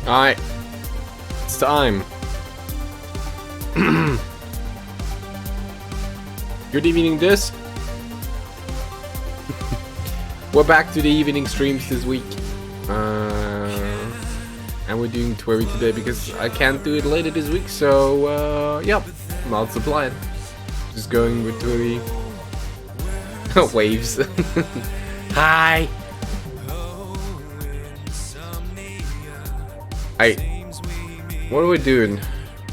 Alright. It's time. Good evening, this. We're back to the evening streams this week. And we're doing Twerry today because I can't do it later this week, so yep, that's the plan. Just going with Twerry. Waves. Hi! Hey, what are we doing?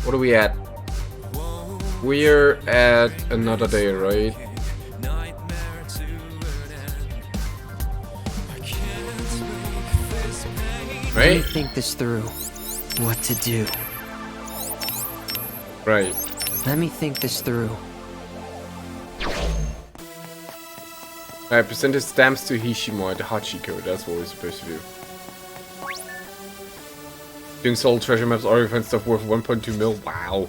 What are we at? We're at another day, right? Let me think this through. What to do. Right. Let me think this through. I presented stamps to Hishimo at the Hachiko. That's what we're supposed to do. Doing sold treasure maps, already found stuff worth 1.2 mil. Wow.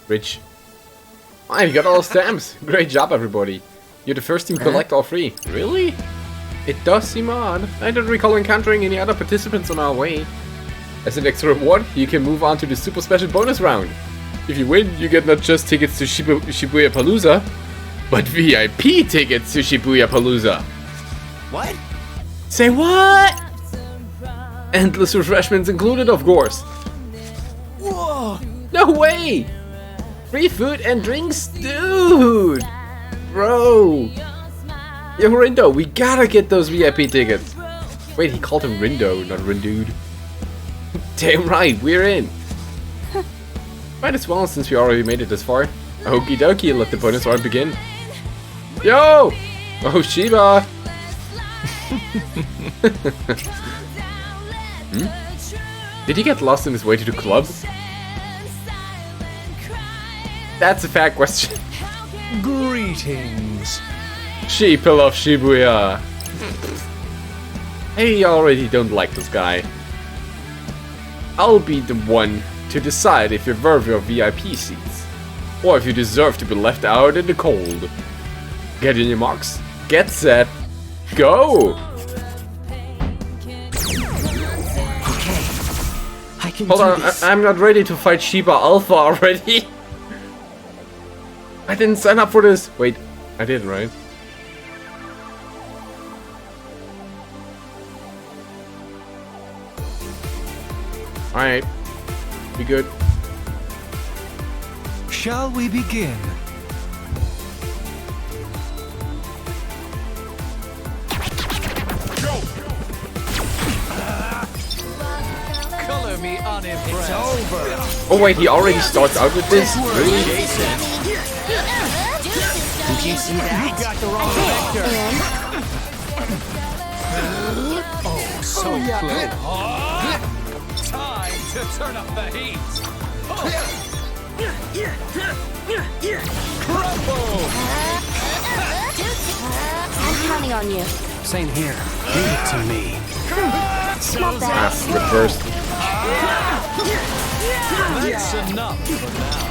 Rich. Ah, you got all the stamps. Great job, everybody. You're the first team to collect all three. Really? It does seem odd. I don't recall encountering any other participants on our way. As an extra reward, you can move on to the super special bonus round. If you win, you get not just tickets to Shibuya Palooza, but VIP tickets to Shibuya Palooza. What? Say what? Endless refreshments included, of course. Whoa! No way! Free food and drinks, dude! Bro! Yo, Rindo, we gotta get those VIP tickets. Wait, he called him Rindo, not Rindude. Damn right, we're in. Might as well, since we already made it this far. Okie dokie, let the bonus round begin. Yo! Oh, Shiba! Did he get lost on his way to the club? That's a fair question. Greetings. Sheeple of Shibuya. I already don't like this guy. I'll be the one to decide if you're worthy of VIP seats, or if you deserve to be left out in the cold. Get in your marks, get set, go! I can Hold do on, this. I'm not ready to fight Shiba Alpha already. I didn't sign up for this. Wait, I did, right? Alright. Be good. Shall we begin? Color me unimpressed. It's over. Oh wait, he already starts out with this? Really? Did you see that? You got the wrong vector. Oh, so close. Time to turn up the heat. Crumble! I'm counting on you. Same here. Give it to me. Not bad. The first. That's enough for now.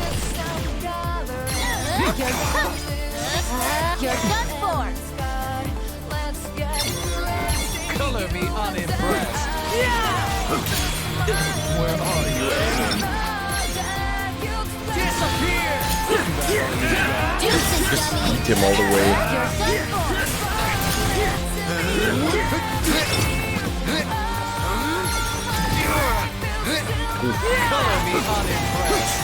You're done for. Color me unimpressed. Where are you, Aaron? Disappear! Just eat him all the way. You're done Color me unimpressed.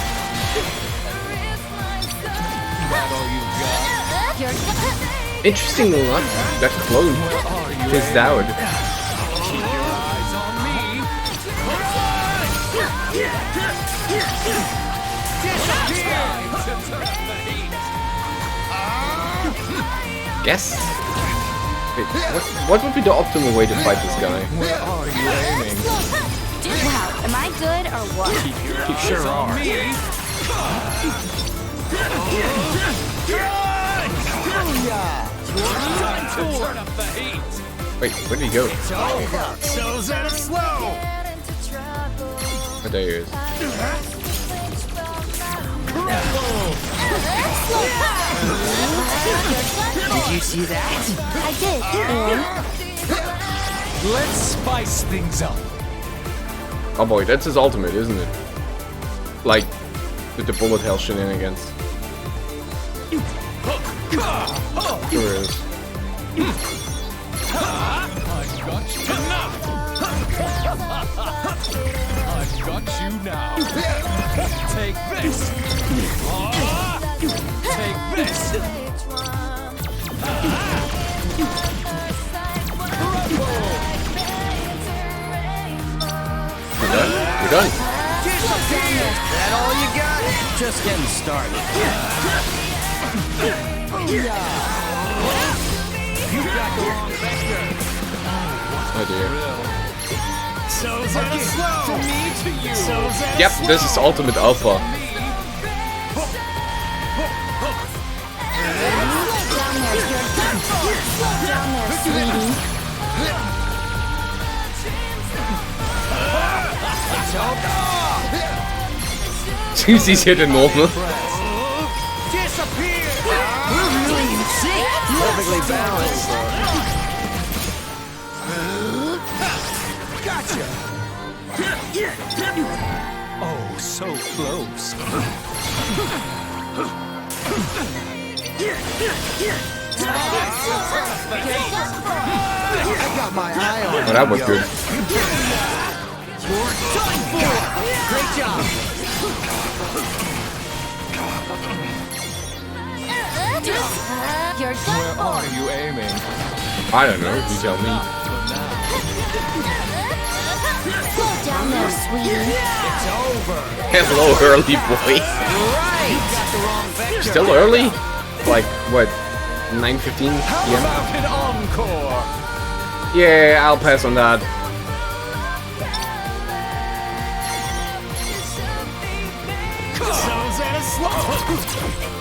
That all you got? for. You're done. Interesting enough, that clone fizzed out. Keep your eyes on me. Disappear! To turn up the heat. Guess. Wait, what would be the optimal way to fight this guy? Where are you aiming? Wow, am I good or what? You sure are. Time to turn up the heat. Wait, where did he go? So that slow. Oh, there he is. Did you see that? I did. And Let's spice things up. Oh boy, that's his ultimate, isn't it? Like, with the bullet hell shenanigans. Sure is. I've got you now. I've got you now. Take this. Take this. We're done. That all you got? Just getting started. You got the wrong vector. Oh dear. So slow. From me to you. Yep, this is ultimate alpha. She's easier than normal. Disappear. Perfectly balanced. Gotcha. Oh, so close. I got my eye on Oh, that was good. Great job. You're done Where are for. you aiming? I don't know, you tell me. Slow down there, sweetie. It's over. Hello, early boy. Right. You got the wrong vector. Still early? Like, what, 9:15 How p.m.? about an encore? Yeah, I'll pass on that.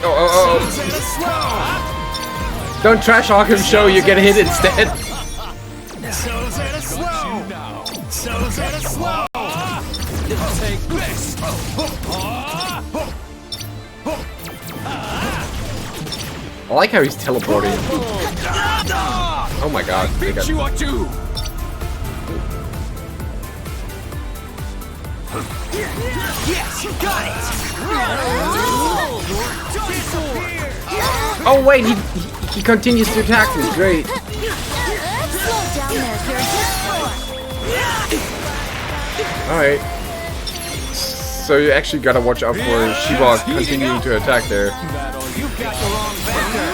Oh. Don't trash talk him, show you get hit instead. Take this. I like how he's teleporting. Oh my god. They got... You are due. Yes, you got it. Oh wait, he continues to attack me. Great. Slow down there. You're done for. Alright. So you actually gotta watch out for Shiba continuing to attack there. You got the wrong vector.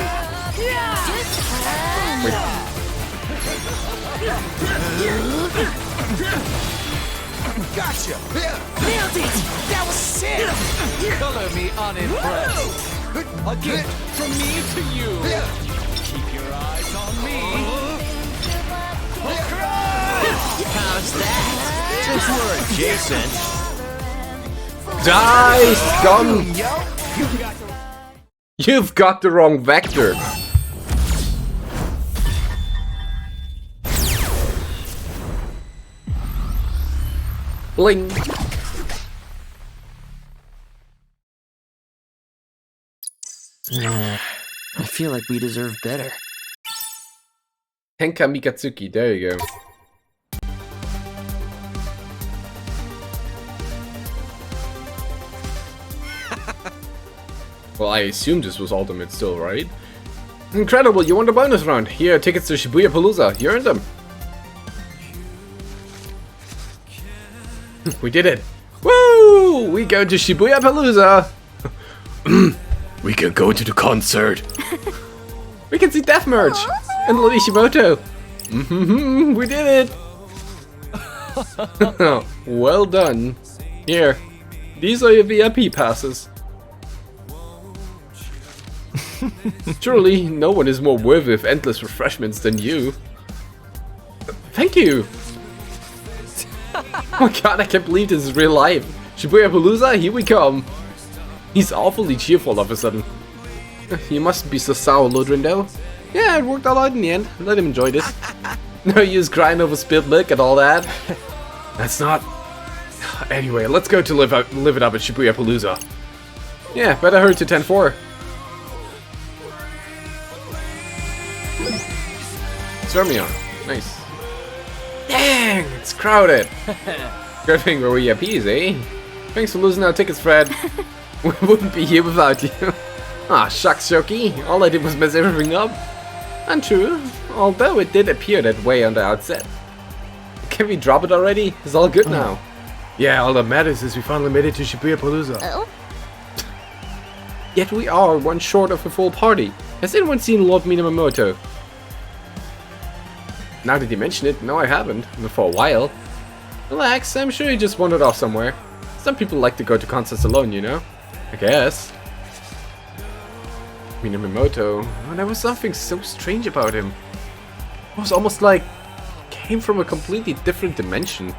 Wait. Gotcha. Nailed it. That was sick. Color me unimpressed. A gift from me to you. Keep your eyes on me. How's that? Since we're adjacent. Die, scum! You've got the wrong vector. Bling. I feel like we deserve better. Tenka Mikatsuki, there you go. Well, I assume this was ultimate still, right? Incredible, you won the bonus round. Here are tickets to Shibuya Palooza. You earned them. We did it. Woo! We go to Shibuya Palooza. We can go to the concert. We can see Death Merge and Lady Shimoto. We did it. Well done. Here, these are your VIP passes. Surely, no one is more worthy of endless refreshments than you. Thank you! Oh my god, I can't believe this is real life. Shibuya Palooza, here we come. He's awfully cheerful all of a sudden. You mustn't be so sour, Lodrindo. Yeah, it worked all out in the end. Let him enjoy this. No use crying over spilled milk and all that. That's not... Anyway, let's go to live it up at Shibuya Palooza. Yeah, better hurry to 10-4. Sermion. Nice. Dang, it's crowded. Good thing we're VIPs, eh? Thanks for losing our tickets, Fred. We wouldn't be here without you. Ah, shucks, Shoki. All I did was mess everything up. Untrue, although it did appear that way on the outset. Can we drop it already? It's all good now. Yeah, all that matters is we finally made it to Shibuya Palooza. Oh? Yet we are one short of a full party. Has anyone seen Lord Minamoto? Now that you mention it, no I haven't. Not for a while. Relax, I'm sure he just wandered off somewhere. Some people like to go to concerts alone, you know? I guess. Minamoto, oh, there was something so strange about him. It was almost like he came from a completely different dimension.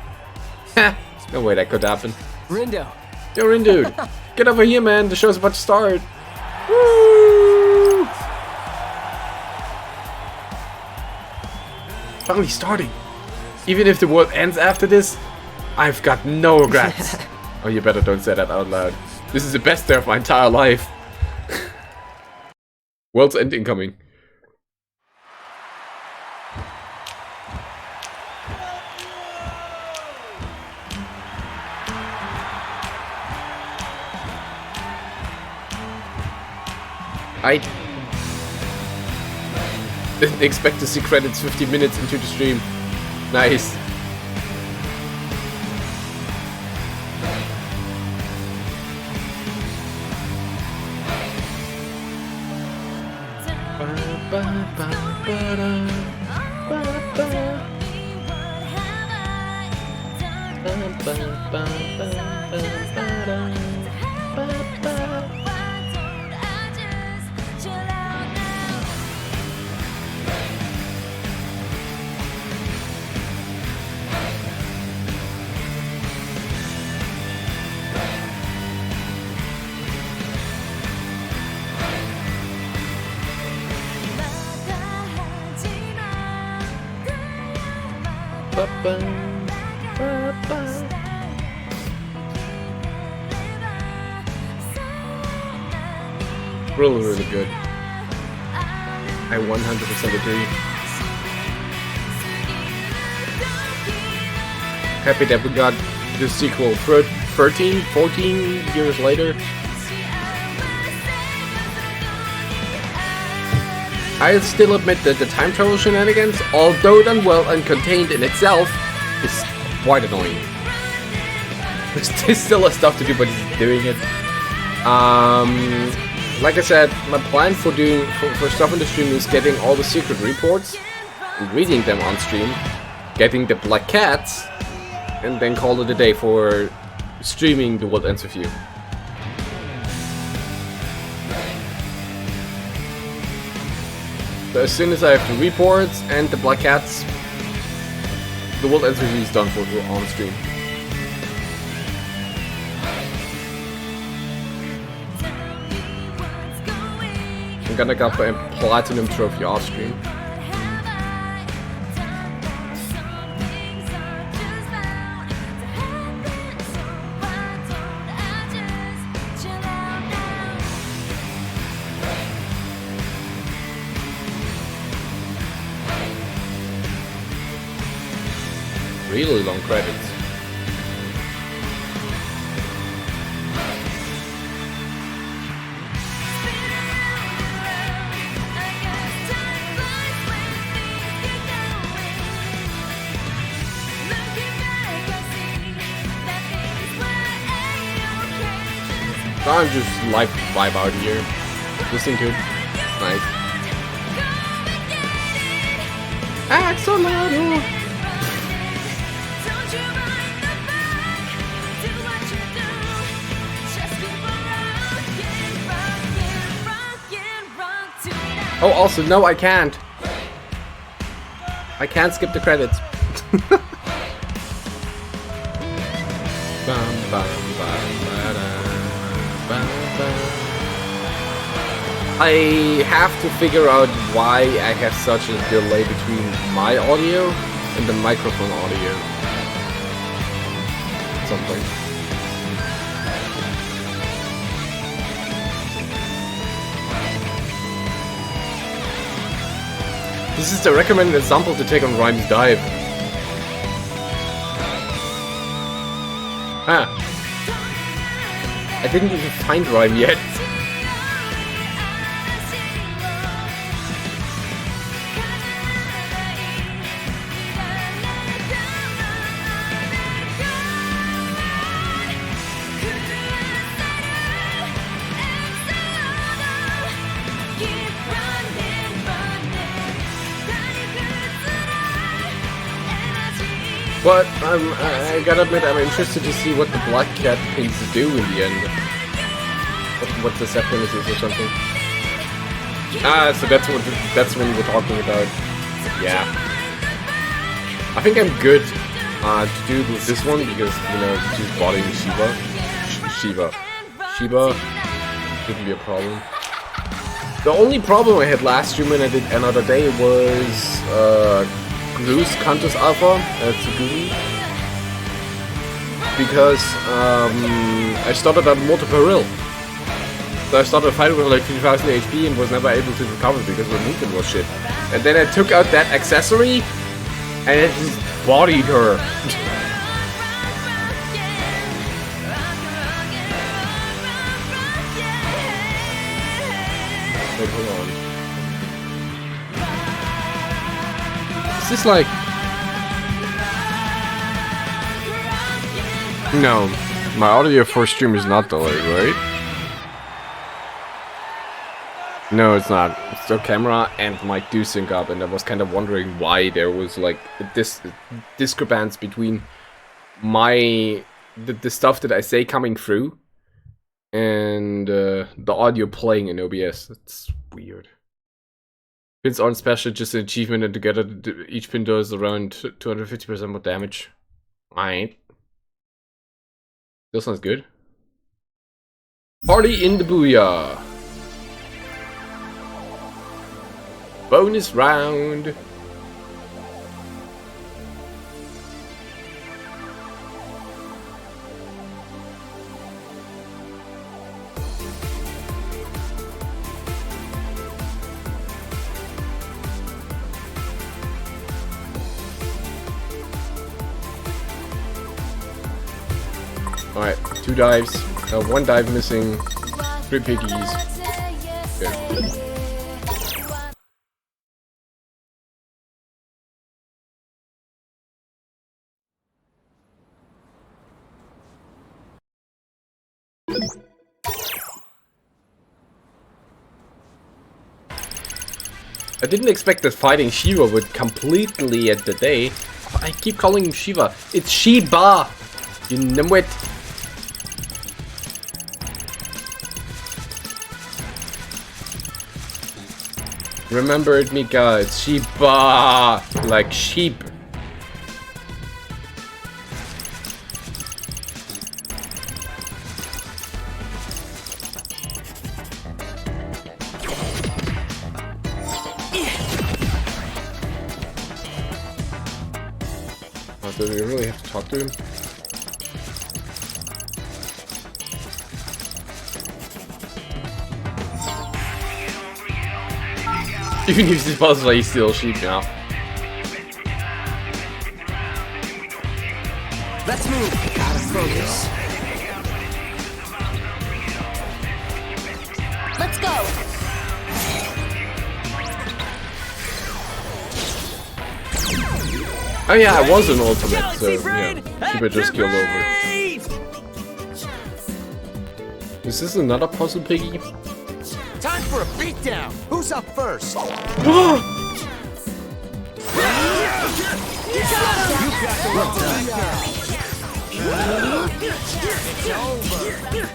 Ha! No way that could happen. Rindo. Yo, Rindude, get over here, man. The show's about to start. Woo! Finally starting. Even if the world ends after this, I've got no regrets. Oh, you better don't say that out loud. This is the best day of my entire life. World's end incoming. I didn't expect to see credits 50 minutes into the stream. Nice. Really, really good. I 100% agree. Happy that we got the sequel 13, 14 years later. I still admit that the time travel shenanigans, although done well and contained in itself, is quite annoying. There's still a stuff to do, but he's doing it. Like I said, my plan for doing for stuff on the stream is getting all the secret reports, reading them on stream, getting the black cats, and then call it a day for streaming The World Ends With You. So as soon as I have the reports and the black cats, The World Ends With You is done for on stream. I'm gonna get a platinum trophy off stream. Really long credits. I'm just like vibe out here, listening to it. It's nice. Axolotl. Oh, also, no, I can't. I can't skip the credits. I have to figure out why I have such a delay between my audio and the microphone audio. At some point. This is the recommended example to take on Rhyme's dive. Huh. I didn't even find rhyme yet. But I gotta admit, I'm interested to see what the Black Cat pins do in the end. What the Zeppelin is or something. Ah, so that's when we're talking about. Yeah. I think I'm good to do this one because, you know, she's bodying Shiva shouldn't be a problem. The only problem I had last stream when I did another day was Glue's Cantus Alpha Tsugumi. Because I started at multi-peril. So I started fighting with like 3000 HP and was never able to recover because my movement was shit. And then I took out that accessory and it just bodied her. Wait, hold on. Is this like... No, my audio for stream is not delayed, right? No, it's not. So camera and mic do sync up, and I was kind of wondering why there was like this discrepancy between the stuff that I say coming through and the audio playing in OBS. It's weird. Pins aren't special, just an achievement, and together each pin does around 250% more damage. Alright. Still sounds good. Party in the Booyah! Bonus round! Alright, 2 dives, 1 dive missing, 3 piggies. Good. I didn't expect that fighting Shiva would completely end the day. I keep calling him Shiva. It's Shiba! You know it! Remember it, Mika. It's Shiba! Like sheep. Do we really have to talk to him? Even if he's possible, he's still sheep now. Let's move. Out of focus. Let's go. Oh yeah, I was an ultimate, so yeah, Shiba just killed over. Is this another puzzle piggy? Time for a beatdown. Who's up first? You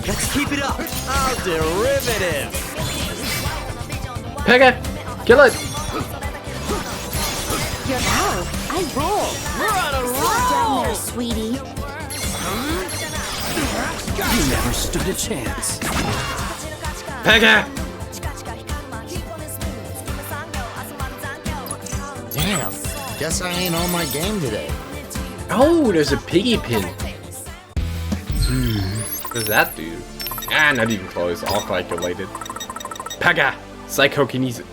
Let's keep it up. How derivative. Pega! Kill it! You're out. I roll. We're on a Slow down roll. there, sweetie. You never stood a chance. Pega! Damn, guess I ain't on my game today. Oh, there's a piggy pin. What does that do? Ah, not even close. All calculated. Pega! Psychokinesis.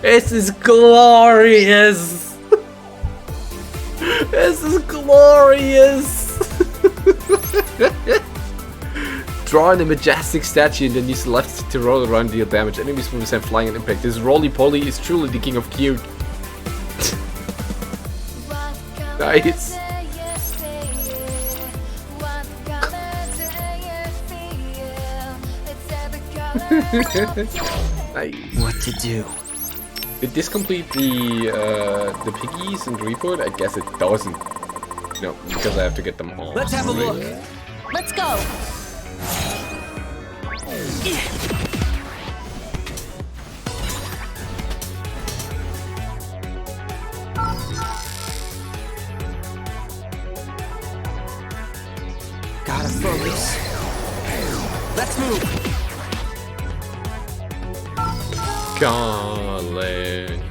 This is glorious! is glorious! Drawing a majestic statue and then use left stick to roll around, deal damage. Enemies will send flying and impact. This roly-poly is truly the king of cute. Nice. Nice. What to do? Did this complete the piggies in the report? I guess it doesn't. No, because I have to get them all. Let's have a look. Let's go. Gotta focus. Let's move. Calling.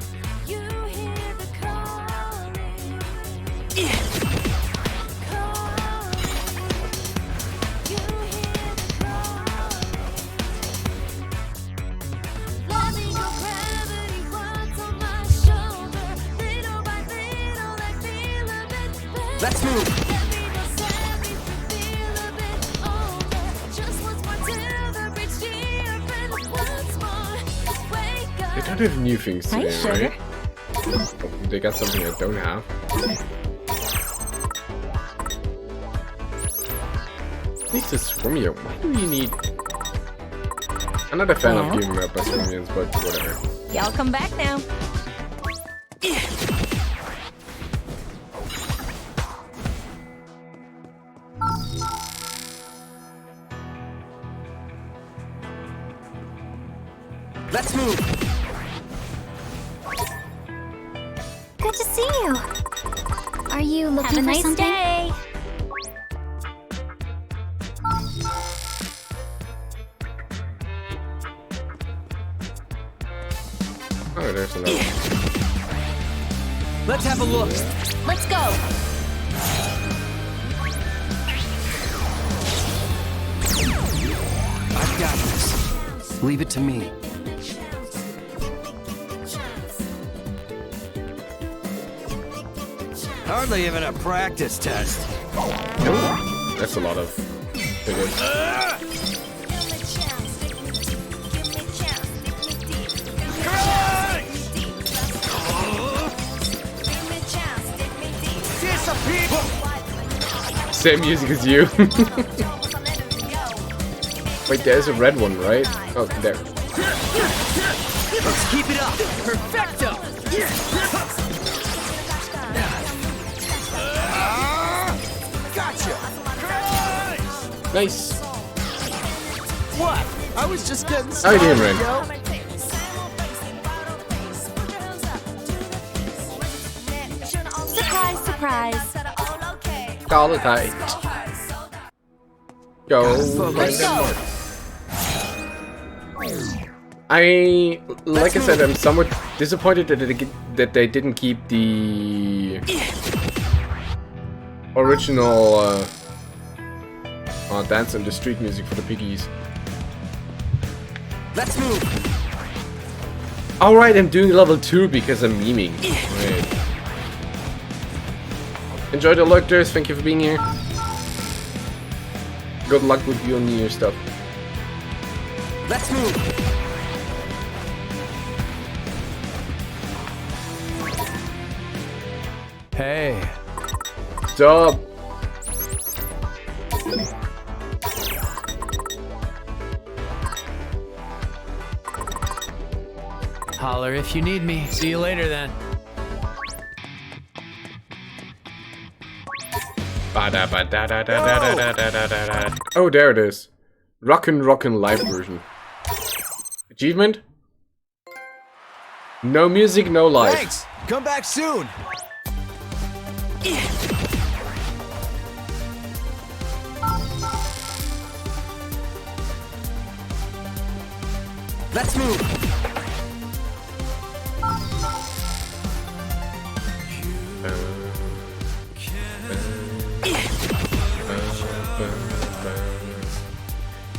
Let's move. They don't have new things Hi, today, sugar. right? Oh, they got something I don't have. At least it's Romeo. Why do you need... I'm not a fan of giving up as Romeos, but whatever. Y'all come back now. Let's move. Good to see you. Are you looking Have a for nice something? day. Oh, there's another. Let's have a look. Let's go. I've got this. Leave it to me. Hardly even a practice test. That's a lot of figures. Same music as you. Wait, there's a red one, right? Oh, there. Let's keep it up. Perfecto. Gotcha. Nice. What? I was just getting How you started. doing, Ren? yo. Surprise, surprise. Call it tight. Go. Let's go. Like I said, I'm somewhat disappointed that they didn't keep the original dance and the street music for the piggies. Let's move. Alright, I'm doing level 2 because I'm memeing. Right. Enjoy the lurkers, thank you for being here. Good luck with your New Year stuff. Let's move. Hey. Stop. Holler if you need me. See you later then. Oh, there it is. Rockin' live version. Achievement? No music, no life. Thanks. Come back soon. Let's move.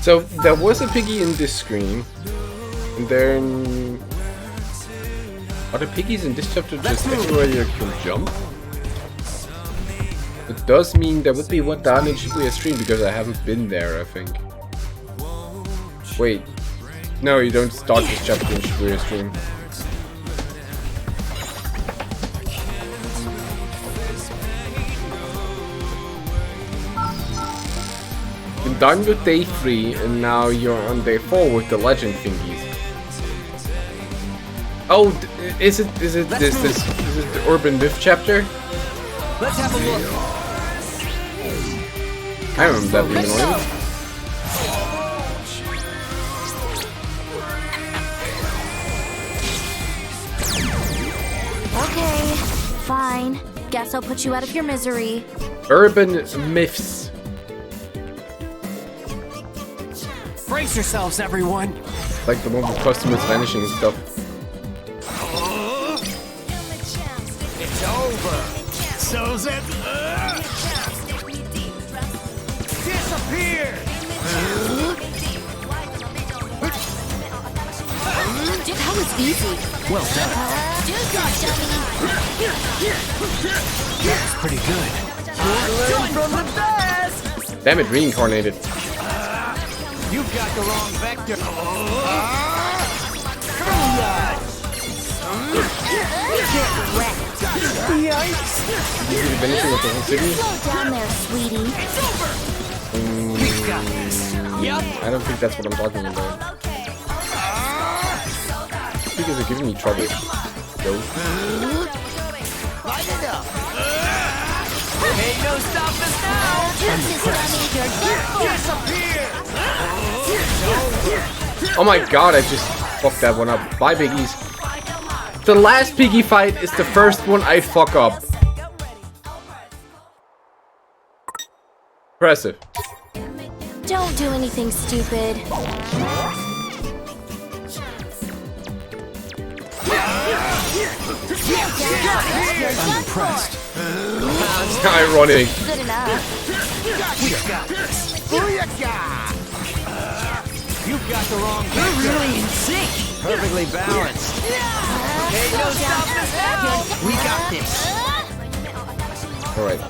So there was a piggy in this screen, and then are the piggies in this chapter just everywhere you can jump? It does mean there would be one down in Shibuya stream because I haven't been there, I think. Wait. No, you don't start this chapter in Shibuya stream. You're done with day 3 and now you're on day 4 with the legend thingies. Oh, is it this is it the Urban Myth chapter? Let's have a look. I remember that being annoying. Okay, fine. Guess I'll put you out of your misery. Urban Myths. Brace yourselves, everyone. Like the one with customers vanishing and stuff. It's over. So's it. Disappear. That was easy. Well done. That's pretty good. Learn from the best. Damn it, reincarnated. You've got the wrong vector. Yikes. Did you see the vanishing of the whole city? Slow down there, sweetie. We've got this. Yep. I don't think that's what I'm talking about. Because they're giving me trouble. Go. Light it up. Ain't no stopping us now. Disappear. Oh my god, I just fucked that one up. Bye, piggies. The last piggy fight is the first one I fuck up. Impressive. Don't do anything stupid. I'm impressed. It's ironic. Good enough. We've got this. You've got the wrong vector. We're really in sync. Perfectly balanced. Ain't no stopping us now. We got this. Alright.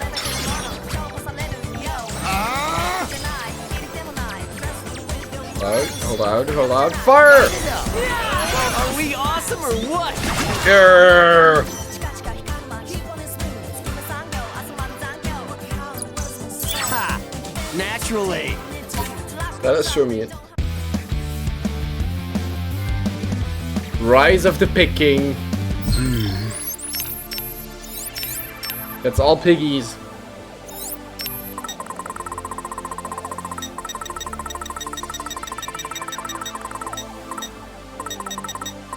Hold out. Fire! Are we awesome or what? Grrr. Ha! Naturally. Let us show me it. Rise of the Picking. That's all piggies.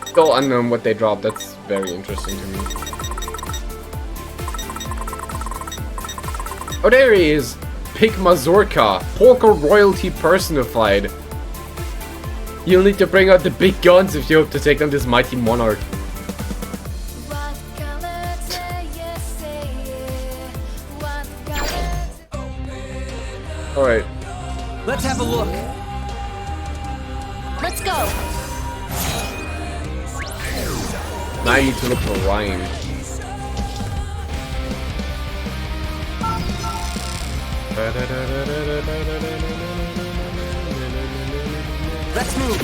Still unknown what they dropped. That's very interesting to me. Oh, there he is. Pig Mazurka. Polka royalty personified. You'll need to bring out the big guns if you hope to take down this mighty monarch. Alright. Let's have a look. Let's go. Now I need to look for Ryan. Let's move.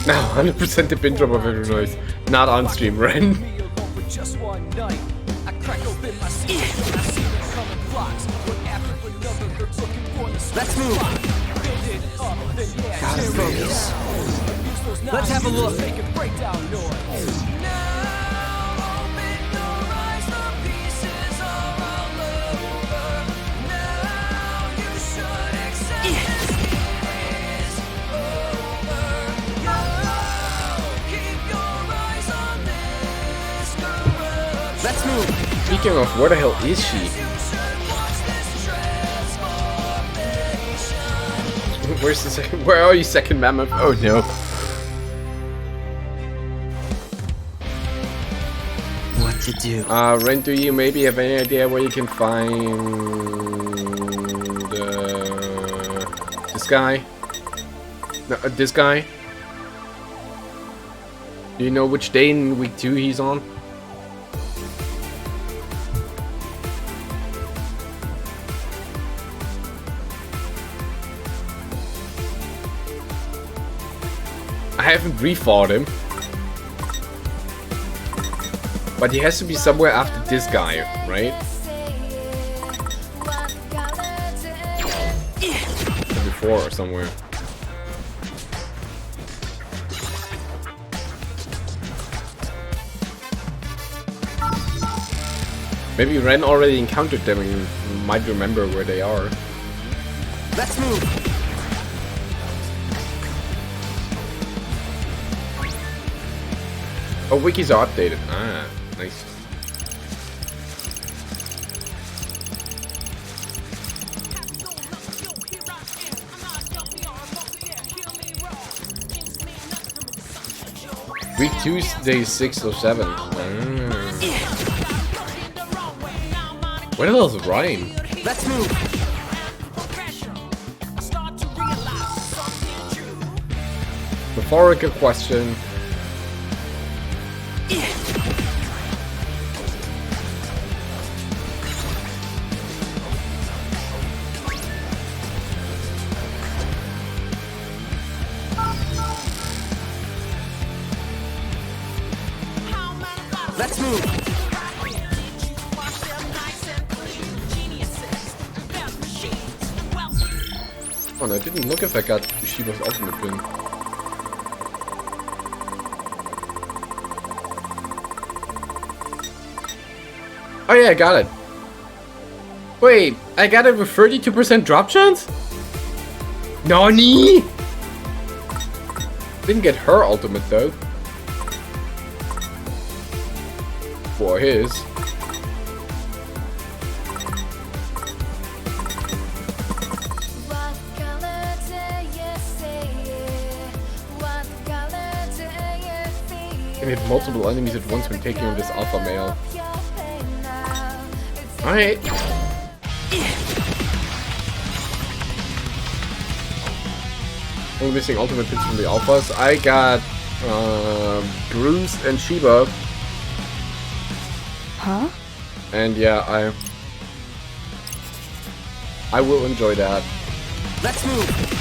Now 100% the pin drop of every noise. Not on stream, Ren. Let's move. Gotta focus. Let's have a look. Let's move. Speaking of, where the hell is she? Where's the second? Where are you, second mammoth? Oh no. What to do? Ren, do you maybe have any idea where you can find this guy? No, this guy. Do you know which day in week 2 he's on? I haven't refought him. But he has to be somewhere after this guy, right? Or before or somewhere. Maybe Ren already encountered them and might remember where they are. Let's move. Oh, wikis are updated. Ah, nice. Week 2 is day 6 or 7. Where the hell is Ryan? Let's move. Rhetorical question. Let's move. Oh no, I didn't look if I got Shiba's ultimate pin. Oh yeah, I got it. Wait, I got it with 32% drop chance? Nani? Didn't get her ultimate though. For his. Can hit multiple enemies at once when taking on this alpha male. Alright. Only missing ultimate pins from the alphas. I got Bruce and Shiba. Huh? And yeah, I will enjoy that. Let's move.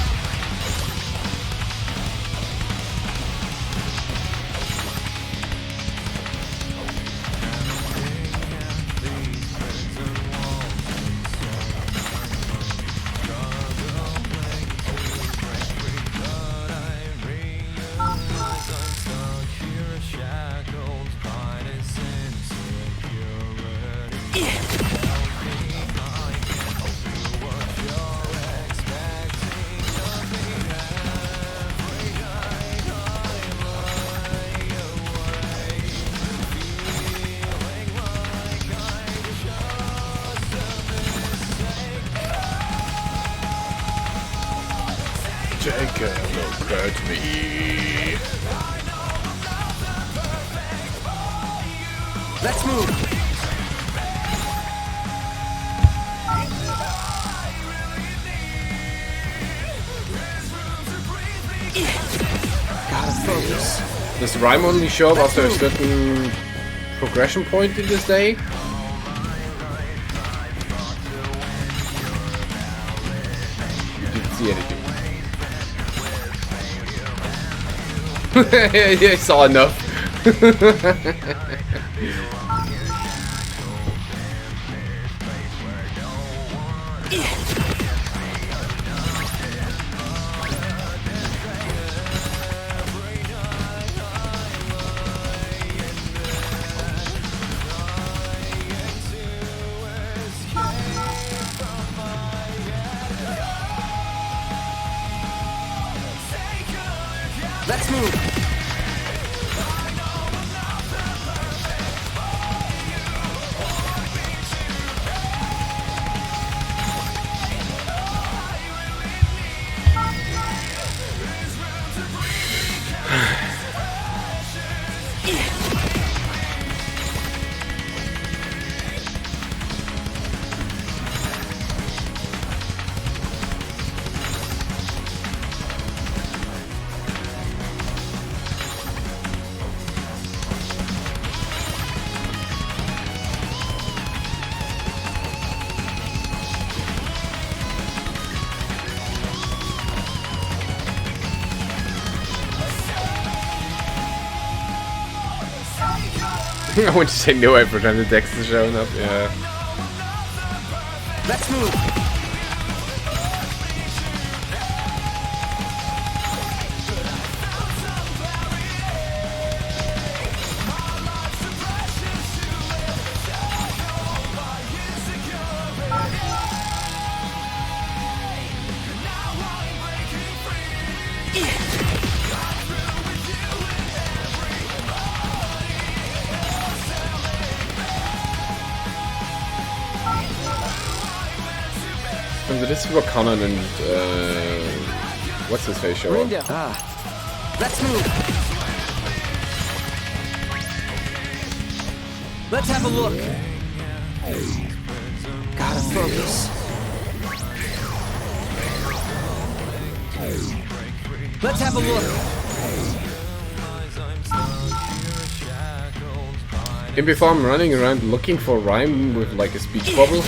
Take a look at me. Let's move. Gotta focus. Does Rhyme only show up after a certain progression point in this day? Didn't see anything. I saw enough. Let's move. I want to say no every time the Dex is showing up, yeah. Let's move. And this is what Conan and what's his face show up? Let's move. Let's have a look. Gotta focus. Let's have a look. And before I'm running around looking for rhyme with like a speech bubble.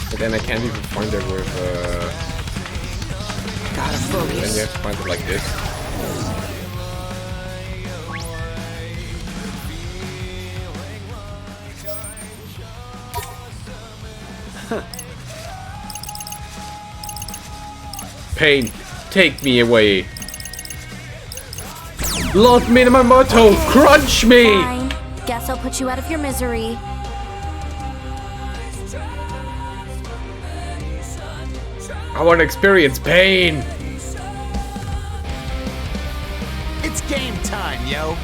But then I can't even find it with Gotta then focus. you have to find it like this. Pain, take me away. Lord Minamoto, crunch me! Fine. Guess I'll put you out of your misery. I want to experience pain. It's game time, yo.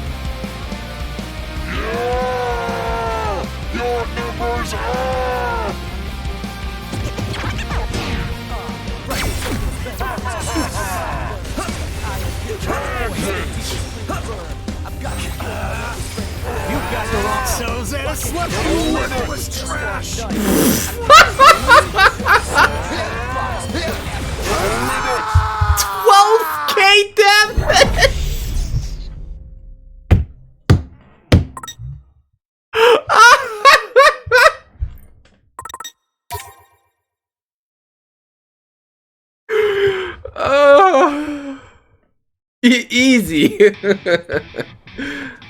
Your numbers are... You got the wrong souls at a slip. It was trash! 12k damage! Oh, easy.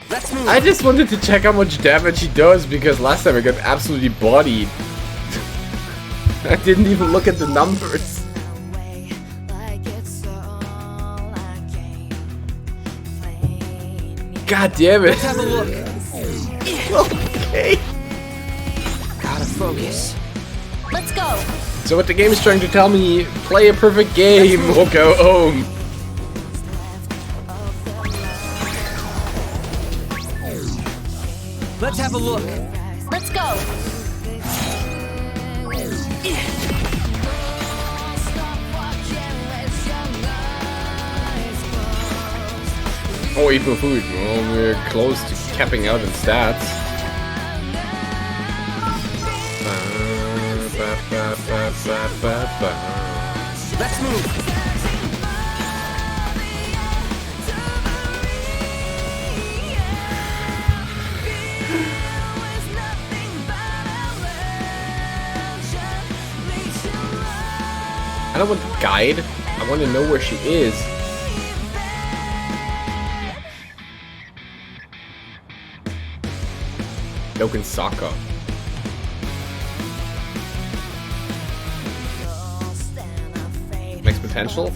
Let's move. I just wanted to check how much damage he does because last time I got absolutely bodied. I didn't even look at the numbers. God damn it. Let's have a look. Okay. Gotta focus. Let's go. So what the game is trying to tell me, play a perfect game or go home. Let's have a look. Let's go. Oh, even food. Well, we're close to capping out in stats. Let's move. I don't want the guide. I want to know where she is. Yoken Saka. Next potential?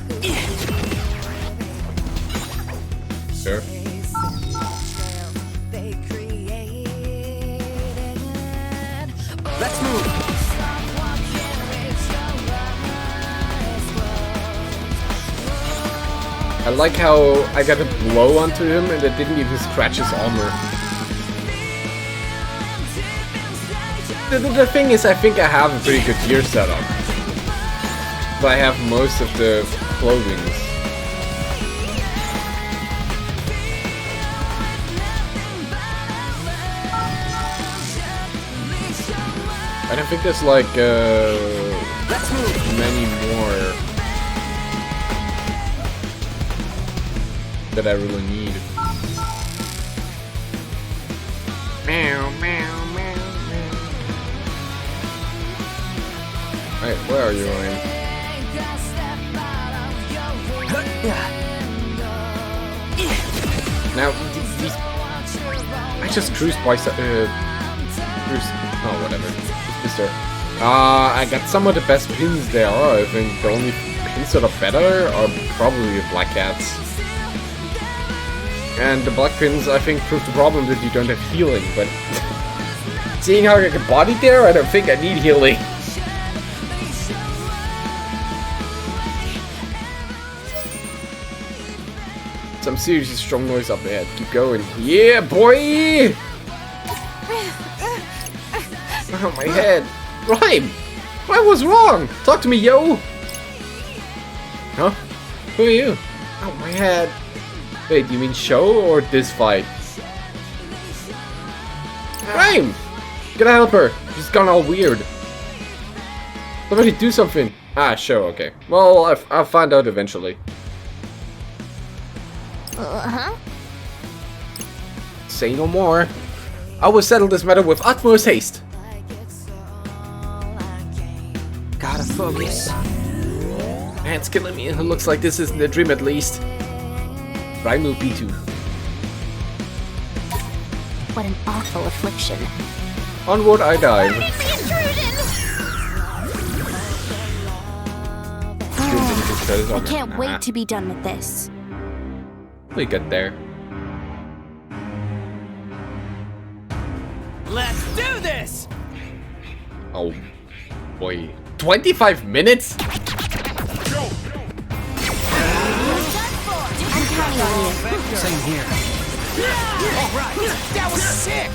Sure. Let's move. I like how I got a blow onto him and it didn't even scratch his armor. The thing is, I think I have a pretty good gear setup. But I have most of the clothings. I don't think there's like Let's move. many more that I really need. Meow, meow, meow, meow. Wait, where are you, Ryan? Now, these... I just cruise by. Cruise. Oh, whatever. Just there. I got some of the best pins there. I think the only pins that are better are probably the black cats. And the black pins, I think, prove the problem that you don't have healing. But seeing how I get bodied there, I don't think I need healing. Some seriously strong noise up ahead. Keep going. Yeah, boy! Oh, my head. Rhyme! What was wrong? Talk to me, yo! Huh? Who are you? Oh, my head. Wait, you mean show or this fight? Rhyme! Gotta help her. She's gone all weird. Somebody do something. Ah, show, okay. Well, I'll find out eventually. Say no more. I will settle this matter with utmost haste. Gotta focus. Man, it's killing me. It looks like this isn't a dream at least. Raimu P2. What an awful affliction. Onward I dive. I can't wait to be done with this. We get there. Let's do this! Oh boy. 25 minutes? I'm counting on you. Same here. Alright, that was sick!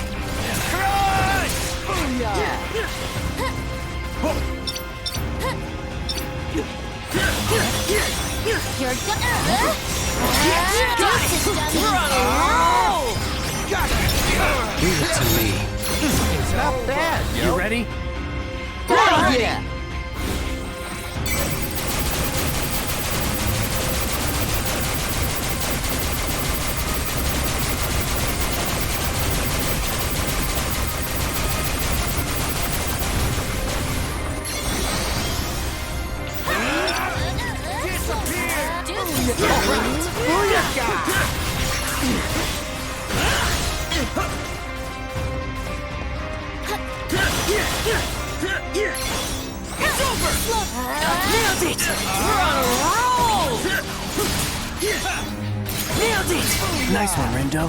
Crush! You're done. Leave it to me. Not bad, yo. You ready? Yeah! Nailed it! We're on a roll! Nailed it! Nice one, Rendo.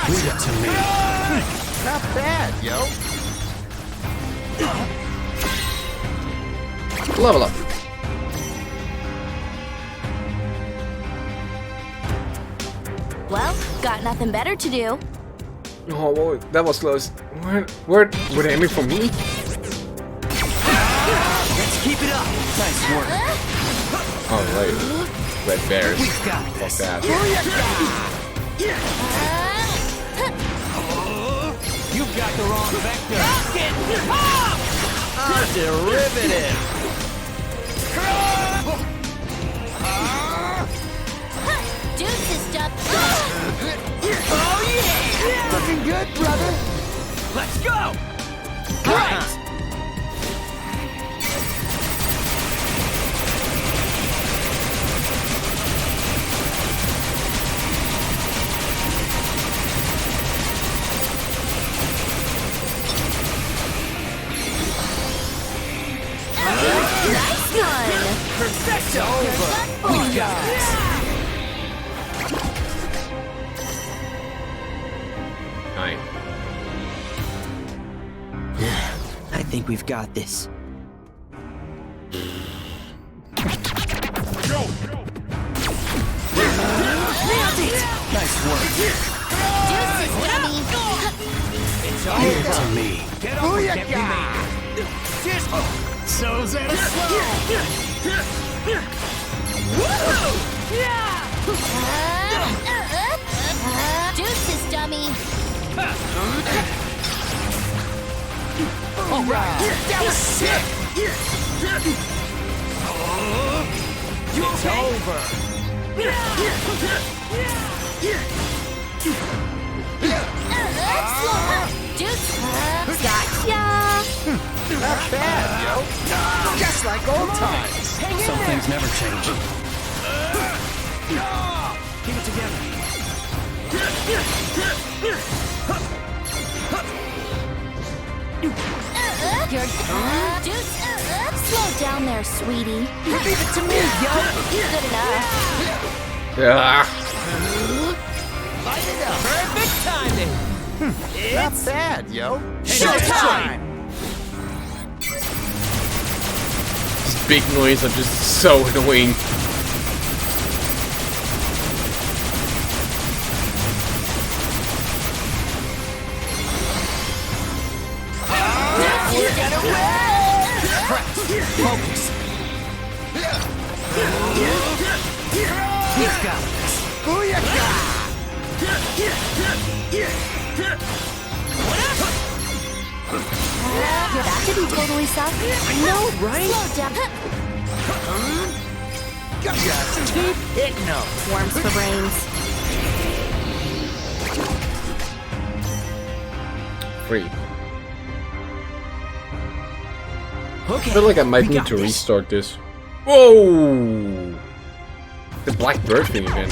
Leave it to me. Not bad, yo. Level up. Well, got nothing better to do. Oh, well, that was close. Were they aiming for me? Let's keep it up. Nice work. Oh, right. Red bears. We've got Fuck this. that. You've got the wrong vector. Derivative. Dude system. Oh yeah! Looking good, brother. Let's go. Right. Nice one. Perfecto. We got this. Nine. I think we've got this. Nice work. Dude system. It's Leave it over. to me. Get over, can't be made. Just so's at a slow. Dude system. All right, that was sick. It's over. Gotcha. Not bad, yo. Just like old times. Some things never change. Keep it together. Slow down there, sweetie. Leave it to me, yo. Good enough. Ah, Light it up. Perfect timing. Not bad, yo. Showtime. these big noises are just so annoying. Focus. He's got this. Booyakah! That could be totally soft. No, right? Slow down. Just keep hitting them. Warms the brains. Free. I Okay. feel like I might we need got to this. restart this. Whoa! The black bird thing again.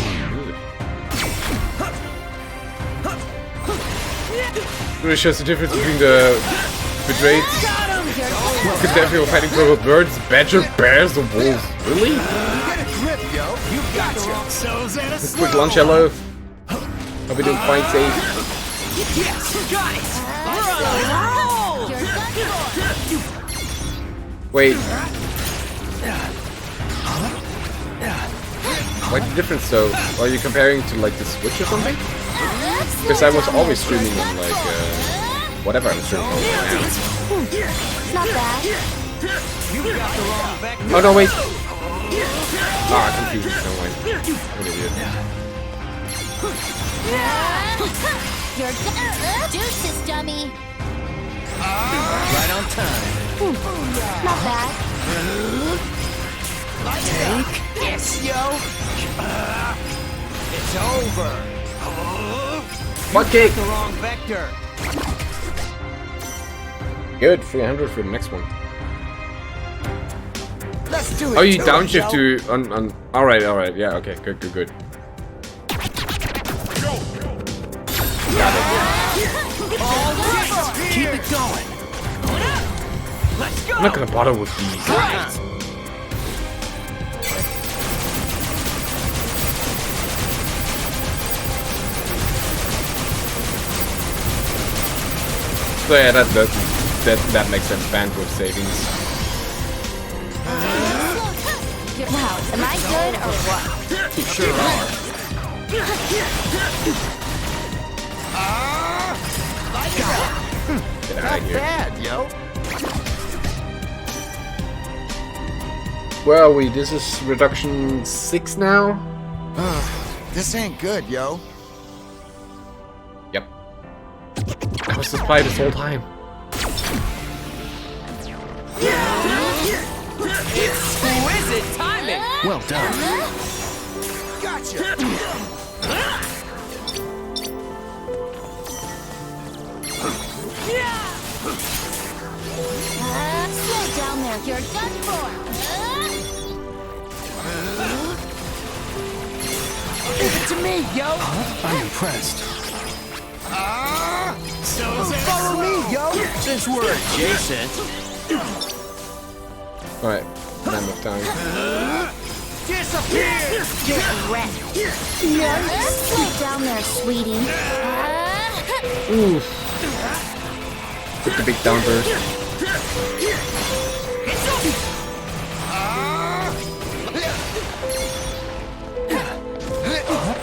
Really shows the difference between the betrayed Gaddafi fighting purple birds, badger, bears, and wolves. Really? Get a grip, yo. You gotcha. So's at a Quick lunch, hello. Hope we doing fine, safe. Yes, got it. We're on a roll. You're done for. Wait. What's the difference though? Are you comparing to like the Switch or something? Because I was always streaming on like whatever I'm streaming on now. Not bad. You got the wrong vector. Oh no, wait. Ah, confused. No mind. I'm an idiot. You're done. Deuces, dummy. Right on time. Not bad. Take this, yo. It's over. Butt kick. The wrong vector. Good, 300 for the next one. Let's do it. Oh, you to it, downshift yo. to on. All right. Yeah. Okay. Good. Keep it going. Let's go. I'm not gonna bother with these. So yeah, that makes sense. Bandwidth savings. Wow, am I good or what? You sure are. Get out of here. Bad, yo. Where are we? This is reduction 6 now? This ain't good, yo. Yep. I was this fight this whole time. Exquisite timing. Well done. Gotcha. Slow down there. You're done for. Give it to me, yo. I'm impressed. Follow me, yo. Since we're adjacent. Alright, not enough time. Disappear. Get wrecked. Slow down there, sweetie. Oof. Took the big downburst.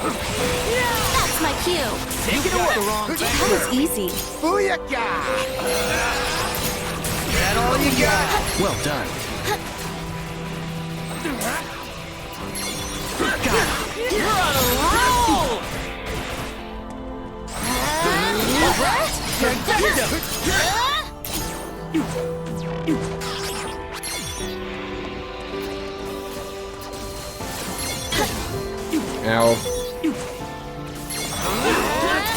That's my cue. Take it away. That was easy. Booyakah! That all you got? Well done. You're on a roll. You're Ow.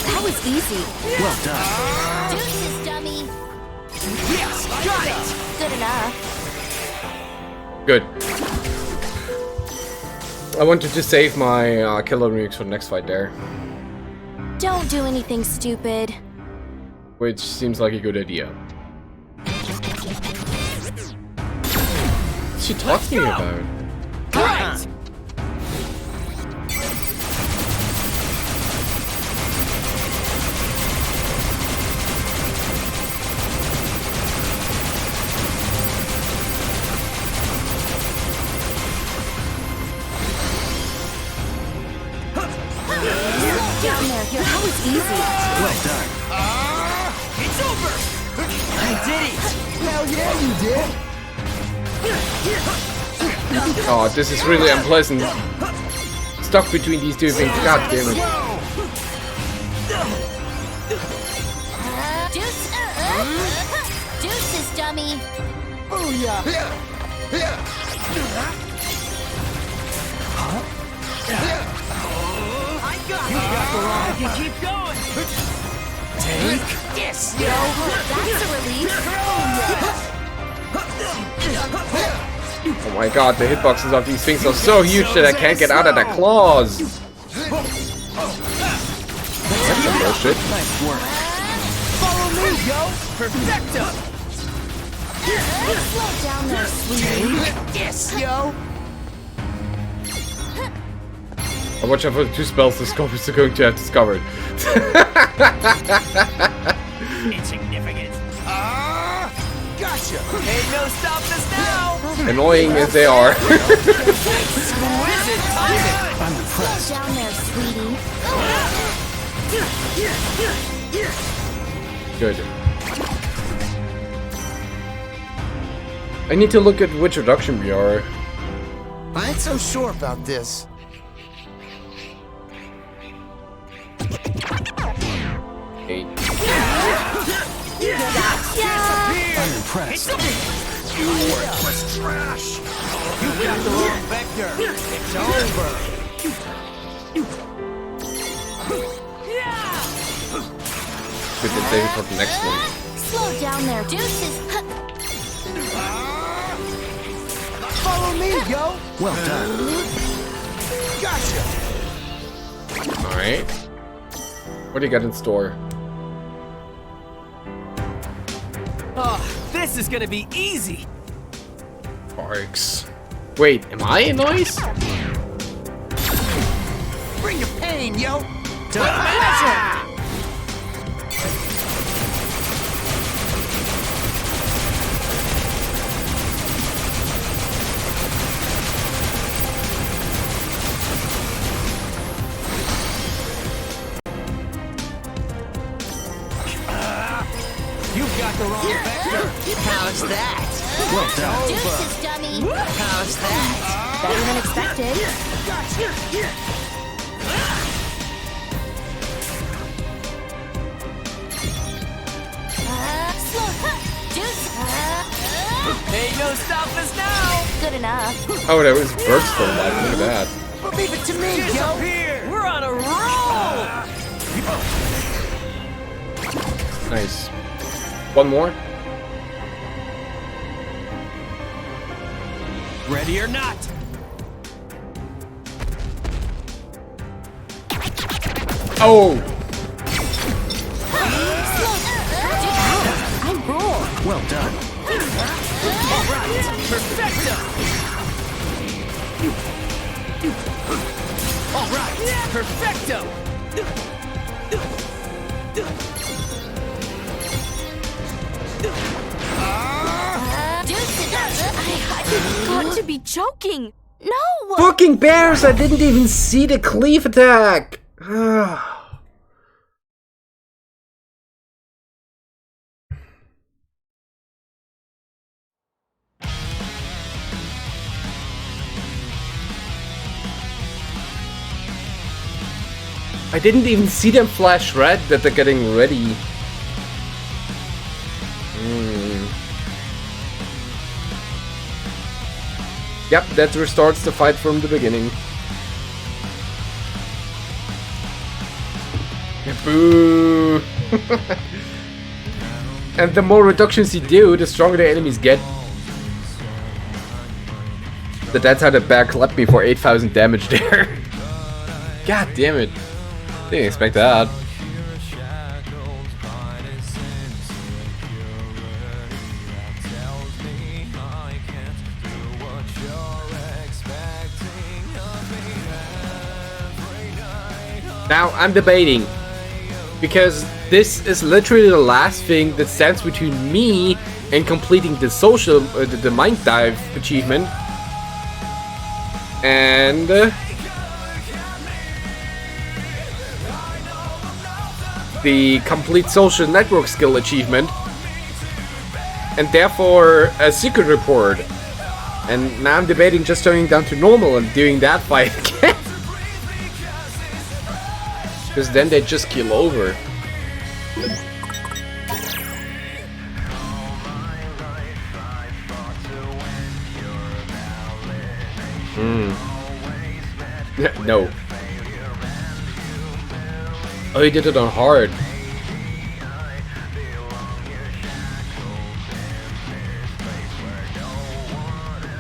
That was easy. Well done. Deuces, dummy. Yes, got it. Good enough. Good. I wanted to save my killer remix for the next fight there. Don't do anything stupid. Which seems like a good idea. What's she talking about? Right. Down there, your hell is easy. Well done. It's over. I did it. Hell yeah, you did. Oh, this is really unpleasant. Stuck between these two things. God damn it. Deuces, dummy. Oh yeah. You got the wrong. You keep going. Take this, yo. That's a relief. Oh my god, the hitboxes of these things are so huge that I can't get out of the claws. That's some bullshit. Nice work. Follow me, yo. Perfecto. Slow down there, sweetie. Take this, yo. I watch out for the two spells the sculptors are going to have discovered. Insignificant. Gotcha. Ain't no stopping us now. Annoying as they are. Exquisite timing. I'm Slow impressed. down there, sweetie. Good. I need to look at which reduction we are. I ain't so sure about this. Eight. I'm impressed. You worthless trash. You got the wrong vector. It's over. Good, then save it for the next one. Slow down there, deuces. Follow me, yo. Well done. Gotcha. Alright. What do you got in store? Oh, this is gonna be easy. Barks. Wait, am I a noise? Bring your pain, yo. You've got the wrong vector. How's that? Well done. Deuces, dummy. How's that? Better than expected. Ain't no stopping us now. Good enough. Oh, that was burst for life. Look at that. Leave it to me, yo. We're on a roll. Nice. One more. Ready or not. Oh! I roll. Well done. All right. Perfecto. All right. Perfecto. I've got to be joking. No. Fucking bears! I didn't even see the cleave attack! I didn't even see them flash red that they're getting ready. Yep, that restarts the fight from the beginning. Boo! And the more reductions you do, the stronger the enemies get. But that's how the bear clapped me for 8,000 damage there. God damn it. Didn't expect that. Now I'm debating, because this is literally the last thing that stands between me and completing the social, the mind dive achievement, and the complete social network skill achievement, and therefore a secret report. And now I'm debating just turning down to normal and doing that fight again. Because then they just kill over. No. Oh, he did it on hard.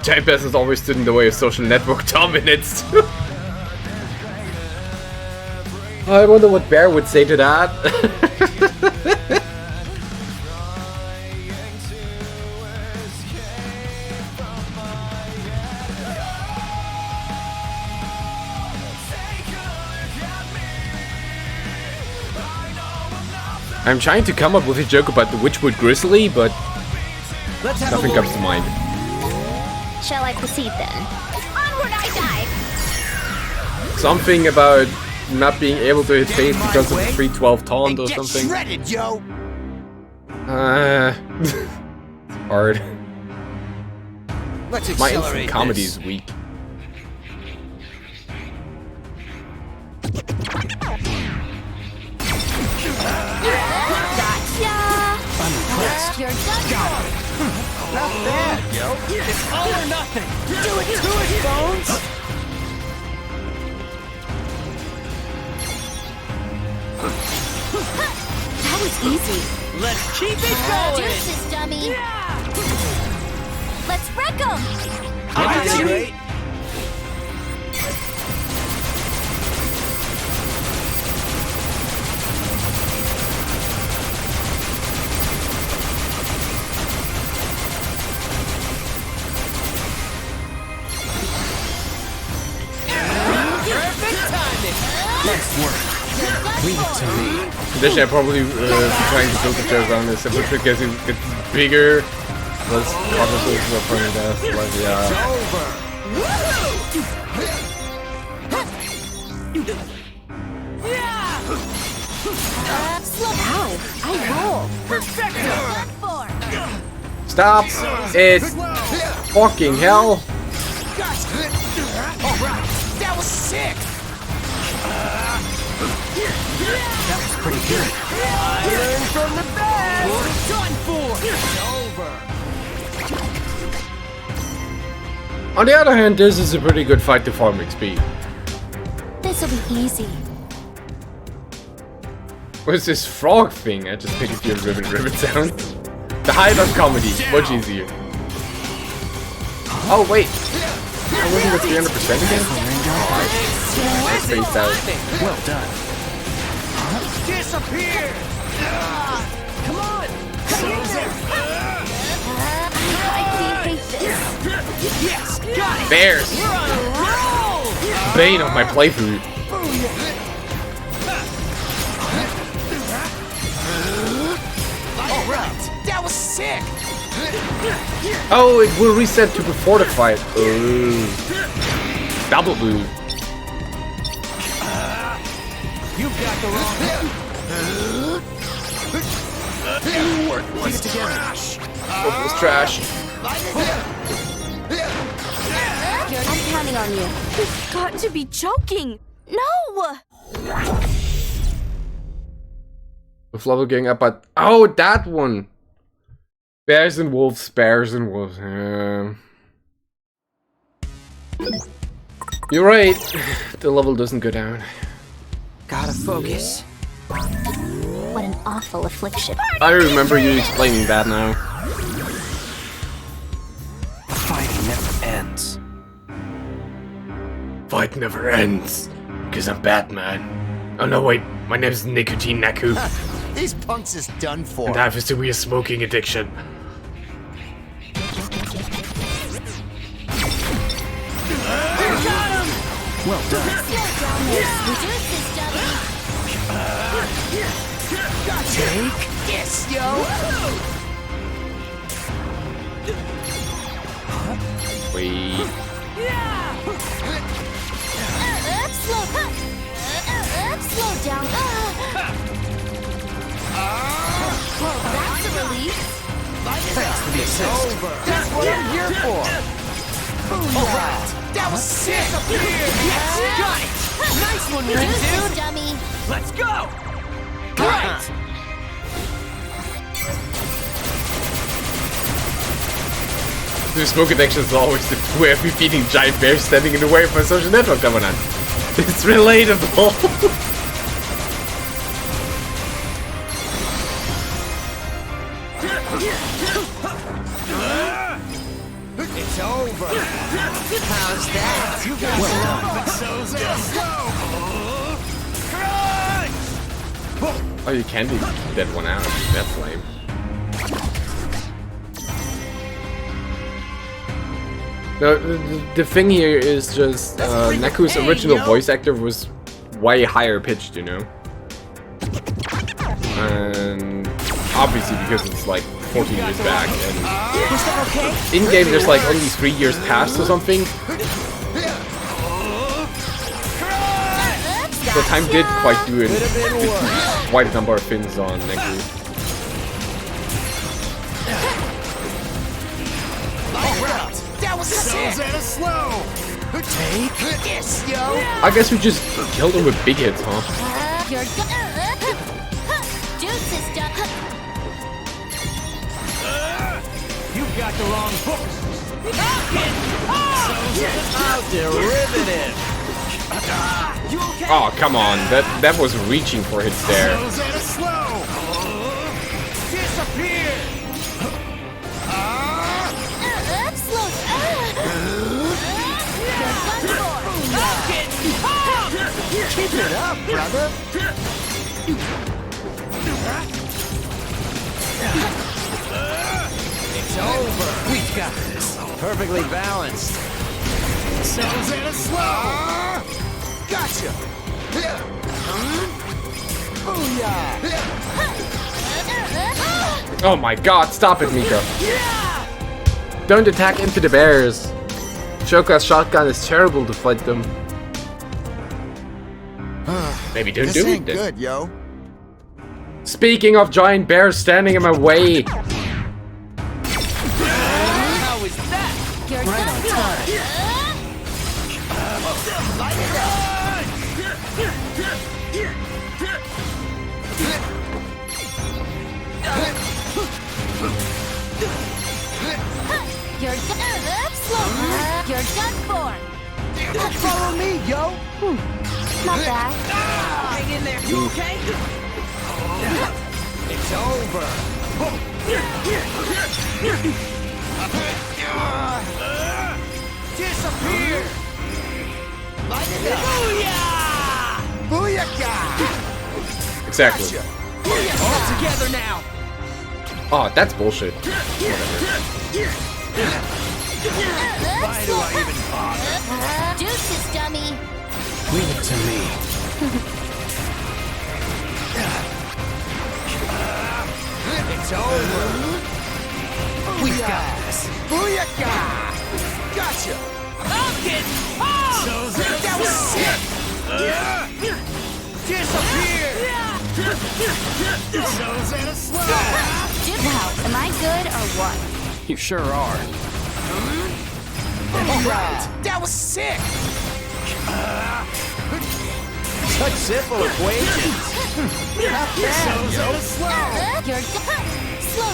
Giant Bass has always stood in the way of social network dominance. I wonder what Bear would say to that. I'm trying to come up with a joke about the Witchwood Grizzly, but nothing comes to mind. Shall I proceed then? Onward I dive! Something about not being able to hit face because of the 312 taunt or something. Shredded, yo. Hard. Let's My accelerate instant comedy this. is weak. Gotcha! I'm impressed. You're done! Not bad, yo. It's all or nothing. Do it to it, Bones. That was easy. Let's keep it going. Deuces, dummy! Let's wreck 'em! That's great. Perfect timing. Let's work. Leave it to me. Additionally, I'm probably trying to build the joke around this simply because it gets bigger. Less conversations are funny death. Like, yeah. Slow down! I roll! Perfecto. Stop! It's fucking hell! Alright, that was sick! That was pretty good. I learned from the best! You're done for! It's over! On the other hand, this is a pretty good fight to farm XP. This'll be easy. What's this frog thing? I just picked a few ribbon sounds. The height of comedy, much easier. Oh wait! I wasn't at 300% again? Oh, I spaced out. Well done. Disappear! Come on! I hate this. Yes! Got it! Bears! We're on a roll! Bane of my playthrough. Alright! That was sick! Oh, it will reset to before the fight. Ooh. Double move. You got the wrong Keep it together. What was trash? I'm counting on you. You've got to be joking! No! With level going up at... Oh, that one! Bears and wolves, bears and wolves. You're right. The level doesn't go down. Gotta focus. What an awful affliction. I remember you explaining that now. Fighting never ends. Fight never ends. Because I'm Batman. Oh no, wait. My name's Nicotine Naku. These punks is done for. And I have a severe smoking addiction. Well done. Deuces, dummy! Take this, yo. Wait. Slow down. Well, that's a relief. Thanks for the assist. That's what I'm here for. Alright, that was sick. Yes, got it. Nice one, ring dude. Dummy. Let's go. Right. The smoke addiction is always the way of beating giant bears standing in the way of my social network dominant. It's relatable. It's over. How's that? You guys well done. Oh, you can do that one out. That's lame. No, the thing here is just Neku's original voice actor was way higher pitched, you know? And obviously because it's like 14 years back and in-game there's like only 3 years past or something. So time did quite do it. Quite a number of things on Neku. That was sick. Slow. Take this, yo. I guess we just killed him with big hits, huh? You're Juice system. You got the wrong book. How derivative. You okay? Oh, come on. That was reaching for hits there. Slow. Disappear. Keep it up, brother. It's over. We got this. Perfectly balanced. Susanna slow. Gotcha. Oh my god, stop it, Mika. Don't attack into the bears. Shoka's shotgun is terrible to fight them. Maybe don't do it then. Good, yo. Speaking of giant bears standing in my way. How is that? You're right on time. You're done for. Follow me, yo. Not bad. Hang in there. You okay? It's over. Disappear. Booyah! Booyah! Exactly. All together now. Oh, that's bullshit. Why do I even bother? Juices, dummy. Leave it to me. It's over. We got this. Booyah! Gotcha. Okay. That was sick. Disappear. Now, am I good or what? You sure are. Alright, that was sick! Such simple equations! Not bad, yo! You're done. Slow.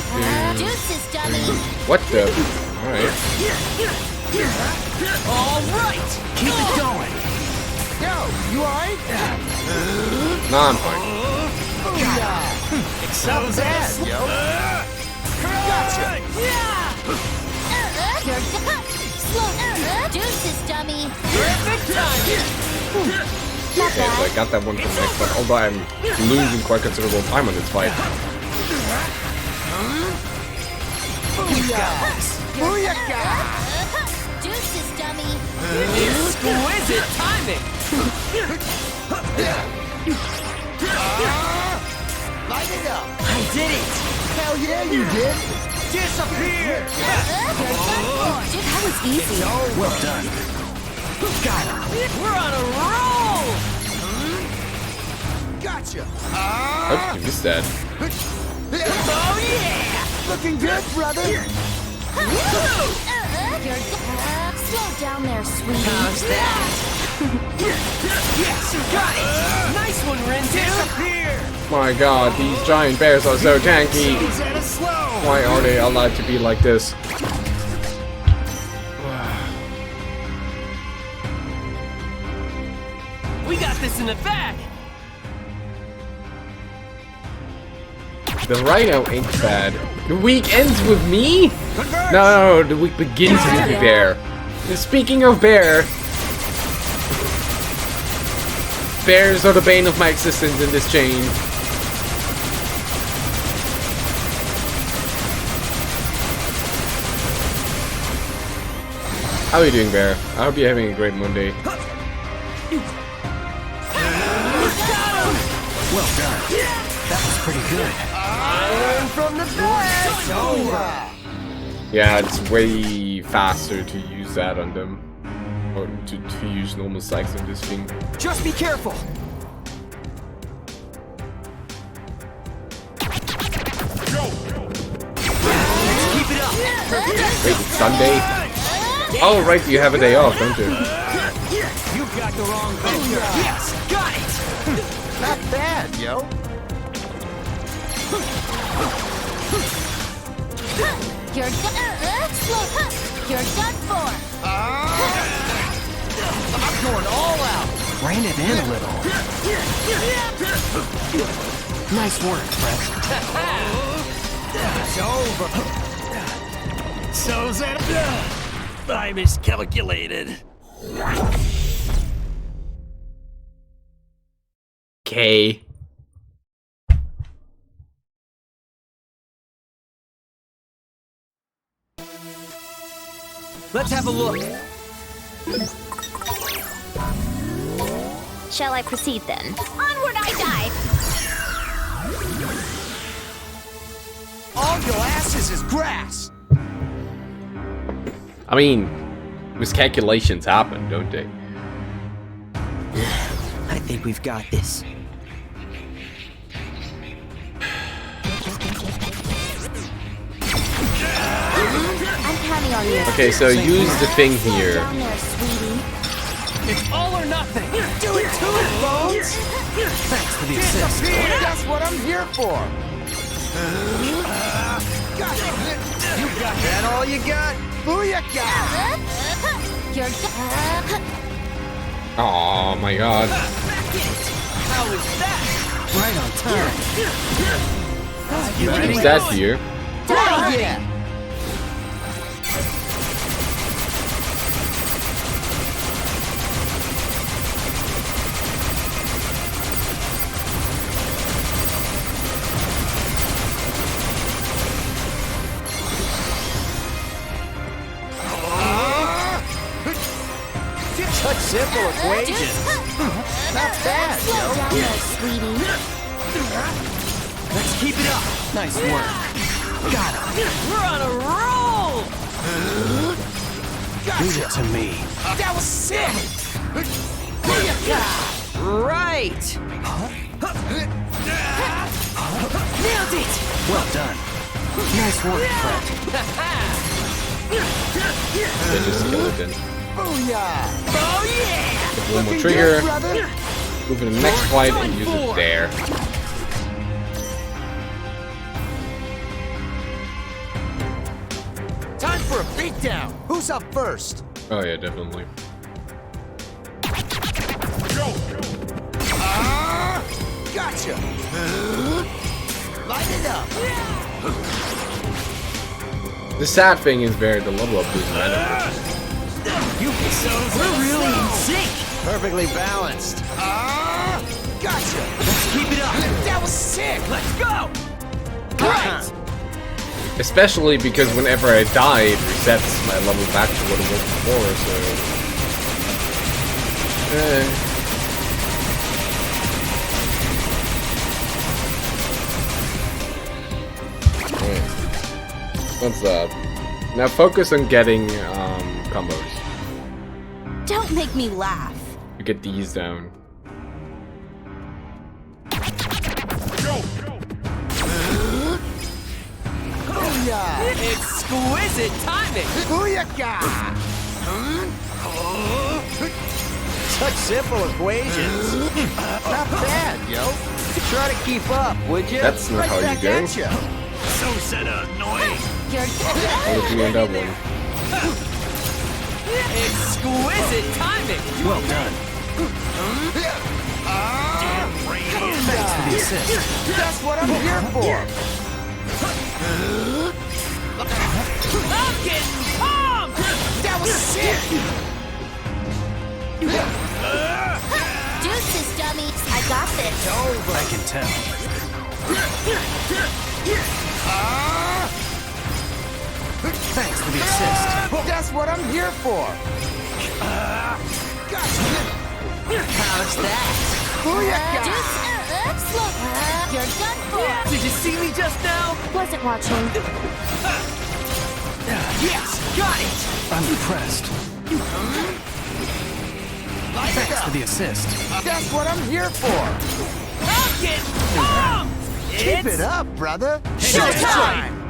Juices, dummy. What the? Alright. Alright! Keep it going! Yo, you alright? Nah, I'm fine. It's so bad, yo! Gotcha! You're done. Slow. Juices, dummy. Perfect timing! Not Okay, so I bad. got that one from next one, although I'm losing quite considerable time on this fight. Booyah! Juices, dummy. Exquisite timing! Light it up. I did it! Hell yeah, you did. Disappear! That was easy. Well done. Got him. We're on a roll! Gotcha. How did you miss that? Oh yeah! Looking good, brother. Slow down there, sweetie. How's that? Yes, you got it! Nice one, Ren. Disappear! My god, these giant bears are so tanky. At a slow! Why are they allowed to be like this? We got this in the bag! The rhino ain't bad. The week ends with me? No, the week begins with the bear. And speaking of bear, bears are the bane of my existence in this chain. How are you doing, Bear? I hope you're having a great Monday. Well done. That was pretty good. Learn from the best. Over. Yeah, it's way faster to use that on them. Or to use normal psychs on this thing. Just be careful. Keep it up. Wait, it's Sunday? Oh, right, you have a day off, don't you? You got the wrong vendor! Yes! Got it! Not bad, yo. You're done. Slow. You're done for. I'm going all out. Rein it in a little. Nice work, Fred. It's over. So's that. I miscalculated. Okay. Let's have a look. Shall I proceed then? Onward I dive. All your asses is grass. I mean, miscalculations happen, don't they? I think we've got this. I'm counting on you. Okay, so use the thing here. Down there, sweetie. It's all or nothing! Do it to it, Bones. Thanks for the assist. That's what I'm here for. Gotcha. You got That all you got? Booyakah! You're done. Oh my god. How is that? Right on time. You can use that here. Die yeah. Such simple equations! Not bad, Slow yo. down there, sweetie. Let's keep it up. Nice work. Got him. We're on a roll! Leave it to me. That was sick. Right. Nailed it! Well done. Nice work, Fred. Then just skeleton. Booyah. Oh yeah! One more trigger. Good, brother. Move to the next fight and use it there. Time for a beatdown. Who's up first? Oh yeah, definitely. Gotcha. Light it up. The sad thing is the level up is random. We're really in sync. Perfectly balanced. Gotcha. Let's keep it up. That was sick. Let's go! Right. Especially because whenever I die, it resets my level back to what it was before, so... What's that? Now focus on getting combos. Don't make me laugh. You get these down. Exquisite timing! Booyaka! Such simple equations. Not bad, yo. Try to keep up, would you? That's not how you back go. at ya. So set annoying. You're How did you end up one? Exquisite timing! Well done. Damn radiant. Thanks for the assist. That's what I'm here for. I'm getting pumped! That was sick. Deuces, dummies. I got this. I can tell. Thanks for the assist. That's what I'm here for. How's that? Booyaka! Deuce, slow. You're done for. Did you see me just now? Wasn't watching. Yes, got it! I'm impressed. Thanks for the assist. That's what I'm here for. I'm getting pumped! Keep it up, brother. Showtime!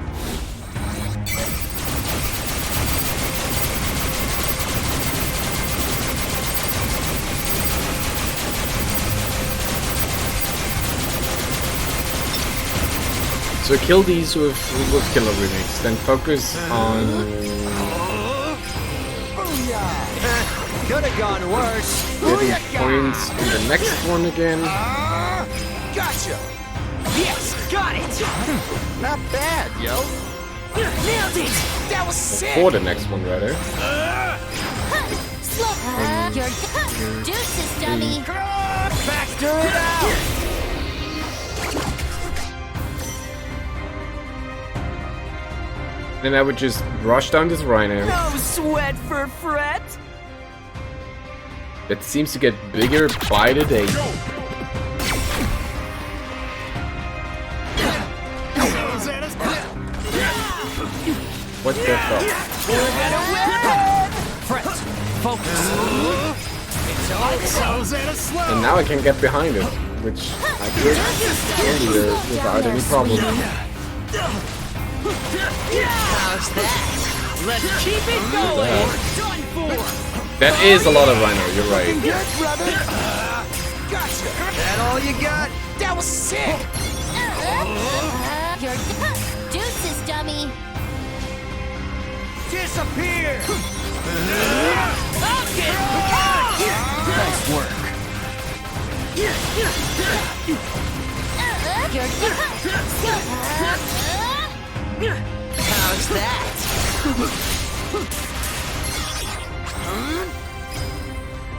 So kill these with killer remix, then focus on Could have gone worse. getting points in the next one again. Gotcha. Yes, got it! Not bad, yo. Nailed it! That was sick! For the next one, rather. Slow. You're deuces, dummy. Factor it out. Then I would just rush down this rhino. No sweat for fret! It seems to get bigger by the day. What the fuck? We're gonna win! Fret, focus. And now I can get behind it, which I could earlier without any problem. How's that? Let's keep it going! Done for! That is a lot of rhino, you're right. Good, brother. Gotcha. That all you got? That was sick. You're deuces, dummy. Disappear. I'm getting pumped! Nice work. How's that?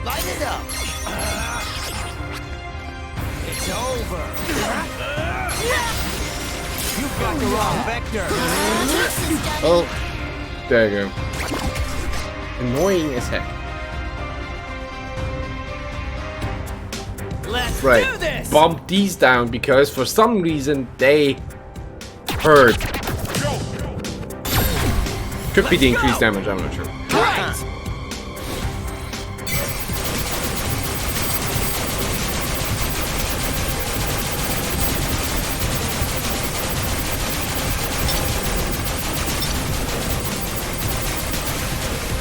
Light it up. It's over! You've got the wrong vector! Oh, there you go. Annoying as heck. Let's Right. do this! Bump these down because for some reason they hurt. Could be the increased damage, I'm not sure. Right!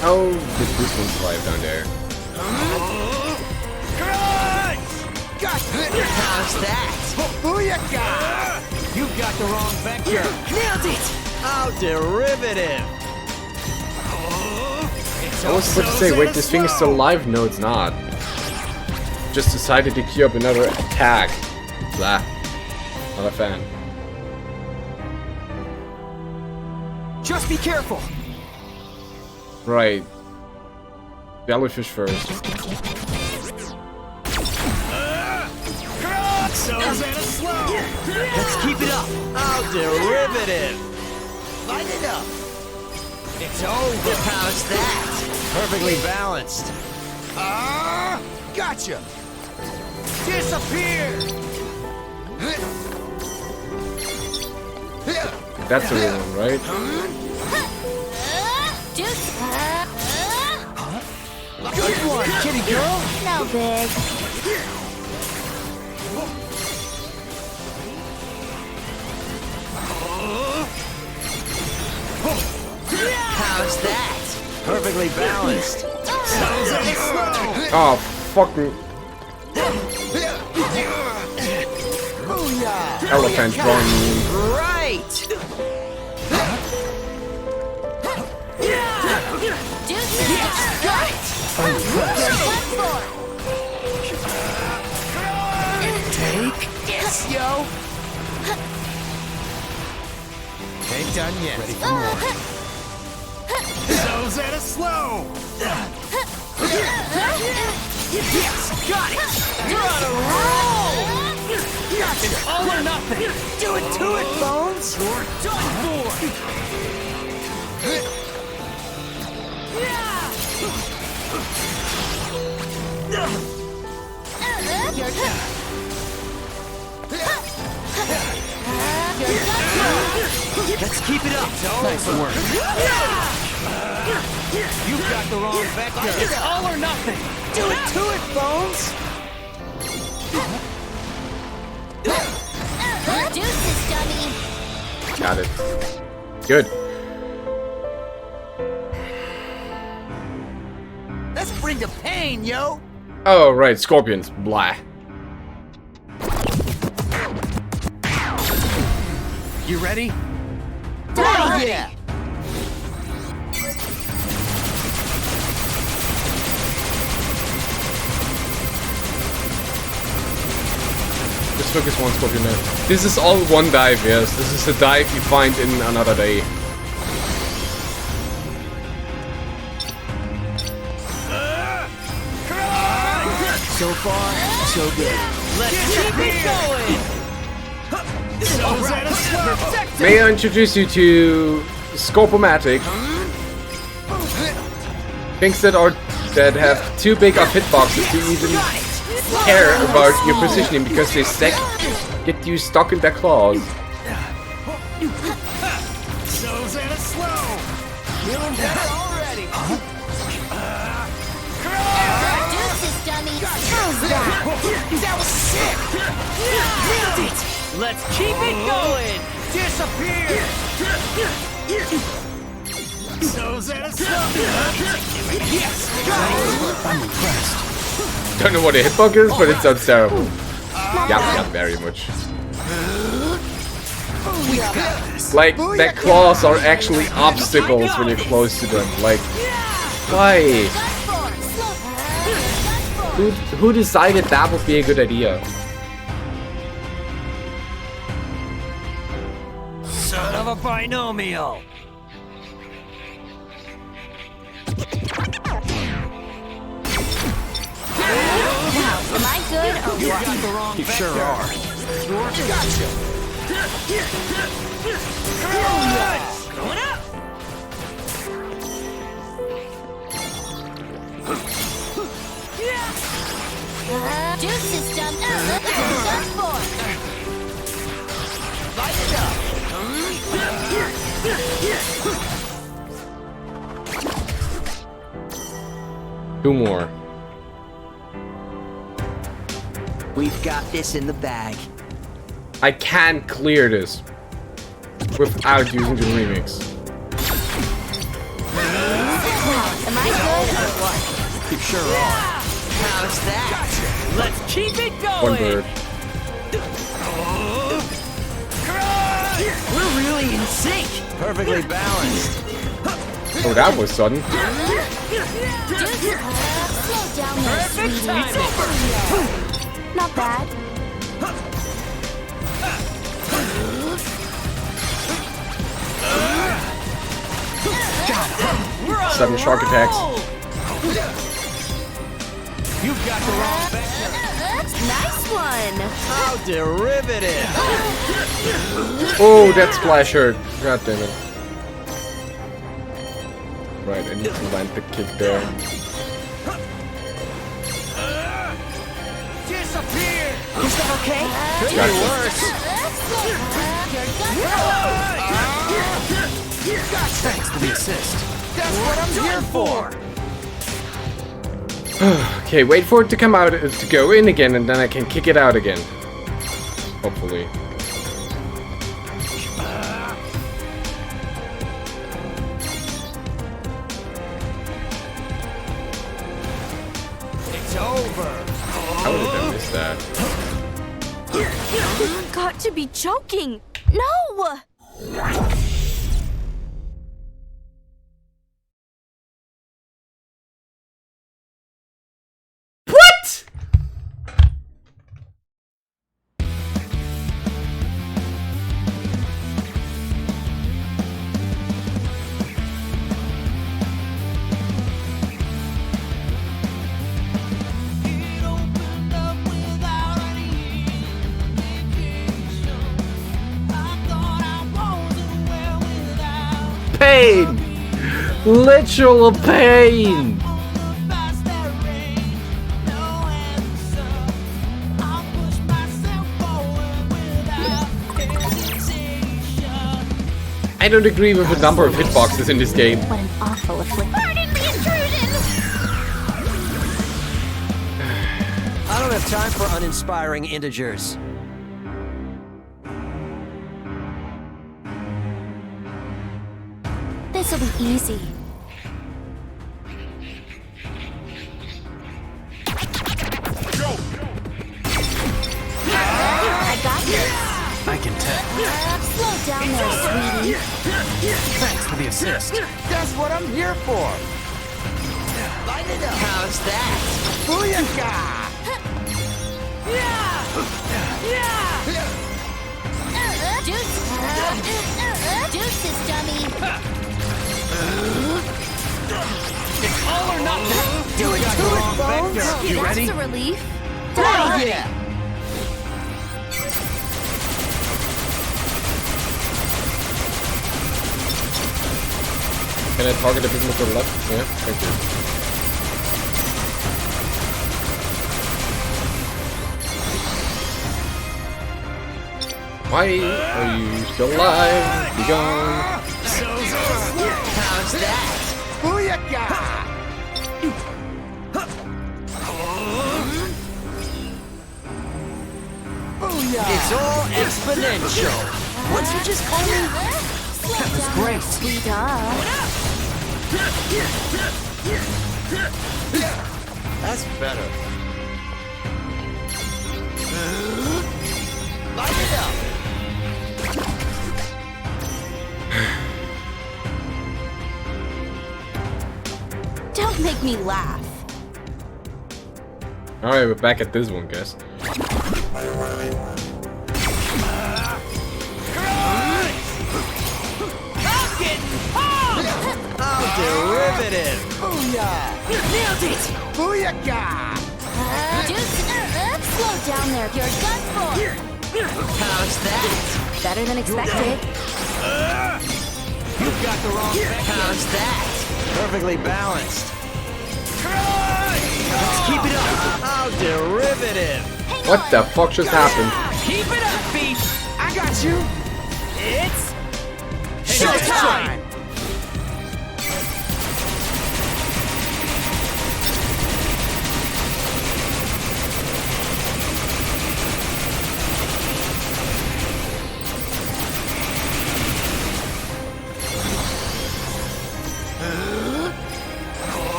How did this one survive down there? How's that? Booyaka! You've got the wrong vector! Nailed it! How derivative! I was about to say, wait, this thing is still alive? No, it's not. Just decided to queue up another attack. Blah. Not a fan. Just be careful! Right. Jellyfish first. Let's keep it up! How derivative! Light it up! It's over! How's that? Perfectly balanced. Gotcha! Disappear! That's the real one, right? Good one, kitty girl. No big. How's that? Perfectly balanced. Oh, fuck me. Booyah! Elephant drawing me. Right! Take this, yo! Ain't done yet. Ready for more. So Zeta slow. Yes, got it! You're on a roll! It's all or nothing! Do it to it, Bones! You're done for! Let's keep it up! Nice work! You've got the wrong vector! It's all or nothing! Do it to it, Bones! Deuces, dummy. Got it. Good. Let's bring the pain, yo! Oh, right, scorpions. Blah. You ready? Oh, yeah! Just focus one scorpion there. This is all one dive, yes. This is the dive you find in another day. So far, so good. Let's keep it going! So Zeta slow. May I introduce you to Scorpomatic? Things that have too big of hitboxes to even care about your positioning because they get you stuck in their claws. So Zeta slow. Feeling better already! Deuces, dummy. How's that? That was sick! Nailed it! Let's keep it going! Disappear! So Zeta slow. Yes! I'm impressed. Don't know what a hitbox is, but it sounds terrible. Yeah, very much. Like, their claws are actually obstacles when you're close to them. Like, why? Who decided that would be a good idea? Son of a binomial! Am I good or You what? got the wrong You vector. sure are. Gotcha! Going up. Deuces, dummy. Done for. Light it up! Two more. We've got this in the bag. I can clear this without using the remix. Am I good or what? You sure are. How's that? Let's keep it going! One bird. We're really in sync! Perfectly balanced. Oh, that was sudden. Deuces. Slow down there, Perfect sweetie. timing! Not bad. We're on Sudden a shark attacks. roll! You've got the wrong vector. Nice one. How derivative! Oh, that splash hurt. God damn it. Right, I need to land the kick there. Disappear! Is that okay? Could Gotcha. be worse. You're done for. assist. That's what I'm here for. Okay, wait for it to come out, to go in again, and then I can kick it out again. Hopefully. It's over. How did I miss that? You've got to be joking. No! What? Pain! Literal pain! I don't agree with the number of hitboxes in this game. What an awful affliction. Pardon the intrusion! I don't have time for uninspiring integers. This'll be easy. I got this. I can tell. Slow down there, sweetie. Thanks for the assist. That's what I'm here for. Light it up. How's that? Booyaka! Deuces, dummy. It's all or nothing. Do it to it, Bones! You That's ready? a relief. Oh, yeah! Can I target a bit more to the left? Yeah, thank you. Why are you still alive? Be gone. How's that? Booyaka! Booyah! It's all exponential. What'd you just call me? That was great. Sweetheart. That's better. Light it up! Don't make me laugh. Alright, we're back at this one, guys. How derivative. Booyah! Nailed it! Booyaka! Slow down there. You're done for. How's that? Better than expected. You've got the wrong vector. How's that? Perfectly balanced. Let's keep it up. How derivative. What the fuck just happened? Keep it up, Beast. I got you! It's Showtime!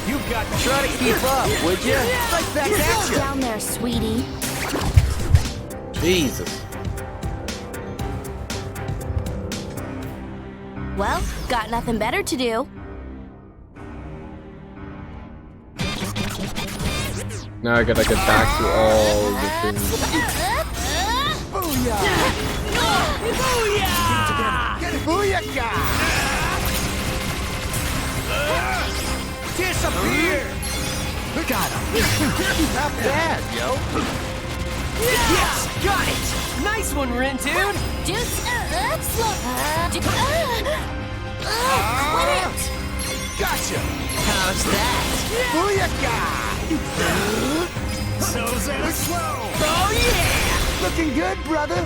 You've got to try to keep up, would you? Right back at Slow you! down there, sweetie. Jesus. Well, got nothing better to do. Now I gotta get back to all the things. Booyah! Booyaka! Disappear! Got him! Not bad, yo! Yes, got it. Nice one, Rin, dude. Just slow. Quit it! Gotcha! How's that? Booyaka! So's at a slow. Oh yeah! Looking good, brother!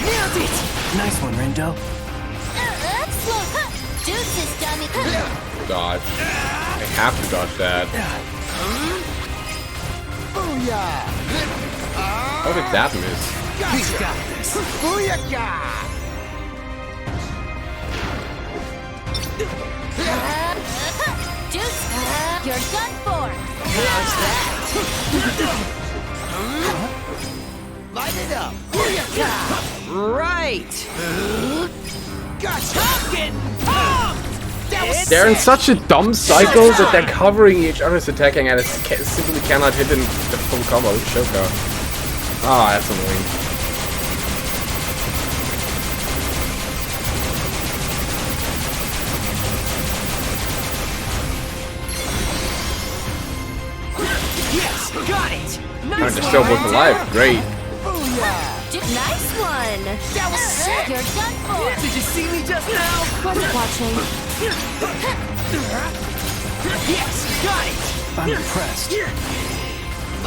Nailed it. Nice one, Rindo. Slow. Deuces, dummy. Dodge. I have to dodge that. Booyah! How did that miss? He's got this. Booyah! Deuce, you're done for. How's that? Light it up. Booyah! Right. Gotcha! That was They're in such a dumb cycle that they're covering each other's attacking and it simply cannot hit in the full combo with Shoka. Ah, that's annoying. Yes, got it. Oh, Nice they're still both alive. Great. Booyah! Nice one. That was sick! You're done for. Did you see me just now? Wasn't watching. Yes, got it. I'm impressed.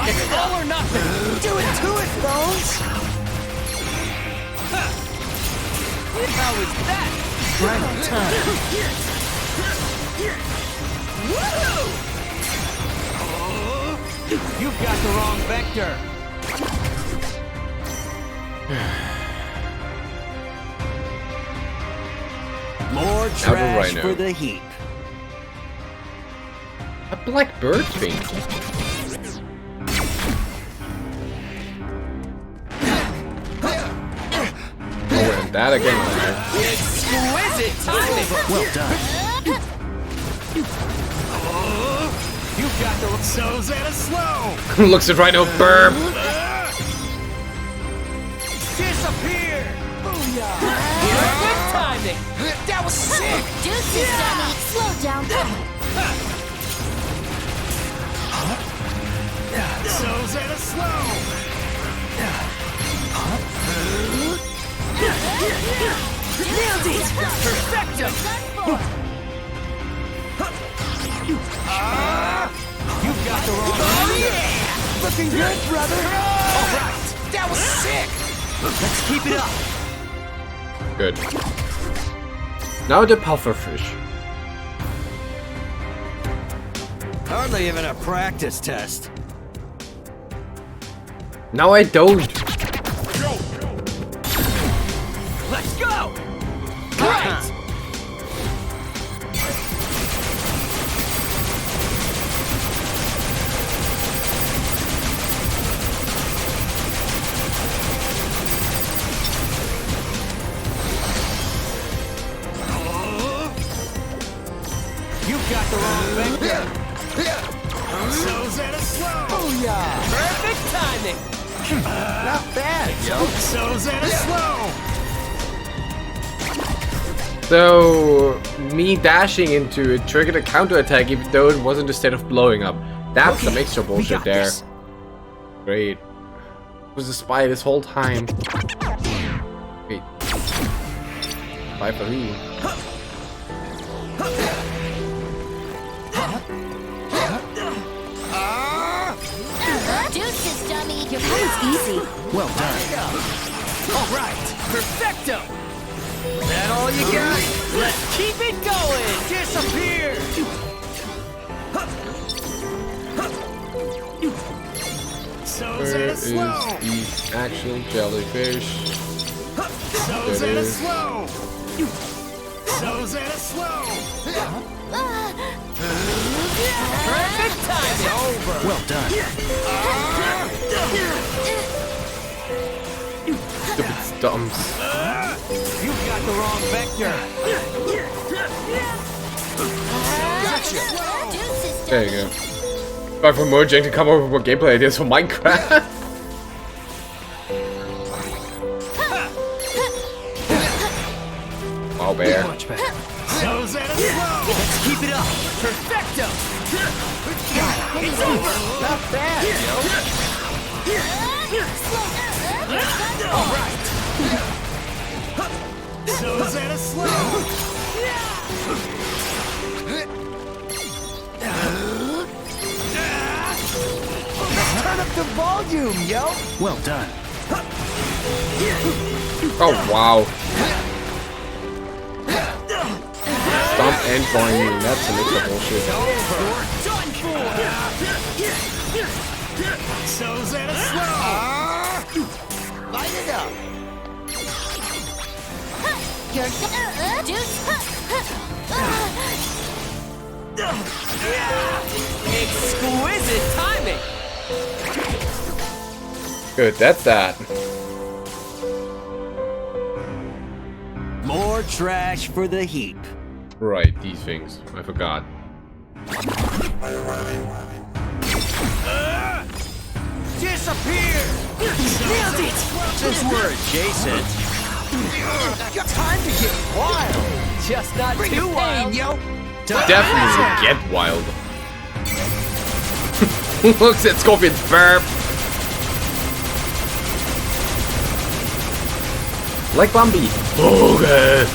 It's all or nothing. Do it to it, Bones! How was that? Right on time. You've got the wrong vector. More trash Rhino. for the heap. A black bird thing. Oh, and that again. Exquisite timing. Well done. You've got the So's at a slow. Looks at Rhino burp. disappear. Booyah! Perfect timing. That was sick! Deuces, dummy. Slow down. So's at a slow. Nailed it. Perfecto. Done for. You've got the wrong. Oh yeah! Looking good, brother! All right. That was sick! Let's keep it up. Good. Now the pufferfish. Hardly even a practice test. Now I don't. Let's go. Right. You've got the wrong vector. So's at a slow. Booyah! Perfect timing. Not bad, yo! So's at a slow. So, me dashing into it triggered a counterattack even though it wasn't a state of blowing up. That's some extra bullshit got there. this. Great. Was a spy this whole time. Wait. Spy for me. Deuces, dummy. Your combo's easy. Well done. All right. Perfecto. That all you got? Let's keep it going. Disappear. So's Where at a is slow. the actual jellyfish? So's There at it a is. slow. So's at a slow. Perfect timing. Over. Well done. Stupid stumps. You've got the wrong vector. Deuces, There you go. But for Mojang to come up with more gameplay ideas for Minecraft. Wow, bear. Much better. So's at a slow. Let's keep it up. Perfecto. It's over! Not bad, yo! All right. So's at a slow. Turn up the volume, yo! Well done. Oh, wow. Stomp and join. That's a mix of bullshit. So's at a slow. Light it up. You're Exquisite timing. Good, that's that. More trash for the heap. Right, these things. I forgot. Disappear. Nailed it. Since we're adjacent, Time to get wild. just not Bring too the pain, wild. yo. Definitely get wild. Looks at Scorpion's burp. Like Bambi. Okay.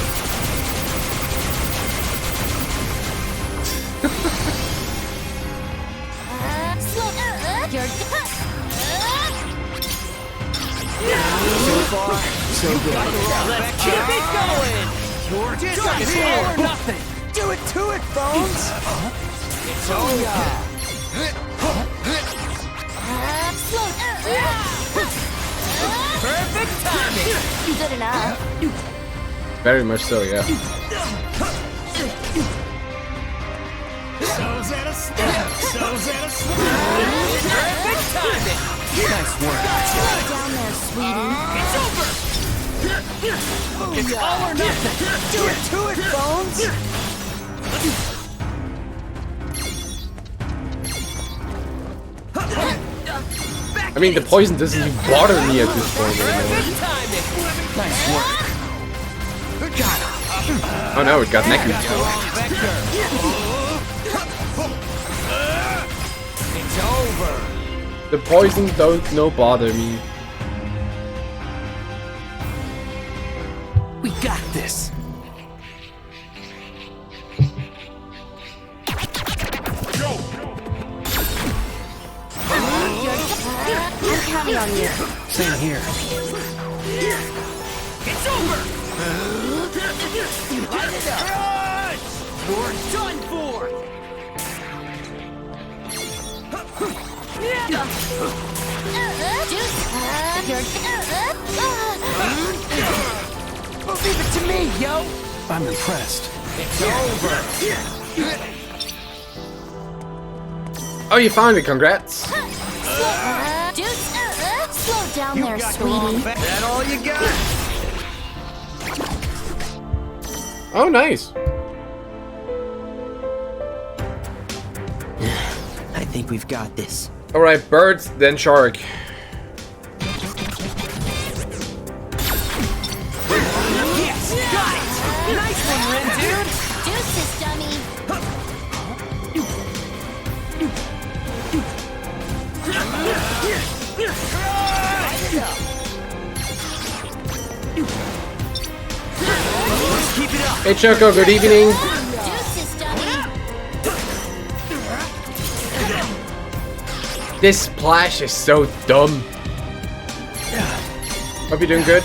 So far, so good. Let's keep it going. You're It's disappear. all or nothing. Do it to it, Bones. It's over. Perfect timing. Good enough. Very much so, yeah. So's at a slow. So's at a slow. Perfect timing. Nice work. Slow down there, sweetie. It's all or nothing. Do it to it, Bones. I mean, the poison doesn't even bother me at this point anymore. Perfect timing. Nice work. Got it. Oh no, it got necky. Vector. It's over. The poison don't no bother me. We got this. I'm counting on you. Same here. It's over. Light it up. You're done for. Oh, leave it to me, yo. I'm impressed. It's over. Oh, you found it, congrats. Slow down there, sweetie. That all you got? Oh, nice. I think we've got this. Alright, birds, then shark. Yes, got it. Nice one, Rin, dude. Deuces, dummy. Keep it up. Hey Choco, good evening. Deuces, dummy. This splash is so dumb. Hope you're doing good.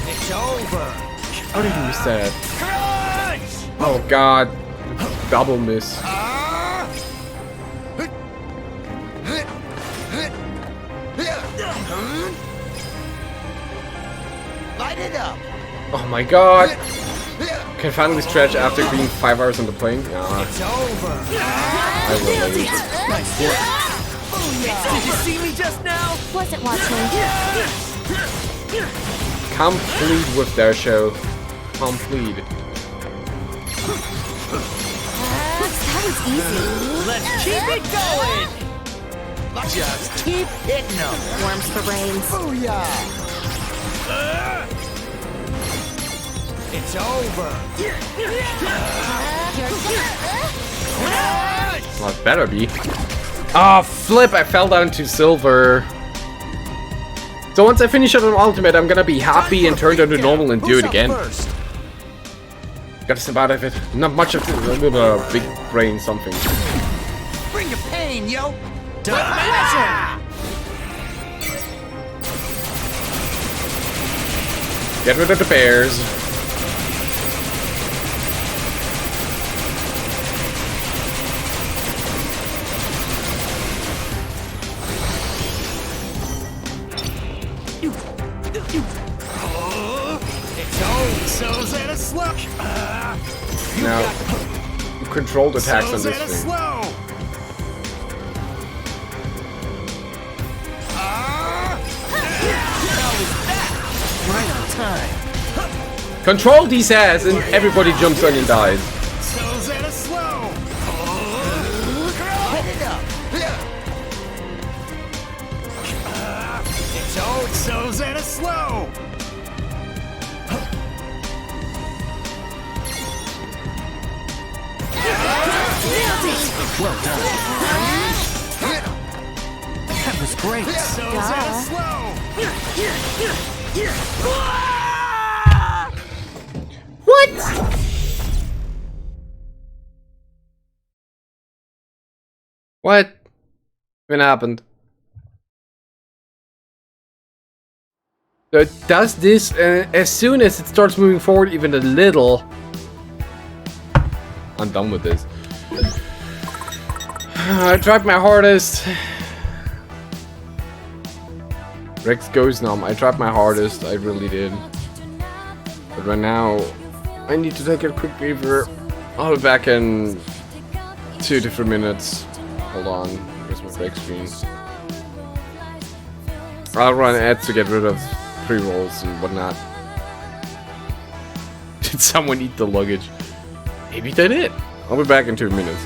It's over. How did you miss that? Oh god. Double miss. Light it up. Oh my god. Can finally stretch after being 5 hours on the plane? Yeah, It's over. I will leave. Nice work. Did you see me just now? Wasn't watching. Complete with their show. Complete. That was easy. Let's keep it going. Just keep hitting them. Worms for brains. Booyah. It's over. Well, it better be. Ah, flip! I fell down to silver. So once I finish it on ultimate, I'm gonna be happy and turn down to normal and do Who's it up again. first? Gotta snap out of it. Not much of it. A little bit of big brain something. Bring Bring your pain, yo. Get rid of the bears. So's at a slow. Now, controlled attacks on So's this at a thing. slow. Right on time. Control these ass and everybody jumps on and dies. So's at a slow. Hit it up. So's at a slow. Well done. That was great. So's at a slow. What? What? What happened? So it does this as soon as it starts moving forward even a little. I'm done with this. I tried my hardest. Rex goes numb. I tried my hardest. I really did. But right now, I need to take a quick breather. I'll be back in 2 to 3 minutes. Hold on. Where's my break screen? I'll run ads to get rid of pre-rolls and whatnot. Did someone eat the luggage? Maybe they did. I'll be back in 2 minutes.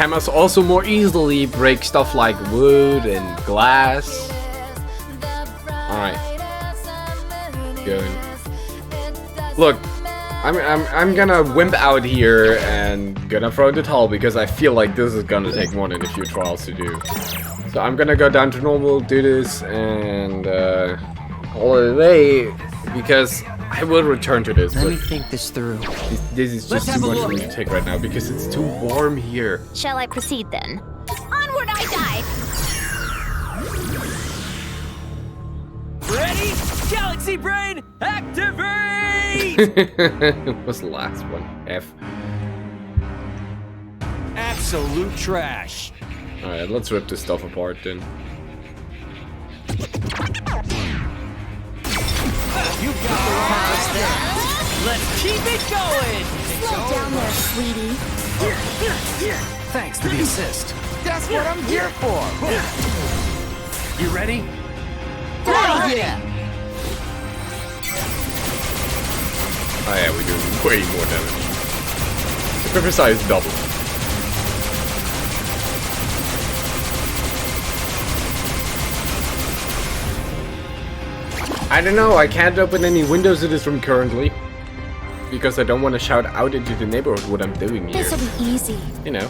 Hammers also more easily break stuff like wood and glass. Alright. Going. Look, I'm gonna wimp out here and gonna throw in the towel because I feel like this is gonna take more than a few trials to do. So I'm gonna go down to normal, do this, and call it a day because I will return to this. Let But me think this through. this is just too much for me to take right now because it's too warm here. Shall I proceed then? Onward I dive! Ready? Galaxy Brain, activate! What's the last one? F. Absolute trash. Alright, let's rip this stuff apart then. You got the wrong step. Let's keep it going. Slow down there, sweetie. Thanks for the assist. That's what I'm here for. You ready? Yeah. Oh yeah, we're doing way more damage. The pepper size doubled. I don't know, I can't open any windows in this room currently. Because I don't want to shout out into the neighborhood what I'm doing here. This'll be easy. You know.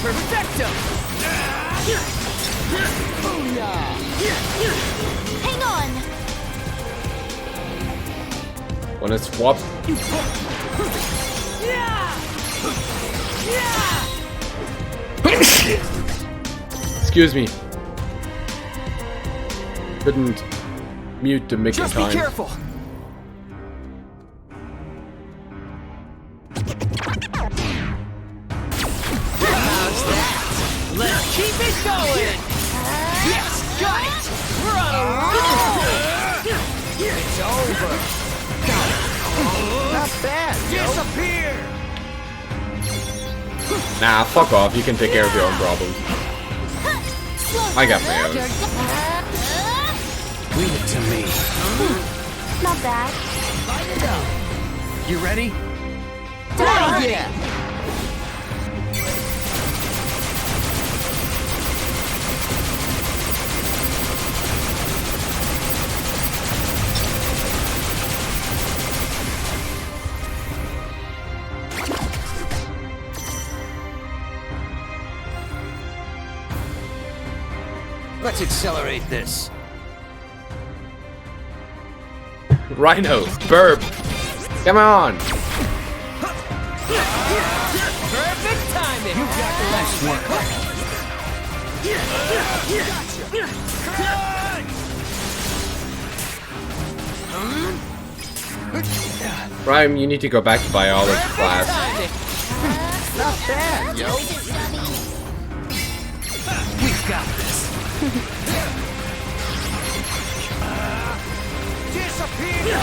Perfecto. Hang on! Wanna swap? Excuse me. Couldn't mute the mic in Just time. be careful. How's that? Let's keep it going. Yes, got it. We're on a roll. It's over. Got it. Not bad. Disappear. Nah, fuck off. You can take care of your own problems. I got my own. Leave it to me. Not bad. You ready? Yeah. Let's accelerate this. Rhino, burp. Come on. Perfect timing. You got the last one. Rhyme, you need to go back to biology class. Not bad, yo. We've got this. Disappear.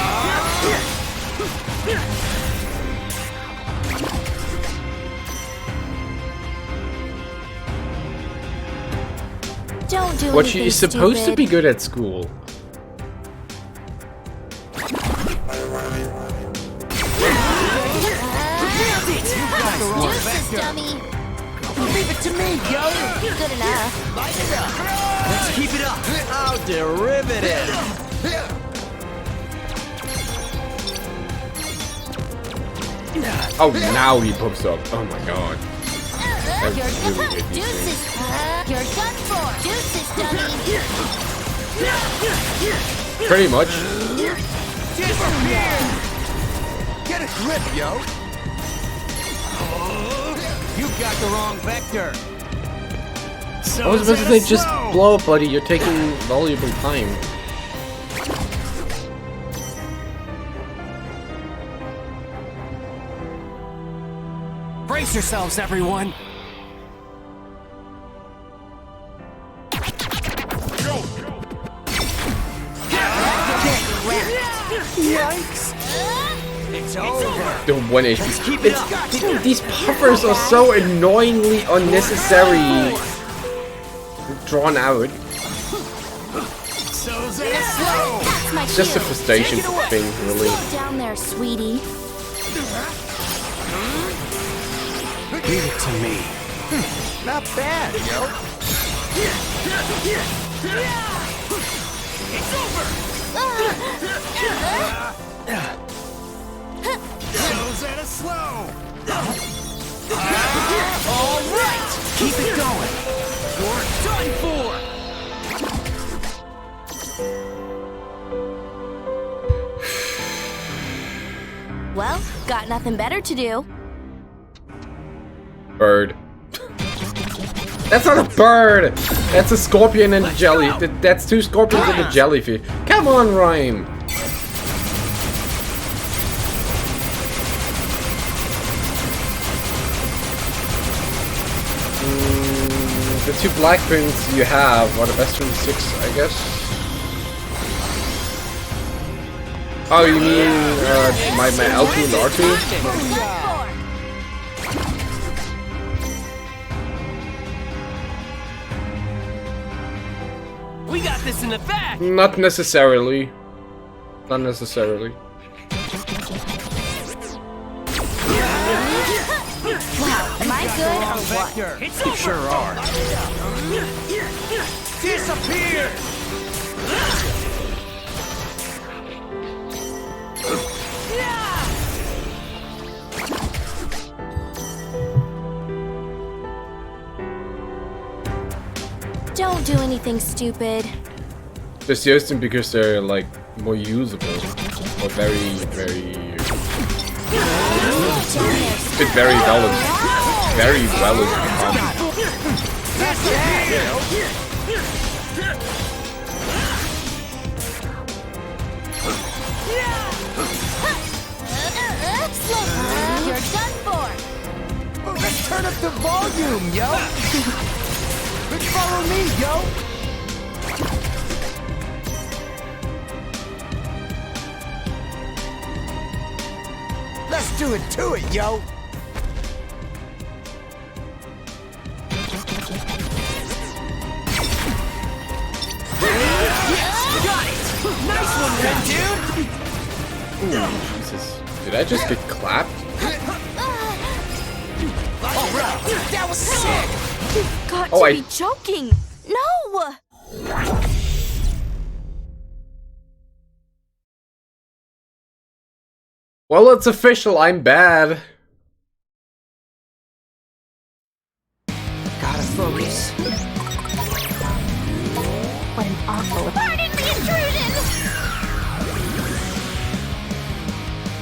Don't do What, anything she is supposed to stupid. be good at school. Deuces, dummy. Leave it to me, yo. Good enough. Let's keep it up. How derivative. Oh, now he pops up. Oh my god. That's You're really good. Deuces. You're done for. Deuces, dummy. Pretty much. Disappear. Get a grip, yo. You got the wrong vector. I was supposed to say just blow up, buddy. You're taking valuable time. Brace yourselves, everyone. Yikes. It's over. The 1 HP. Dude, these puffers are so annoyingly unnecessary. Drawn out. That's my Just a cue. frustration thing, really. Slow down there, sweetie. Leave it to me. Not bad, yo. It's over! Goes at a slow. All right! Keep it going! You're done for! Well, got nothing better to do. Bird. That's not a bird! That's a scorpion and a jelly. That's two scorpions and a jellyfish. Come on, Rhyme! The two black prints you have are the best from the 6, I guess. Oh, you mean my L2 and R2? We got this in the back! Not necessarily. Not necessarily. Wow, am I good or what? Vector. It's over! Sure are. Disappear! Don't do anything stupid. Just use them because they're like more usable. Or very fit very well as You're done for. Let's turn up the volume, yo! Follow me, yo! Let's do it to it, yo! Got it! Nice one, Red Dude! Ooh, Jesus. Did I just get clapped? Alright, that was sick! You've got Oh, to I- be joking. No! Well, it's official, I'm bad. Gotta focus. What an awful... Pardon the intrusion!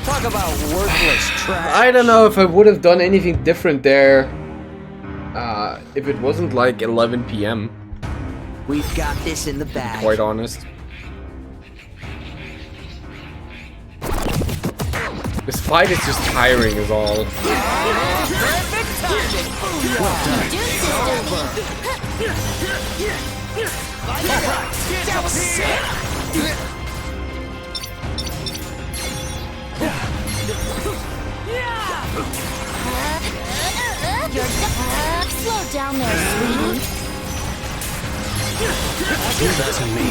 Talk about worthless trash. I don't know if I would have done anything different there. If it wasn't like 11 PM, We've got this in the bag. quite honest. This fight is just tiring is all. Perfect timing! That was sick! You're done. Slow down there, sweetie. Give it to me.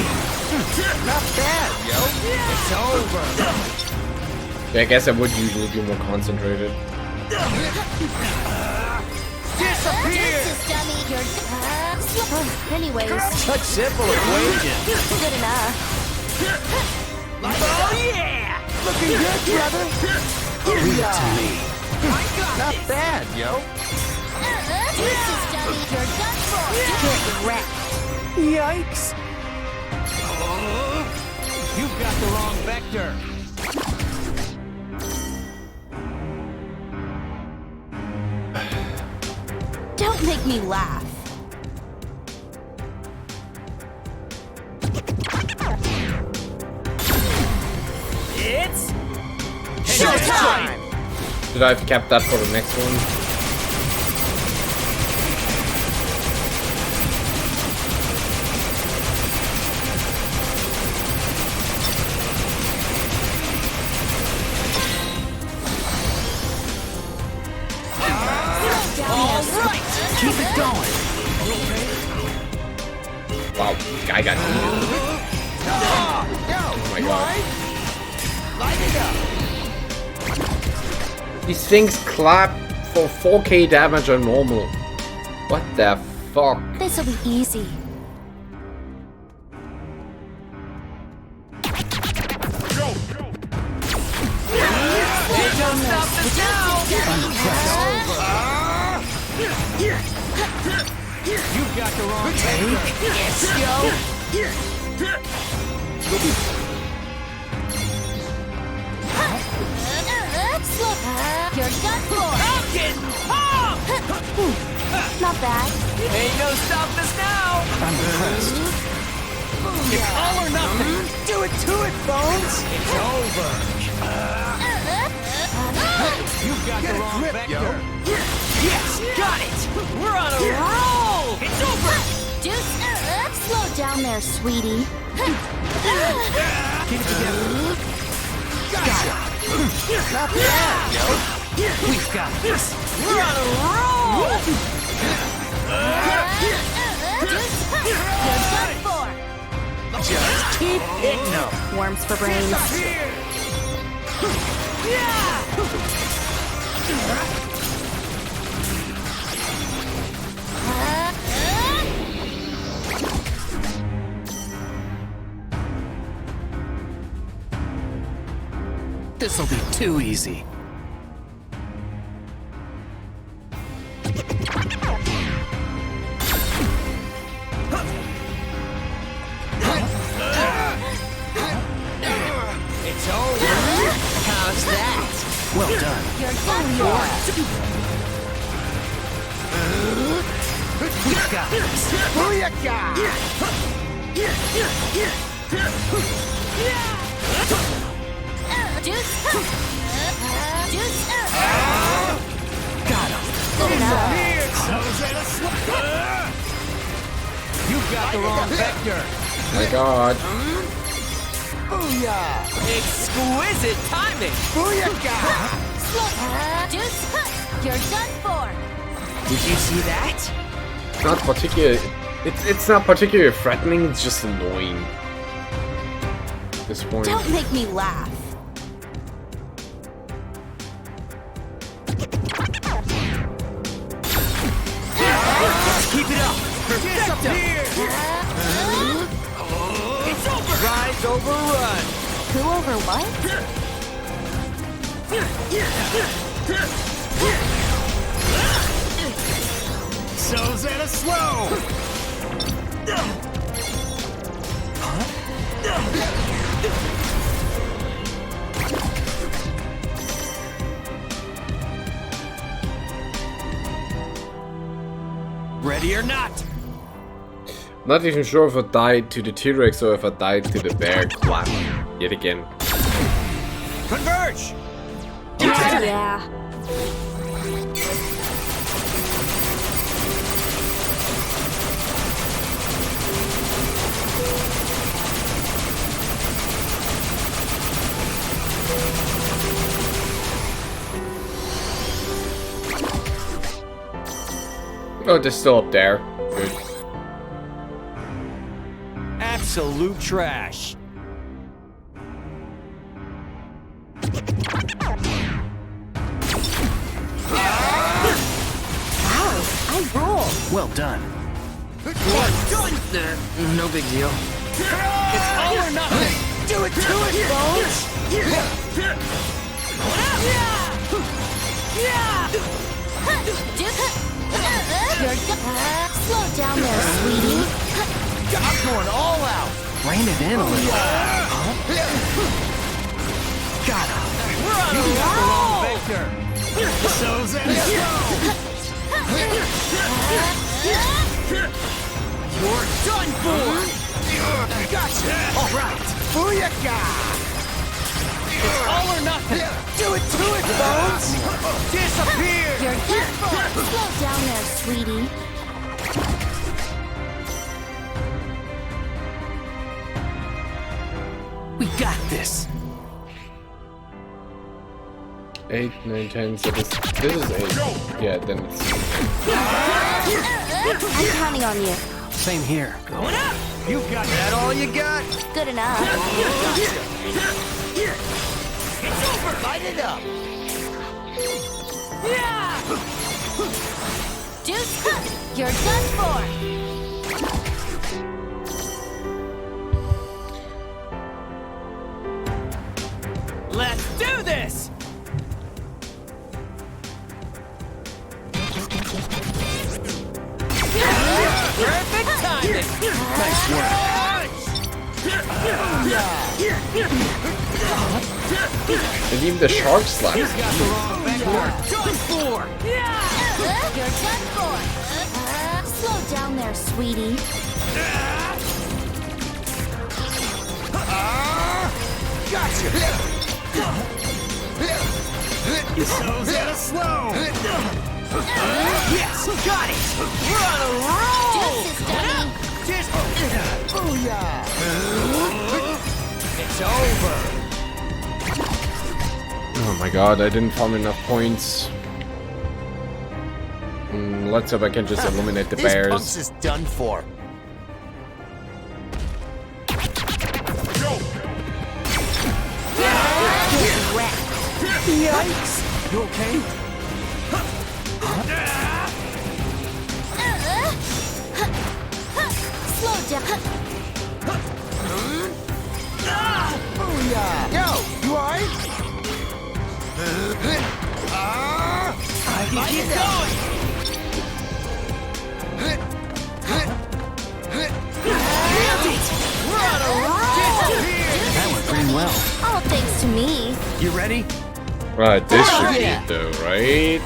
Not bad, yo! It's over! Yeah, I guess I would usually be more concentrated. Disappear! Dummy, you're anyways, Such simple equation! good enough. Oh yeah! Looking good, brother! Leave it to me. Not bad, yo! Dummy, you're done for. Get wrecked. Yikes! You've got the wrong vector! Don't make me laugh. It's Showtime! Should I have kept that for the next one? all right! Keep it going. Wow, guy got heated. Oh my god. Light it up! These things clap for 4k damage on normal. What the fuck? This'll be easy. Hey, don't stop us now! You've got the wrong Take this, yo! Slow. You're done for. I'm getting pumped! Not bad. Ain't no stopping us now! I'm impressed. It's all or nothing! Do it to it, Bones! It's over. You've got the wrong grip, vector. yo. Yes, got it! We're on a roll! It's over! Just slow down there, sweetie. Keep it together. Not bad, yo. We've got this. We're on a roll! You're done for. Just keep hitting them! Worms for brains. This'll be too easy. It's over! How's that? Well done. You're done for. We've got this. Booyakah! Got him. Good enough. You've got the wrong vector. My god. Booyah! Exquisite timing! Booyakah! You're done for. Did you see that? It's not particularly. It's not particularly threatening. It's just annoying. At this point. Don't make me laugh. Keep it up! Disappear! It's over! Rise over run! Who over what? So's at a slow! Ready or not? Not even sure if I died to the T-Rex or if I died to the bear clap. Yet again. Converge! Yeah. Oh, they're still up there. Good. Absolute trash. I roll. Well done. No big deal. It's all or nothing! Do it to it, Bones! You're done. Slow down there, sweetie. I'm going all out! Rein it in a little. Got him. We're on a roll! Vector! So's at a slow! You're done for! Gotcha! All right! Booyakah! It's all or nothing! Do it to it, Bones! Disappear! You're done for. Slow down there, sweetie. We got this. 8, 9, 10, so this is 8. Yeah, then it's... I'm counting on you. Same here. Going up! You got that all you got? Good enough. It's over! Light it up! Juice, you're done for. Let's do this! Perfect timing! Nice work. And even the shark slaps. He's got the wrong vector. Done for! You're done for. Slow down there, sweetie. Gotcha! So's at a slow. Yes, got it! We're on a roll! Juice is done. Booyah! It's over! Oh my god, I didn't farm enough points. Let's hope I can just eliminate the This bears. punks is done for. Yikes! You okay? Slow down. Booyah! Yo, you alright? I can keep going! Nailed it! We're on a roll! That went pretty well. All thanks to me. You ready? Right, this should Oh, be yeah. it though, right?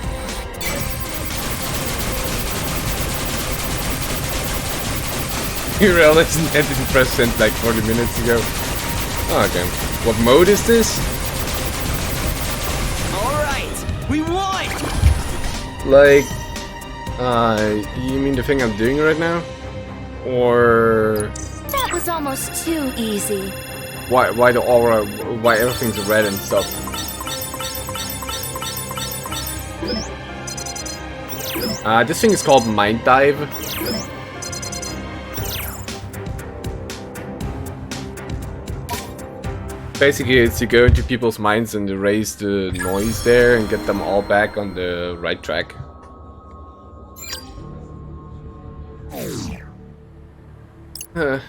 You realize I didn't press send like 40 minutes ago? Oh, okay. What mode is this? Alright! We won! Like, you mean the thing I'm doing right now? Or That was almost too easy. why the aura, why everything's red and stuff? This thing is called Mind Dive. Basically, it's you go into people's minds and erase the noise there and get them all back on the right track. Huh?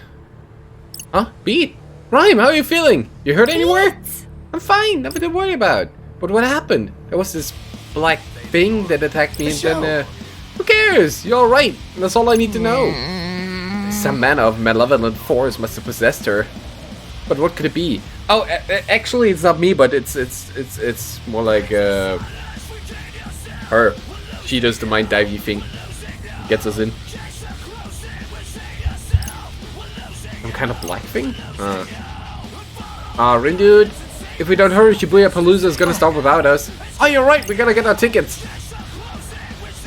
Beat? Rhyme, how are you feeling? You hurt anywhere? I'm fine, nothing to worry about. But what happened? There was this black thing that attacked me and then, who cares? You're alright, and that's all I need to know. Some manner of malevolent force must have possessed her. But what could it be? Oh, actually, it's not me, but it's more like her. She does the mind divey thing, gets us in. Some kind of black thing? Rindude, if we don't hurry, Shibuya Palooza is gonna start without us. Oh, you're right, we gotta get our tickets.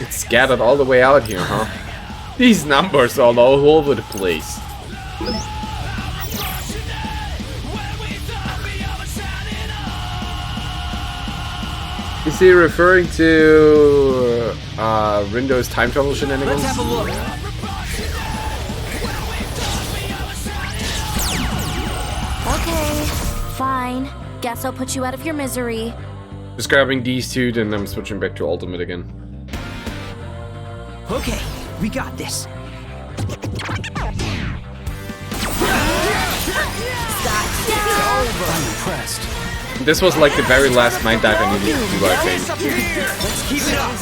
It's scattered all the way out here, huh? These numbers are all over the place. Is he referring to Rindo's time travel shenanigans? Let's have a look! Okay, fine. Guess I'll put you out of your misery. Just grabbing these two, then I'm switching back to ultimate again. Okay, we got this. I'm impressed. This was like the very last mind dive I needed to do, I think. Let's keep it up.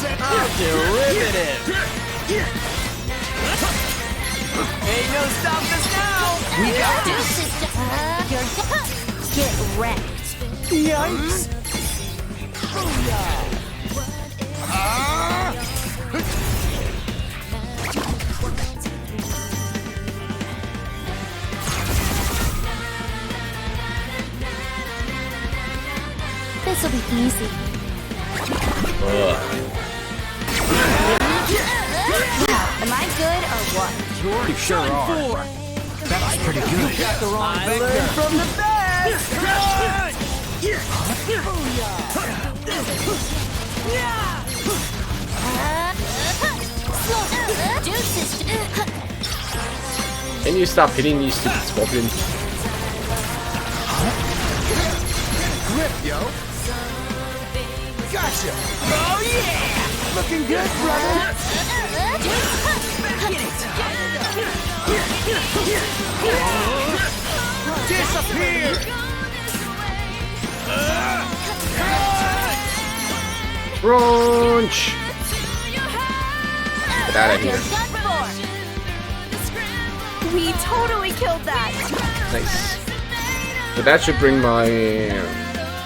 Derivative. Ain't no stopping us now. We got this. Get wrecked. Yikes. This'll be easy. Am I good or what? You sure are. That's pretty good. You got the wrong vector. From the best. Can you stop hitting these stupid scorpions? Grip, yo! Gotcha! Oh yeah! Looking good, brother. Disappear! Crunch! Get out of here. We totally killed that. Nice. So that should bring my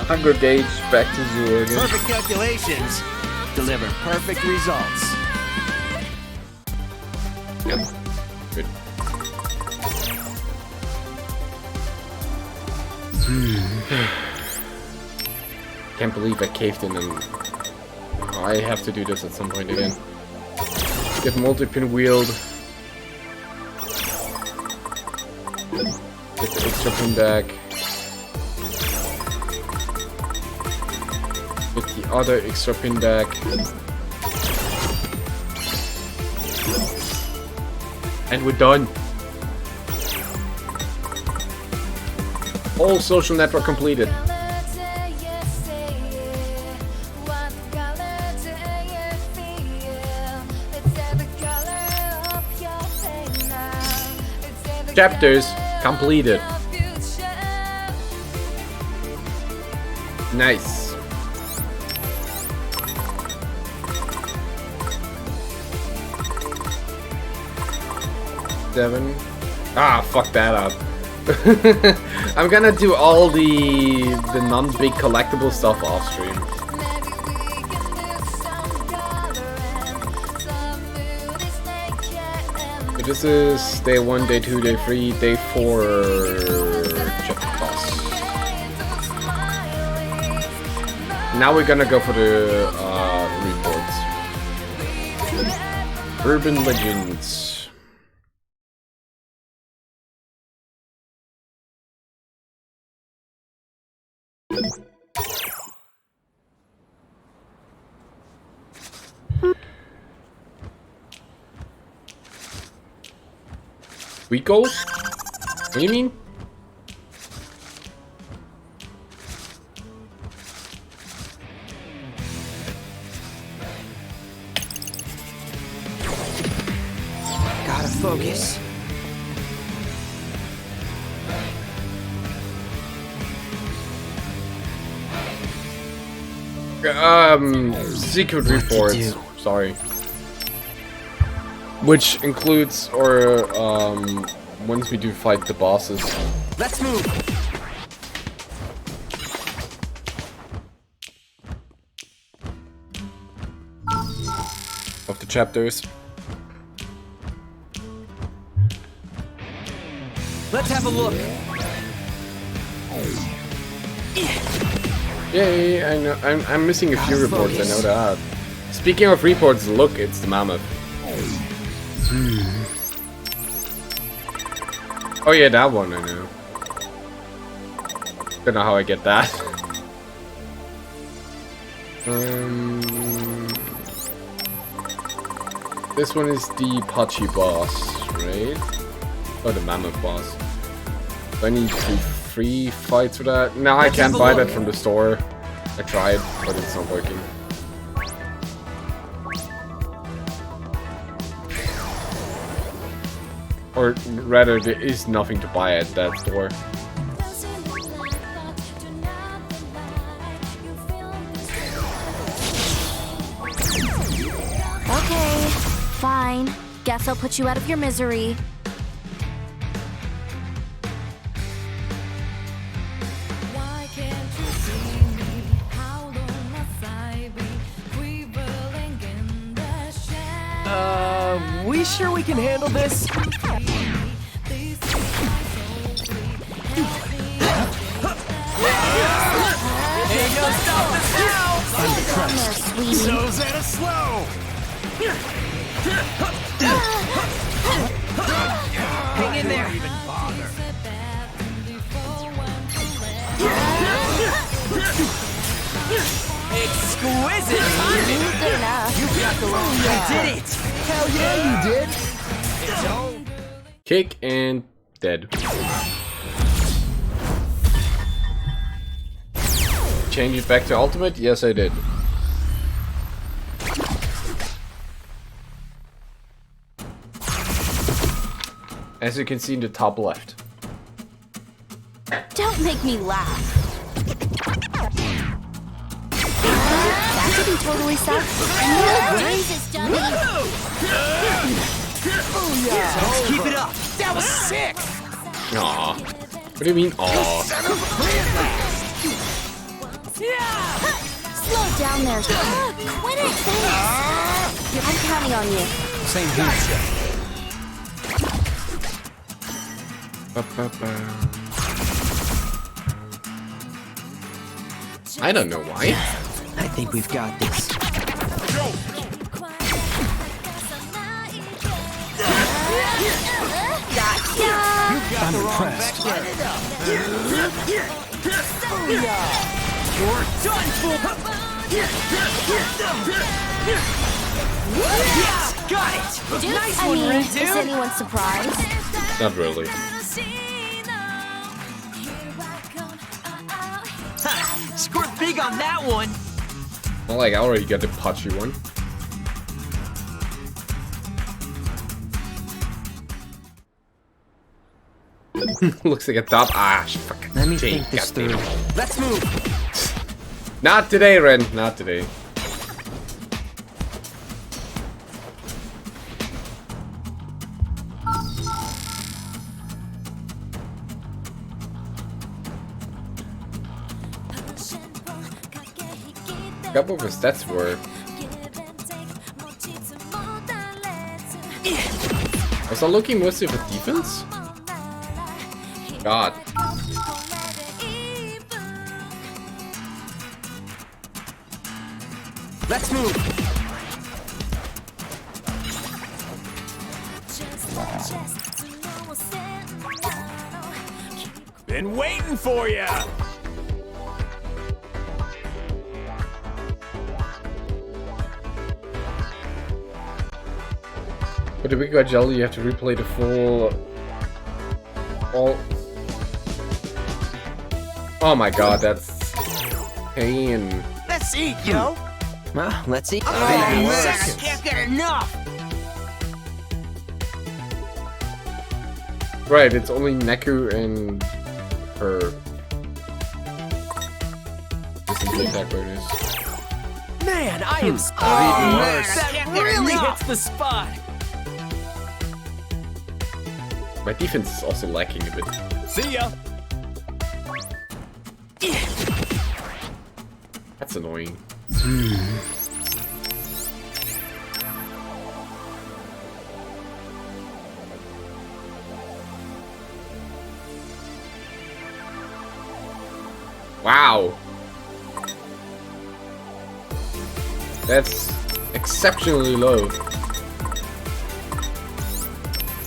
hunger gauge back to 0 again. Perfect calculations deliver perfect results. Yep. Good. Can't believe I caved in and I have to do this at some point again. Get multi-pin wheeled. Get the extra pin back. Get the other extra pin back. And we're done. Whole social network completed. Chapters completed. Nice. Seven. Ah, fuck that up. I'm gonna do all the non-big collectible stuff off stream. So this is day 1, day 2, day 3, day 4 chapter boss. Now we're gonna go for the reports. Urban Legends. Sweet goals? What do you mean? Gotta focus. Secret reports. Sorry. Which includes, or once we do fight the bosses. Let's move. Of the chapters. Let's have a look. Yay! I know. I'm missing a few reports. I know that. Speaking of reports, look, it's the mammoth. Oh yeah, that one I know. Don't know how I get that. This one is the Pachi boss, right? Oh, the mammoth boss. Do I need to do 3 fights for that? No, I can't buy that from the store. I tried, but it's not working. Or rather, there is nothing to buy at that store. Okay, fine. Guess I'll put you out of your misery. We sure we can handle this? Ain't no stop us now! Come there, sweetie. So Zeta slow! Hang in there! Exquisite timing! Good enough. You got the wrong guy. You did it! Hell yeah, you did! It's over. Kick and dead. Change it back to ultimate? Yes, I did. As you can see in the top left. Don't make me laugh. That could be totally sus. No Jesus, dummy. Let's keep it up. That was sick! Aw. What do you mean, aw? Slow down there. Quit it, thanks. I'm counting on you. Same here. I don't know why. I think we've got this. Gotcha. I'm impressed. You're done, fool! Yes! Got it! Nice I one, mean, Red is Dude! anyone surprised? Not really. Ha! Scored big on that one! Well, like, I already got the Pachi one. Looks like a top. Ah, fuck. Let me Jake, think this goddamn through. it. Let's move! Not today, Ren. Not today. Forgot what his stats were. Was I looking mostly for defense? God. Let's move! Been waiting for you! With the Big Red Jelly, you have to replay the full... all... Oh my god, that's... pain. Let's eat, yo! Well, let's see. I can't get enough! Right, it's only Neku and her. This is the attack bonus. Man, I am so that really hits the spot! My defense is also lacking a bit. See ya! That's annoying. Wow. That's exceptionally low.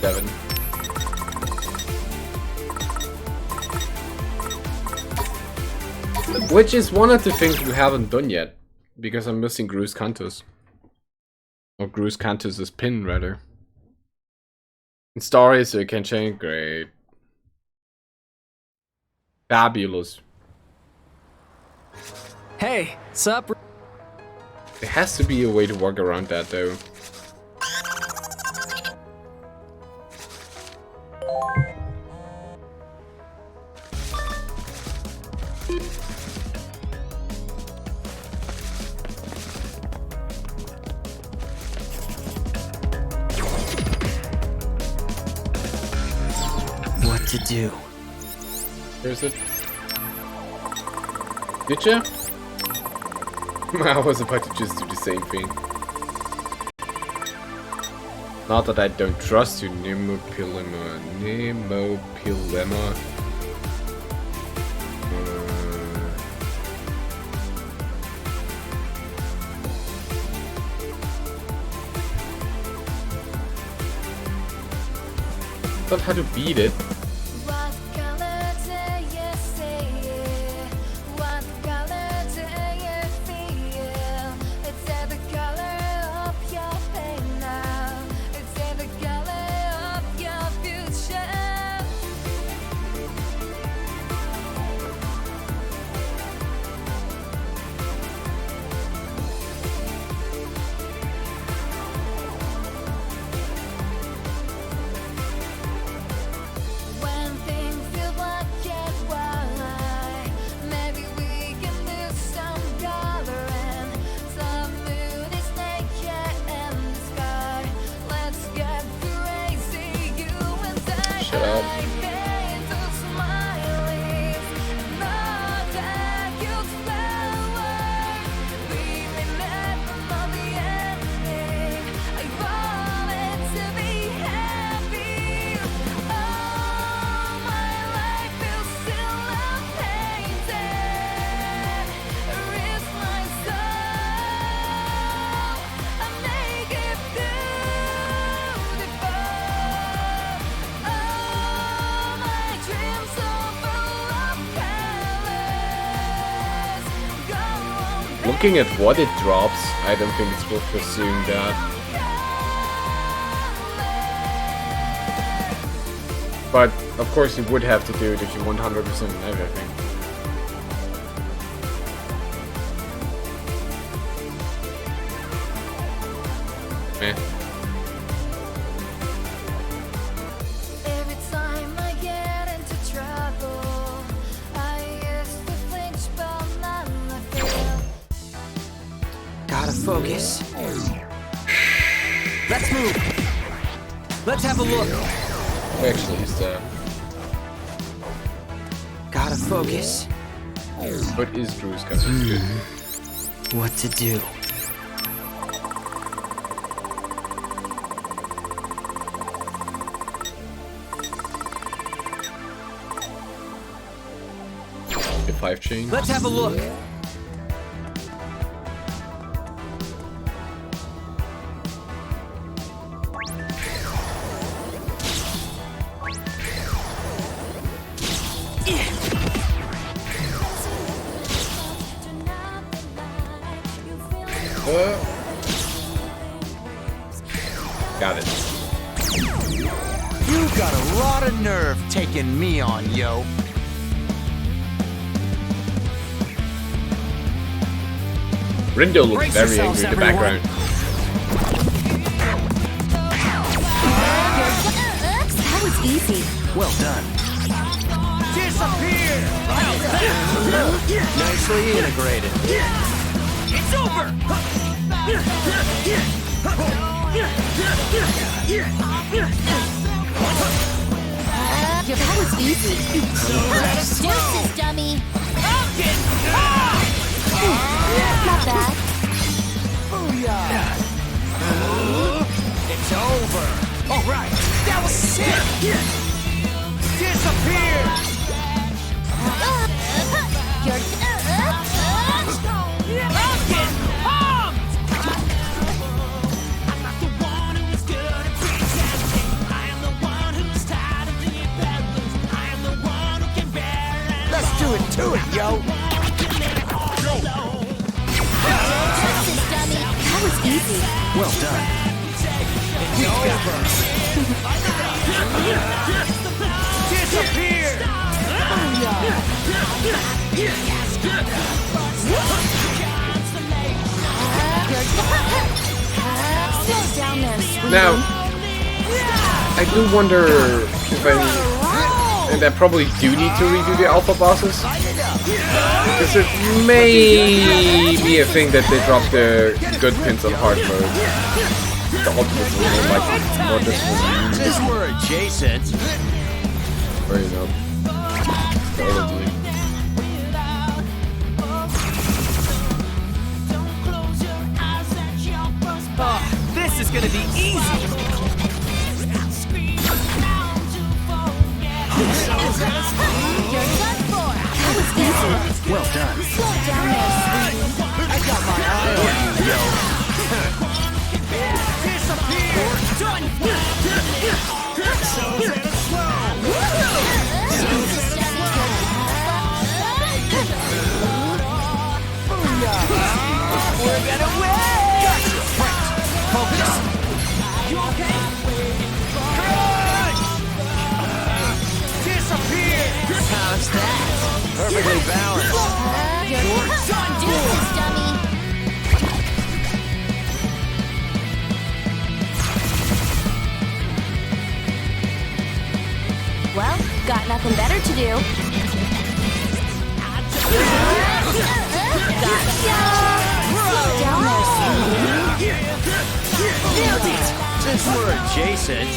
7. Which is one of the things we haven't done yet. Because I'm missing Gru's Cantus. Or Gru's Cantus' pin, rather. In story, so you can change. Great. Fabulous. Hey, sup? There has to be a way to work around that, though. What to do? Where is it? Did ya? I was about to just do the same thing. Not that I don't trust you, Nemopilema. Nemopilema. Thought how to beat it. Shut up. Looking at what it drops, I don't think it's worth pursuing that. But, of course, you would have to do it if you want 100% in everything. Eh. Every time I get into trouble, I used to flinch, but now I feel. Gotta focus. Let's move. Let's have a look. Actually, it's Gotta focus. What is Drew's custom good? What to do? The 5 chain? Let's have a look. Got it. You got a lot of nerve taking me on, yo. Rindo looks Brace very yourselves, angry in the everyone. background. That was easy. Well done. Disappear! Nicely integrated. It's over! That was easy. Deuces, dummy. Not bad. It's over. All right. That was sick. Disappear! Let's do it to it, yo. Deuces, dummy. That was easy. Well done. It's over. Disappear! Slow down there, sweetie. Now, I do wonder if and I probably do need to redo the alpha bosses. Because it may be a thing that they drop the good pins on hard mode. The ultimate one, like, not just for Since we're adjacent. or, you know, probably. Oh, this is gonna be easy! You're done for. That was easy. Well done. Slow down there, sweetie. I got my eye on you, yo. Disappear! We're gonna win! Focus. You okay? Disappear! How's that? Perfectly balanced. Deuces, dummy. Well, got nothing better to do. Gotcha! Slow down there, sweetie. Since we're adjacent.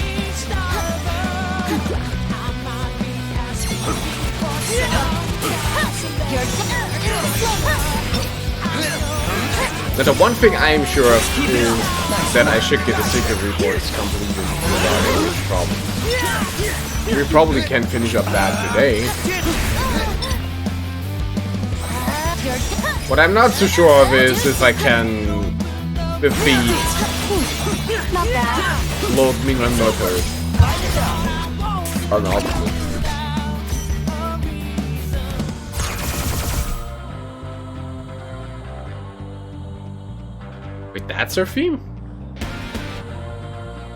Now the one thing I am sure of is that I should get the secret reports completed without any problem. We probably can finish up that today. What I'm not so sure of is if I can defeat Not bad. Lord Minglan Motor. Or not. Wait, that's her theme?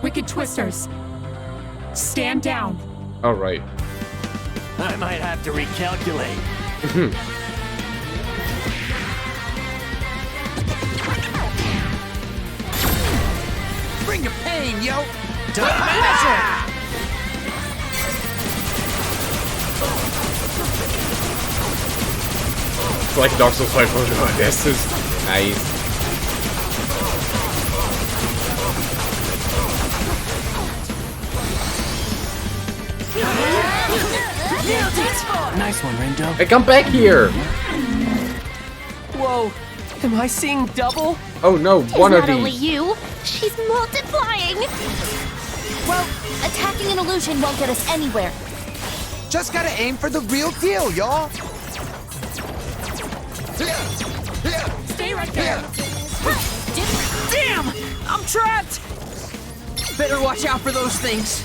Wicked Twisters. Stand down. Oh, right. I might have to recalculate. Bring your pain, yo. To the measure! It's like Dark Souls 5 version. Oh, this is nice. Nice one, Rindo. Hey, come back here! Whoa, am I seeing double? Oh no, one of Not only these. you, she's multiplying. Well, attacking an illusion won't get us anywhere. Just gotta aim for the real deal, y'all. Stay right there. Damn! I'm trapped! Better watch out for those things.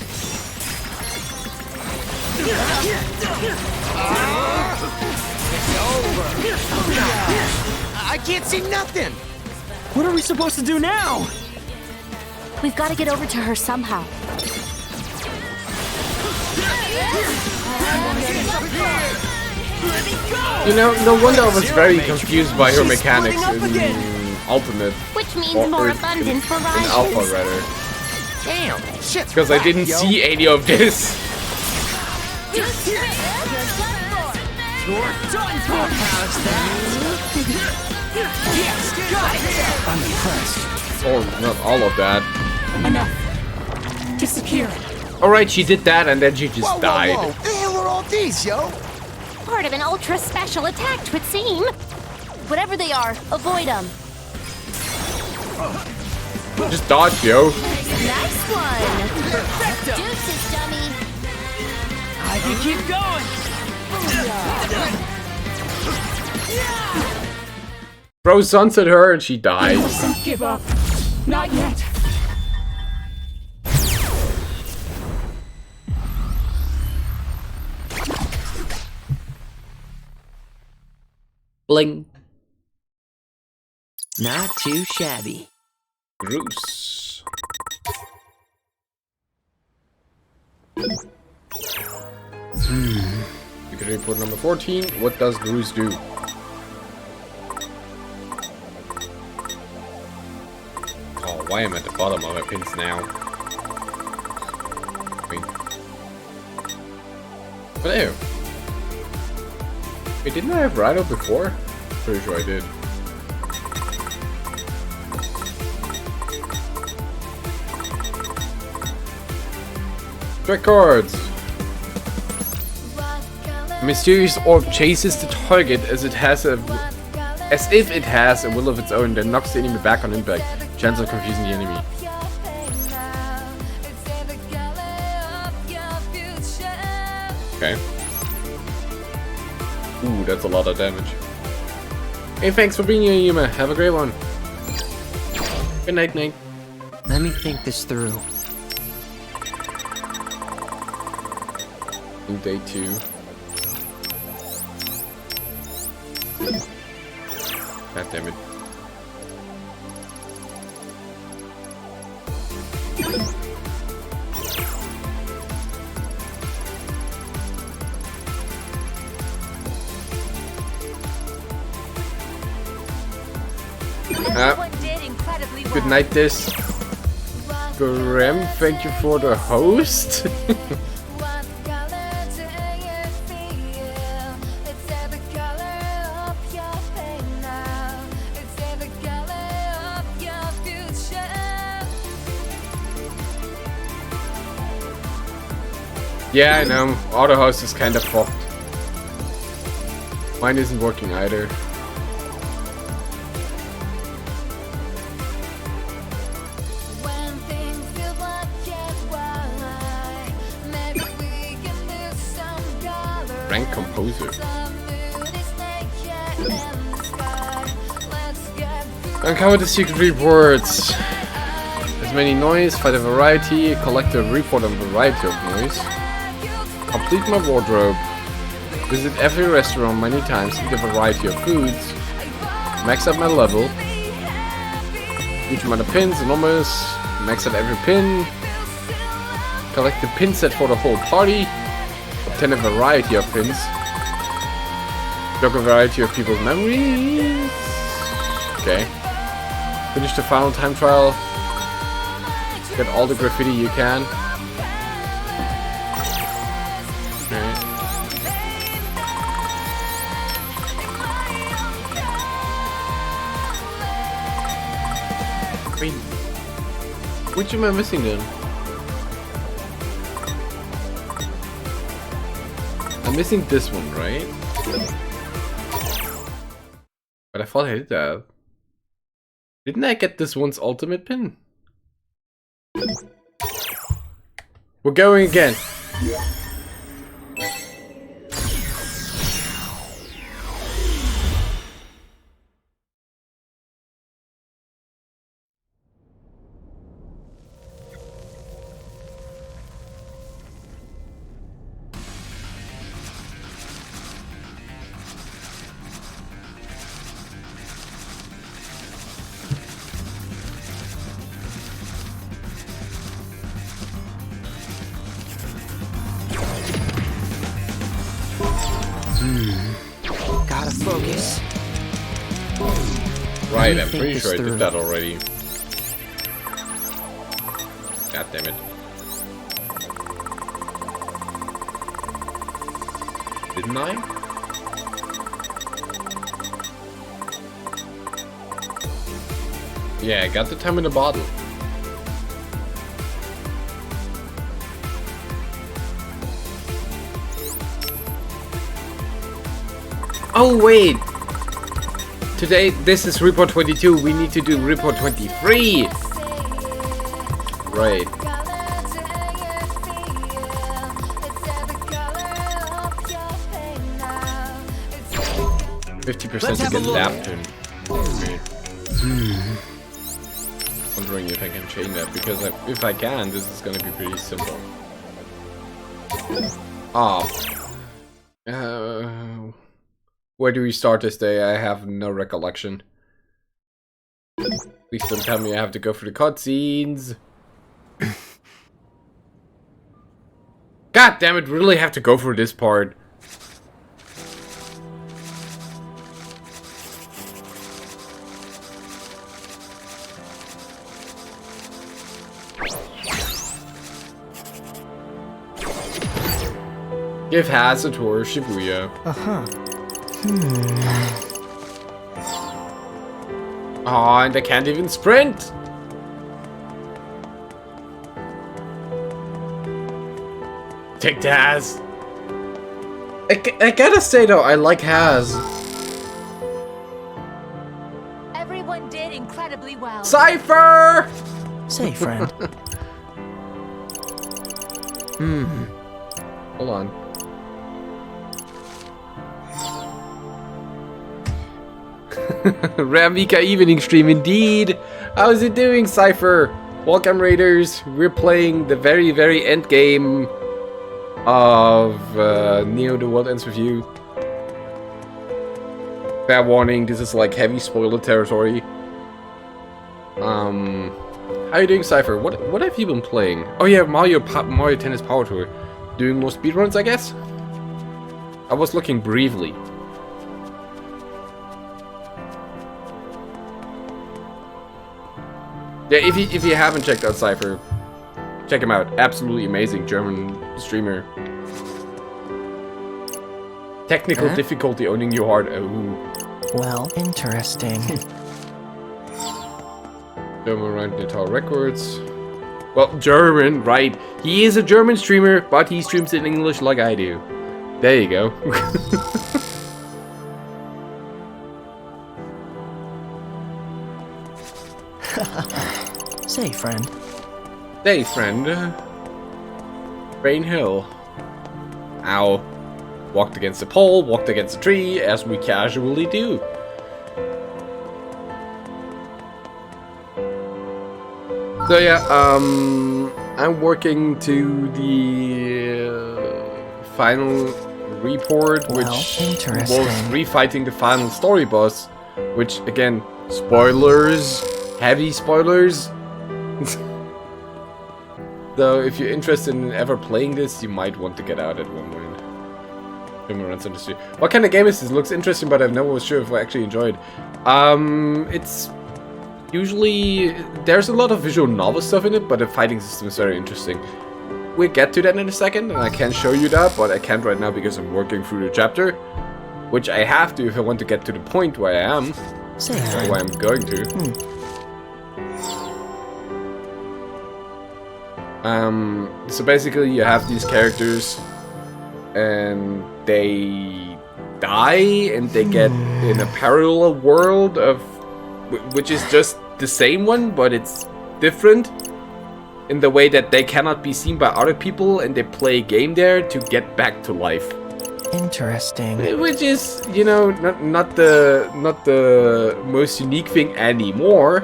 I can't see nothing. What are we supposed to do now? We've got to get over to her somehow. You know, no wonder I was very confused by her mechanics in Ultimate. Which means Or more in abundant Alpha, varieties. rather. Damn, shit's Because I whack, didn't yo. see any of this. You're done for! How's that? Yes, got it! I'm impressed. Or not all of that. Enough. Disappear. Alright, she did that and then she just Whoa, died. whoa, whoa. The hell are all these, yo? Part of an ultra special attack, 'twould seem. Whatever they are, avoid them. Just dodge, yo. Nice one. Perfecto! Deuces, dummy. I can keep going! Bro sunset her and she died. Mustn't give up. Not yet. Bling. Not too shabby. Bruce. Secret report number 14. What does Bruce do? Oh, why am I at the bottom of my pins now? Wait. Oh, there. Wait, didn't I have Rhino before? Pretty sure I did. Records. A mysterious orb chases the target as if it has a will of its own, then knocks the enemy back on impact. Chance of confusing the enemy. Okay. Ooh, that's a lot of damage. Hey, thanks for being here, Yuma. Have a great one. Good night, Nate. Let me think this through. Day 2. God damn it. Good night, this. Graham, thank you for the host. Yeah, I know. Auto host is kind of fucked. Mine isn't working either. Rank composer. Uncover the secret reports. As many noise, find a variety, collect a report on a variety of noise. Complete my wardrobe. Visit every restaurant many times, eat a variety of foods. Max up my level. Huge amount of pins, enormous. Max out every pin. Collect the pin set for the whole party. Obtain a variety of pins. Jog a variety of people's memories. Okay. Finish the final time trial. Get all the graffiti you can. Alright. Wait. Which am I missing then? I'm missing this one, right? But I thought I did that. Didn't I get this one's ultimate pin? We're going again. Gotta focus. Right, I'm pretty sure I did that already. God damn it. Didn't I? Yeah, I got the time in the bottle. Oh wait! Today, this is report 22, we need to do report 23! Right. 50% to get that pin. Okay. Wondering if I can change that, because if I can, this is gonna be pretty simple. Where do we start this day? I have no recollection. Please don't tell me I have to go through the cutscenes. God damn it, really have to go through this part. Give Haz a tour of Shibuya. Oh, and I can't even sprint! Take the Haz! I gotta say though, I like Haz. Everyone did incredibly well. Cypher! Say, friend. Hold on. Ramika evening stream indeed. How's it doing, Cypher? Welcome, Raiders. We're playing the very, very end game of Neo: The World Ends With You. Fair warning, this is like heavy spoiler territory. How are you doing, Cypher? What have you been playing? Oh yeah, Mario Tennis Power Tour. Doing more speedruns, I guess? I was looking briefly. Yeah, if you haven't checked out Cypher, check him out. Absolutely amazing German streamer. Technical difficulty owning your heart. Oh. Well, interesting. German right Natal Records. Well, German, right. He is a German streamer, but he streams in English like I do. There you go. Say, friend. Hey, friend. Rain Hill. Ow. Walked against the pole, walked against a tree, as we casually do. So yeah, I'm working to the final report, Well, which interesting. was refighting the final story boss, which again, spoilers, heavy spoilers. So if you're interested in ever playing this, you might want to get out at one point. What kind of game is this? Looks interesting, but I've never was sure if I actually enjoyed. It's usually there's a lot of visual novel stuff in it, but the fighting system is very interesting. We'll get to that in a second, and I can show you that, but I can't right now because I'm working through the chapter, which I have to if I want to get to the point where I am, or where I'm going to. So basically, you have these characters, and they die, and they get in a parallel world of, which is just the same one, but it's different in the way that they cannot be seen by other people, and they play a game there to get back to life. Interesting. Which is, you know, not the most unique thing anymore.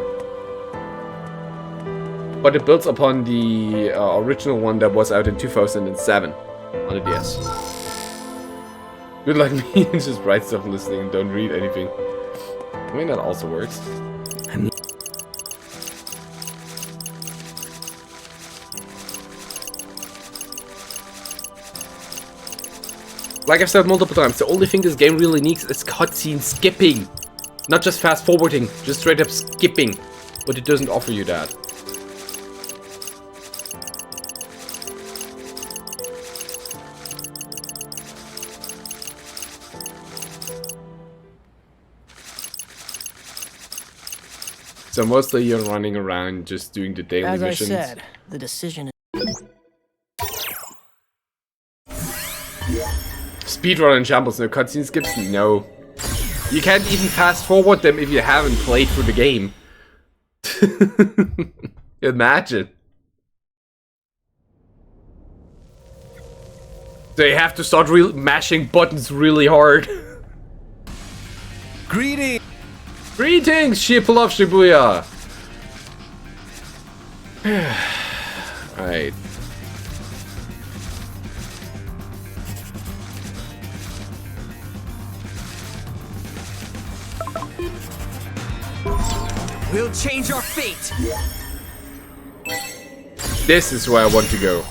But it builds upon the original one that was out in 2007 on the DS. Good like me, just write stuff listening and don't read anything. I mean, that also works. Like I've said multiple times, the only thing this game really needs is cutscene skipping. Not just fast forwarding, just straight up skipping. But it doesn't offer you that. So mostly you're running around just doing the daily missions. As I said, the decision is... Speedrun and shambles, no cutscene skips? No. You can't even fast forward them if you haven't played through the game. Imagine. They have to start mashing buttons really hard. Greetings! Greetings, people of Shibuya! Alright. We'll change our fate. This is where I want to go.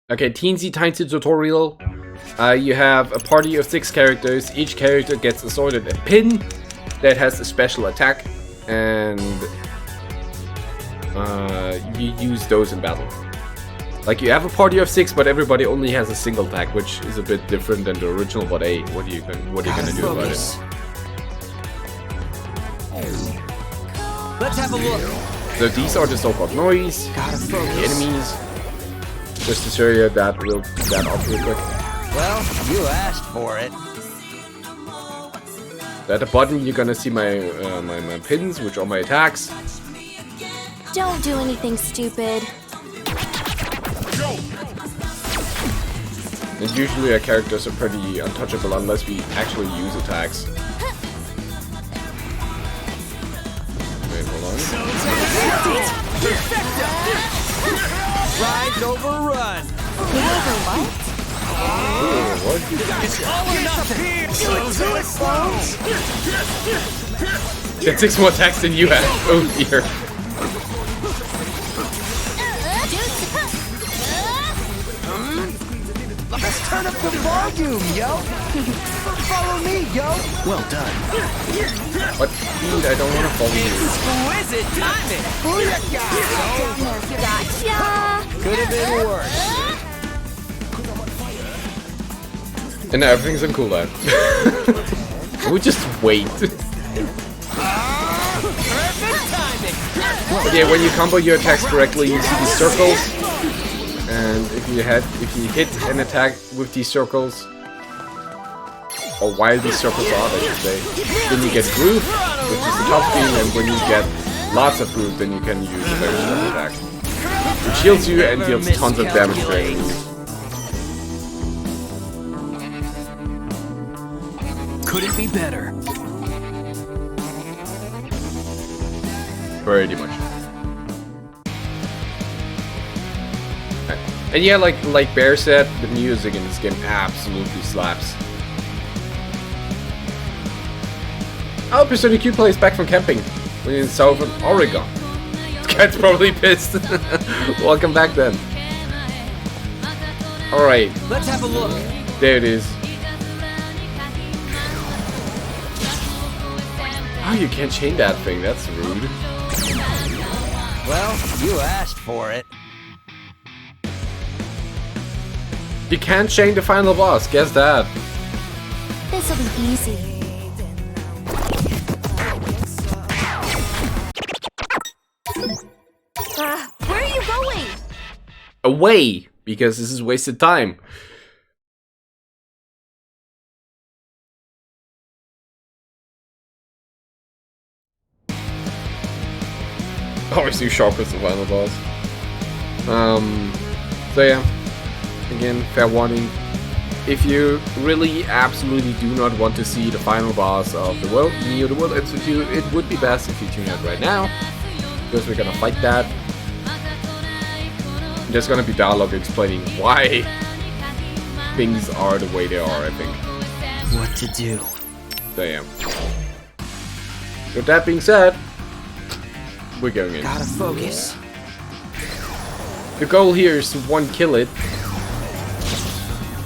Okay, teensy tiny tutorial. You have a party of 6 characters. Each character gets assorted a pin that has a special attack, and you use those in battle. Like, you have a party of 6, but everybody only has a single attack, which is a bit different than the original. But hey, what are you gonna do about it? Let's have a look. So these are the so-called noise, the enemies. Just to show you that off real quick. Well, you asked for it. At the bottom, you're gonna see my my pins, which are my attacks. Don't do anything stupid. And usually our characters are pretty untouchable unless we actually use attacks. Wait, hold on. Ride's overrun. What? It's all or nothing. Get 6 more attacks than you have. Oh dear. Let's turn up the volume, yo. Follow me, yo. Well done. What? Dude, I don't want to follow you. Exquisite timing. Gotcha! Could have been worse. And now everything's on cooldown. We just wait. Perfect timing. But yeah, when you combo your attacks correctly, you see these circles. And if you hit an attack with these circles, or while these circles are, I should say, then you get groove, which is the top screen, and when you get lots of groove, then you can use a very strong attack. It shields you and deals tons of damage to Miscalculate. enemies. Couldn't be better. Pretty much. And yeah, like Bear said, the music in this game absolutely slaps. Oh, Persona Q plays back from camping in Southern Oregon. This guy's probably pissed. Welcome back then. Alright, Let's have a look. there it is. Oh, you can't chain that thing, that's rude. Well, you asked for it. You can't chain the final boss, guess that. This'll be easy. Where are you going? Away, because this is wasted time. Always too sharp as the final boss. So yeah, again, fair warning. If you really absolutely do not want to see the final boss of the world, Neo the World Institute, it would be best if you tune out right now, because we're gonna fight that. There's gonna be dialogue explaining why things are the way they are, I think. What to do? So yeah. With that being said, we're going in. Gotta focus. The goal here is to 1, kill it,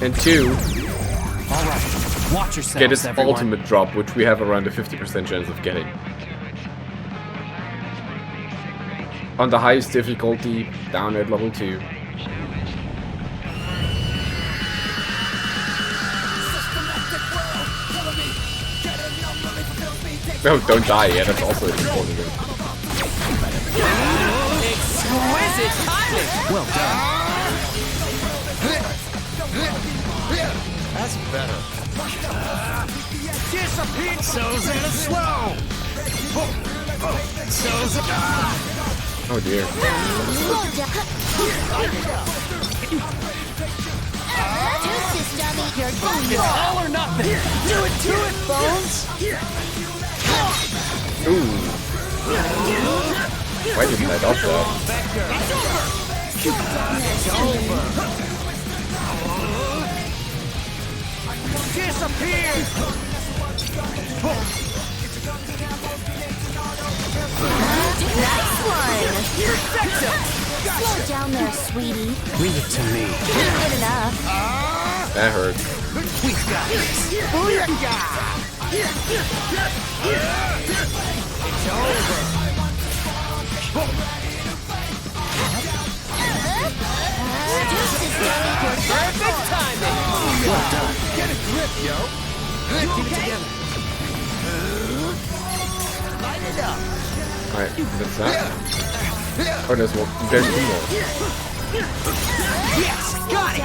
and 2, All right, watch yourselves, get its everyone. ultimate drop, which we have around a 50% chance of getting. On the highest difficulty, down at level 2. No, don't die, yeah, that's also an important thing. Exquisite timing. Well done. That's better. Disappear! So's in a slow! So's Oh dear. It's all or nothing. Do it to it, Bones. Ooh. Why didn't I dodge that? disappear! Nice one! Slow down there, sweetie. Leave it to me. Good enough. That hurt. We've got this. It's over! Perfect timing. Well done. Get a grip, yo! Keep it together. Light it up! Alright, that's that. Oh, there's one. There's 2 more. Yes, got it.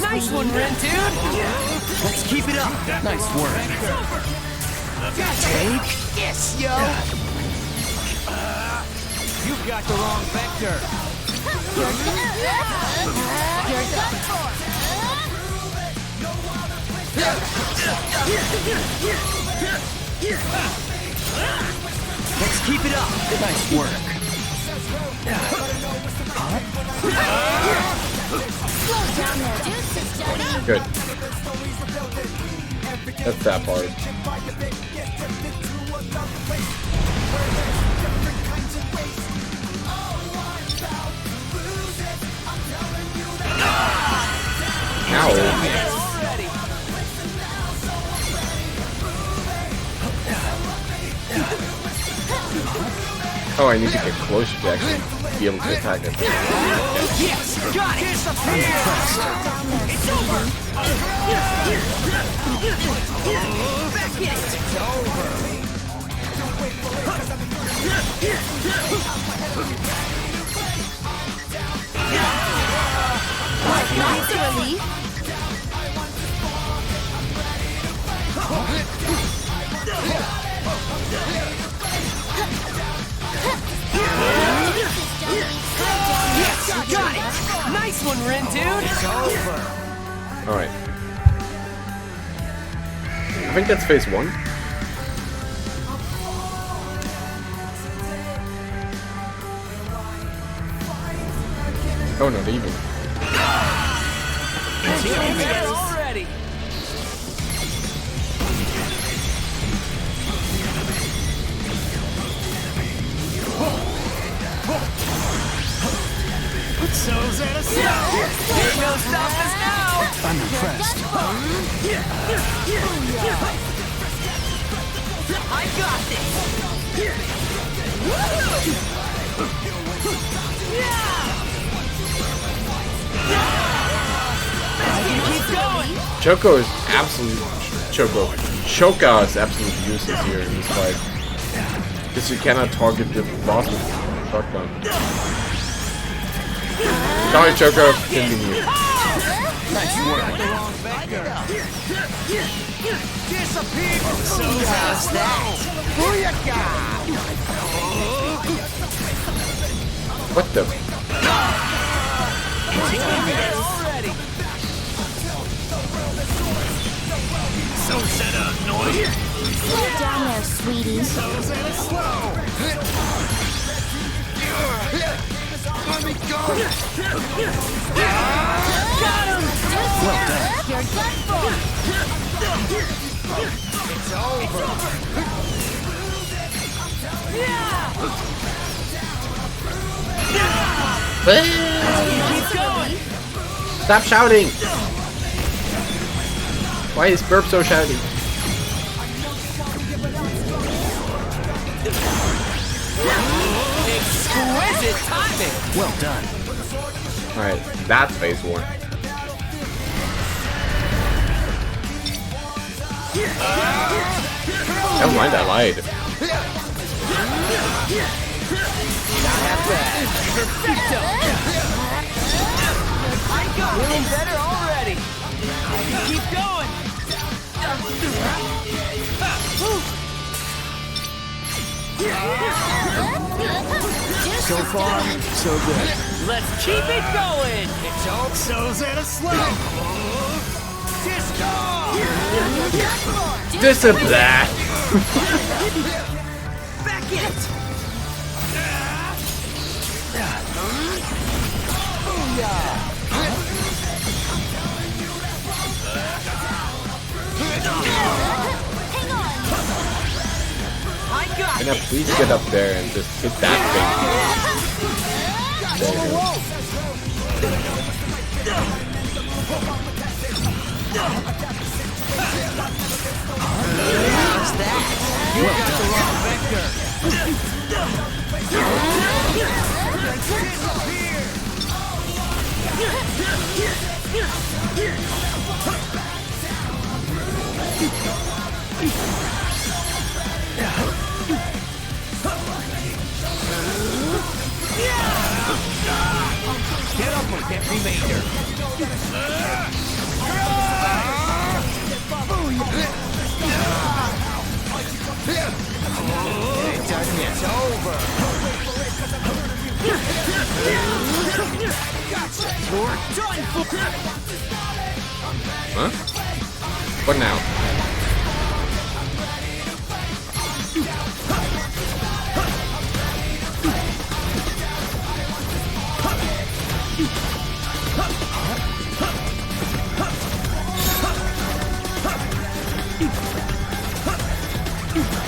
Nice one, Ren, dude. Let's keep it up. Nice work. Take this, yo. You've got the wrong vector. You're done for. Let's keep it up. Nice work. Slow down there, deuces, Johnny. Good. That's that part. Ow. Oh, I need to get closer to actually be able to attack it. Yes, got it. I'm impressed. It's over. Back in. It's over. That's a relief. Yes, got Nice one, Rin, dude. It's over. Alright. I think that's phase 1. Oh, not even. Already. So's at a slow. Ain't no stop us now. I'm impressed. I got this. Keep going. Choco is absolute Choka is absolutely useless here in this fight. Because you cannot target the boss with shotgun. Sorry, Choco, continue. Nice work. Disappear. How's that? Booyakah. What the? Already. So set up, noise. Slow down there, sweetie. So's at a slow. Let me go. Got him. Well done. You're done for. It's over. Keep going. Stop shouting! Why is Burp so shouty? Exquisite timing. Well done. Alright, that's phase 1. Never mind, I lied. Perfecto. Feeling better already. Keep going. So far, so good. Let's keep it going. It's over. So's at a slow. Discipline! Back it. I got Can I please get up there and just hit that thing? There you go. How's that? You got the wrong Get up with that remainder. It's over. Huh? What now?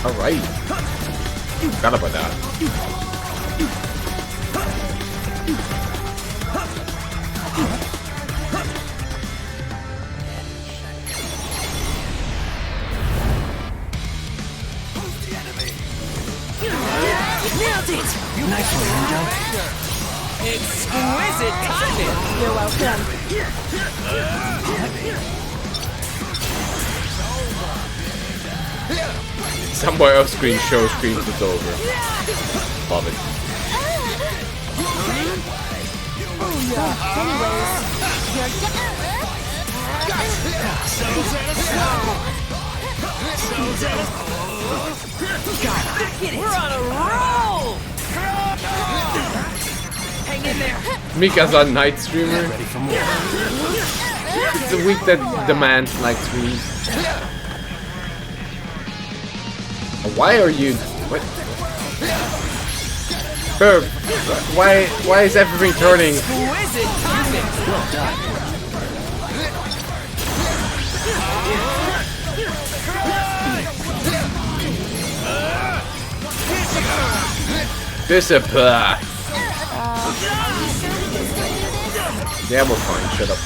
Alright. Forgot about that. Nailed it! Nice one, Ringo. Exquisite timing! You're welcome. Somewhere else screen shows screams it's over. Love it. So's at a slow. So's at a We're on a roll! Hang in there! Mikazaan night streamer. Ready for more. It's a week that demands night streams. Why are you... What? Herb, why is everything turning? Exquisite timing. Well done. Disappear. Yeah, we're fine. Shut up.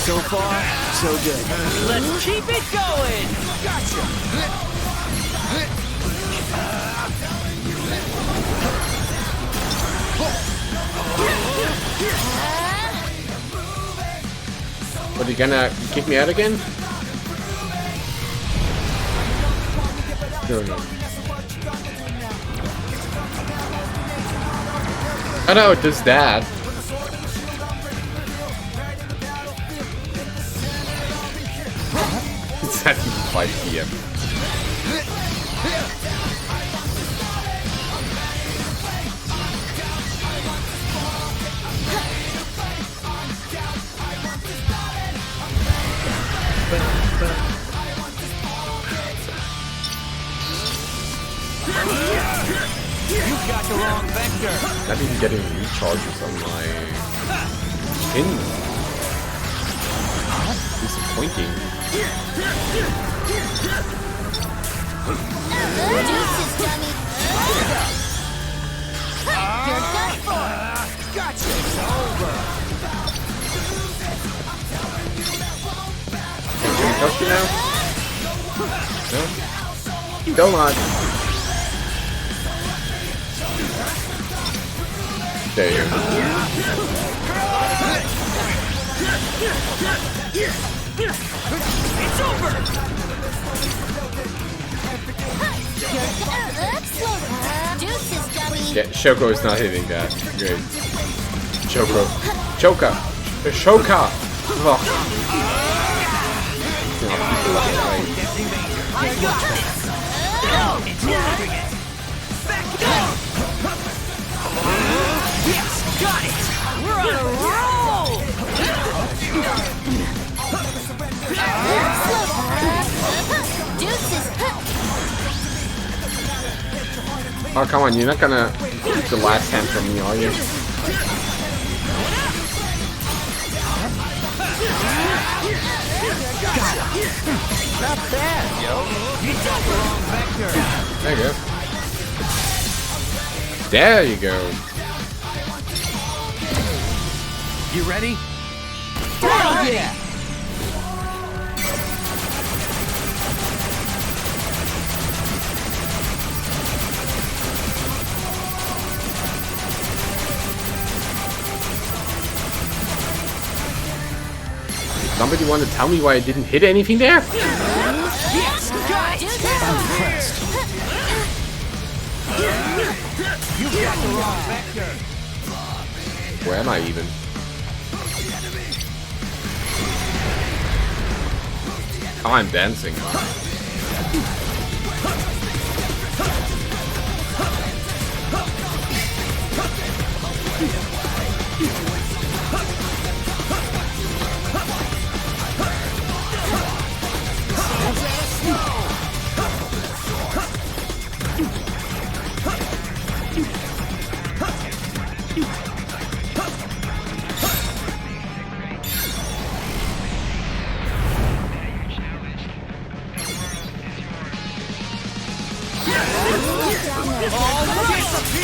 So far, so good. Let's keep it going. What, are you gonna kick me out again? Sure. Oh no, it does that. It's at 5 PM. You got the wrong vector. Not even getting recharges on my pin. Disappointing. Deuces, dummy. You're done for. Gotcha. It's over. Can we touch you now? No? Go on. There you go. It's over. Deuces, dummy. Yeah, Shoko is not hitting that. Great. Shoko. Choka. Shoka. Oh. Yes, got it. We're on a roll. Deuces. Oh, come on, you're not gonna keep the last hand from me, are you? Not bad, yo. You got the wrong vector. There you go. There you go. You ready? Oh yeah. Somebody want to tell me why I didn't hit anything there? Yes, got it. I'm impressed. You got the wrong vector. Where am I even? Oh, I'm dancing.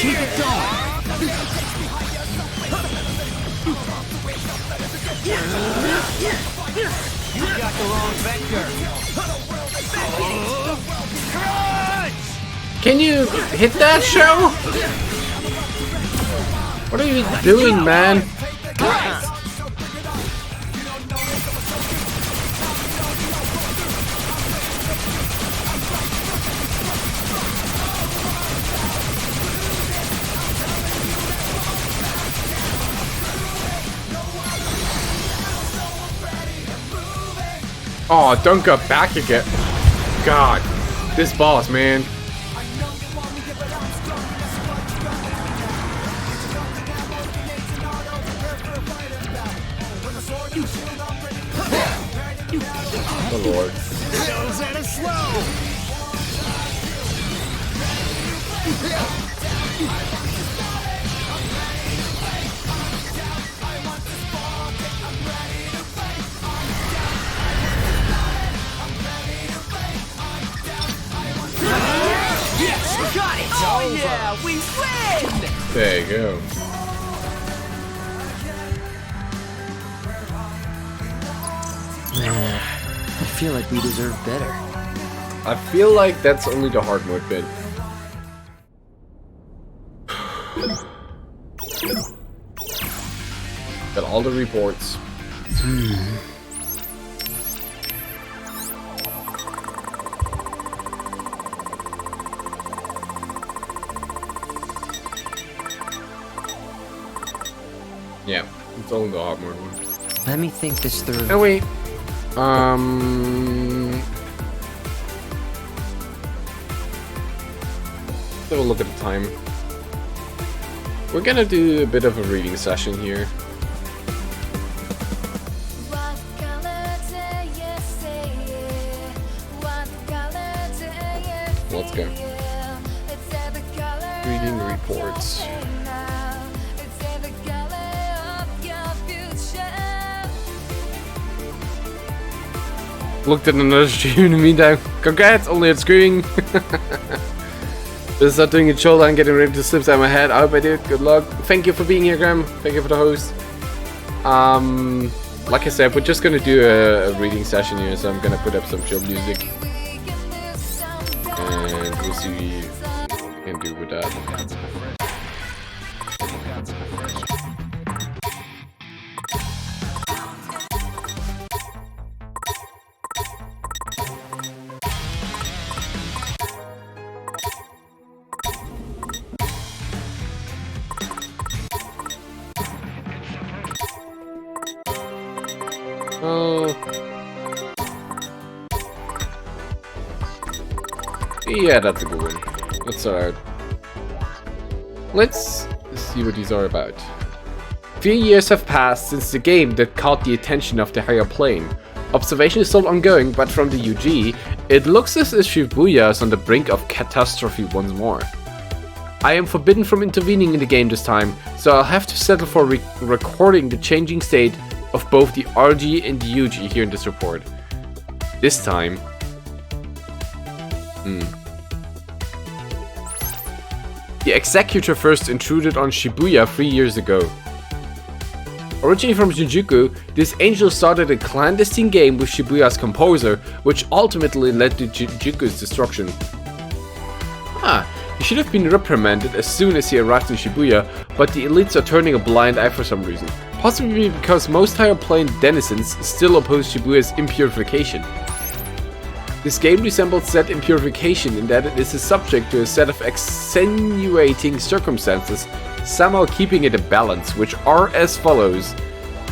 Keep it going. You got the wrong vector. Can you hit that show? What are you doing, man? Oh, don't go back again. God, this boss, man. lord. Goes at a slow. Yes, got it! Oh yeah, we win! There you go. I feel like we deserve better. I feel like that's only the hard mode bit. Got all the reports. Yeah, it's only the hard mode one. Let me think this through. Oh wait. Have a look at the time. We're gonna do a bit of a reading session here. What color do you see? What color do you Let's go. feel? It's every color Reading of reports. your pain now. It's every color of your future. Looked at another stream in the meantime. Congrats, only at screwing. Just start doing a shoulder and getting ready to slip out my head. I hope I did. Good luck. Thank you for being here, Graham. Thank you for the host. Like I said, we're just gonna do a reading session here, so I'm gonna put up some chill music. And we'll see what we can do with that. Yeah, that's a good one. Let's let's see what these are about. 3 years have passed since the game that caught the attention of the higher plane. Observation is still ongoing, but from the UG, it looks as if Shibuya is on the brink of catastrophe once more. I am forbidden from intervening in the game this time, so I'll have to settle for recording the changing state of both the RG and the UG here in this report. This time... The Executor first intruded on Shibuya 3 years ago. Originally from Shinjuku, this angel started a clandestine game with Shibuya's composer, which ultimately led to Shinjuku's destruction. He should have been reprimanded as soon as he arrived in Shibuya, but the elites are turning a blind eye for some reason. Possibly because most higher plane denizens still oppose Shibuya's impurification. This game resembles said impurification in that it is subject to a set of extenuating circumstances, somehow keeping it a balance, which are as follows: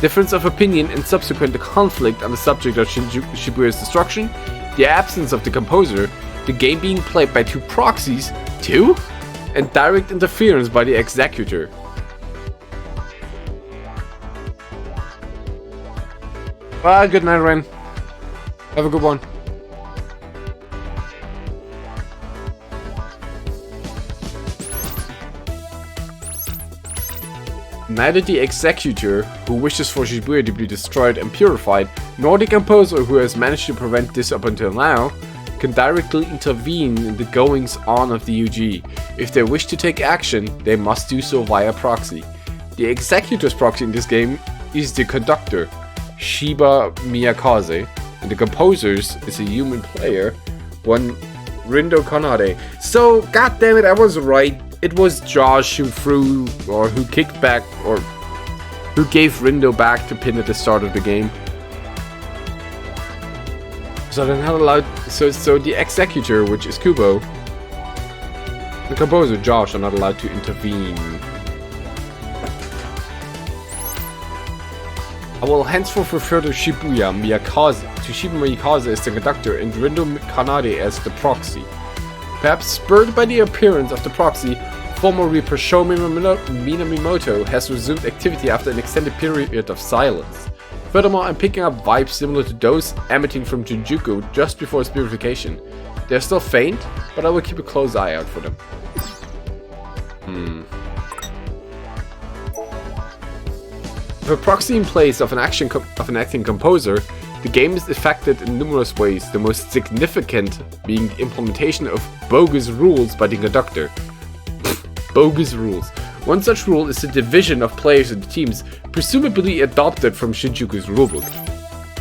difference of opinion and subsequent conflict on the subject of Shibuya's destruction, the absence of the composer, the game being played by two proxies, and direct interference by the Executor. Good night, Ren. Have a good one. Neither the Executor, who wishes for Shibuya to be destroyed and purified, nor the composer, who has managed to prevent this up until now, can directly intervene in the goings-on of the UG. If they wish to take action, they must do so via proxy. The Executor's proxy in this game is the conductor, Shiba Miyakaze, and the composer's is a human player, one Rindo Kanade. So, goddammit, I was right. It was Josh who threw, or who kicked back, or who gave Rindo back to pin at the start of the game. So they're not allowed. So the Executor, which is Kubo, the composer Josh, are not allowed to intervene. I will henceforth refer to Shibuya Miyakaze as the conductor and Rindo Kanade as the proxy. Perhaps spurred by the appearance of the proxy, former Reaper Shomi Minamimoto has resumed activity after an extended period of silence. Furthermore, I'm picking up vibes similar to those emitting from Jinjuku just before its purification. They're still faint, but I will keep a close eye out for them. If a proxy in place of an acting composer, the game is affected in numerous ways, the most significant being the implementation of bogus rules by the conductor. Bogus rules. One such rule is the division of players into teams, presumably adopted from Shinjuku's rulebook.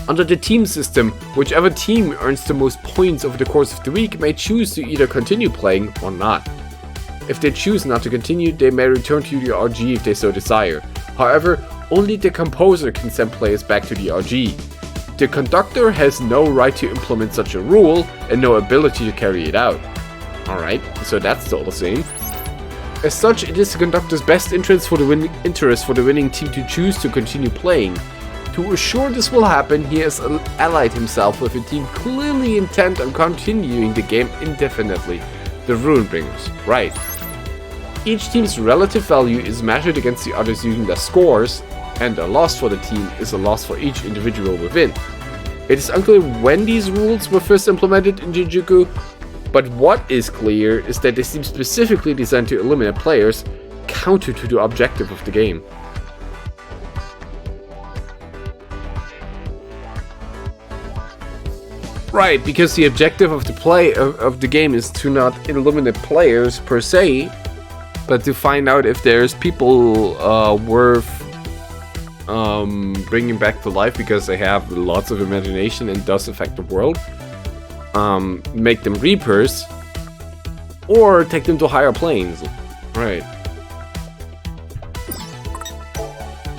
Under the team system, whichever team earns the most points over the course of the week may choose to either continue playing or not. If they choose not to continue, they may return to the RG if they so desire. However, only the composer can send players back to the RG. The conductor has no right to implement such a rule and no ability to carry it out. Alright, so that's still the same. As such, it is the conductor's best interest for the winning team to choose to continue playing. To assure this will happen, he has allied himself with a team clearly intent on continuing the game indefinitely, the Ruinbringers. Right. Each team's relative value is measured against the others using their scores, and a loss for the team is a loss for each individual within. It is unclear when these rules were first implemented in Jinjuku, but what is clear is that they seem specifically designed to eliminate players, counter to the objective of the game. Right, because the objective of the game is to not eliminate players per se, but to find out if there's people worth bringing back to life because they have lots of imagination and does affect the world. Make them Reapers, or take them to higher planes. Right.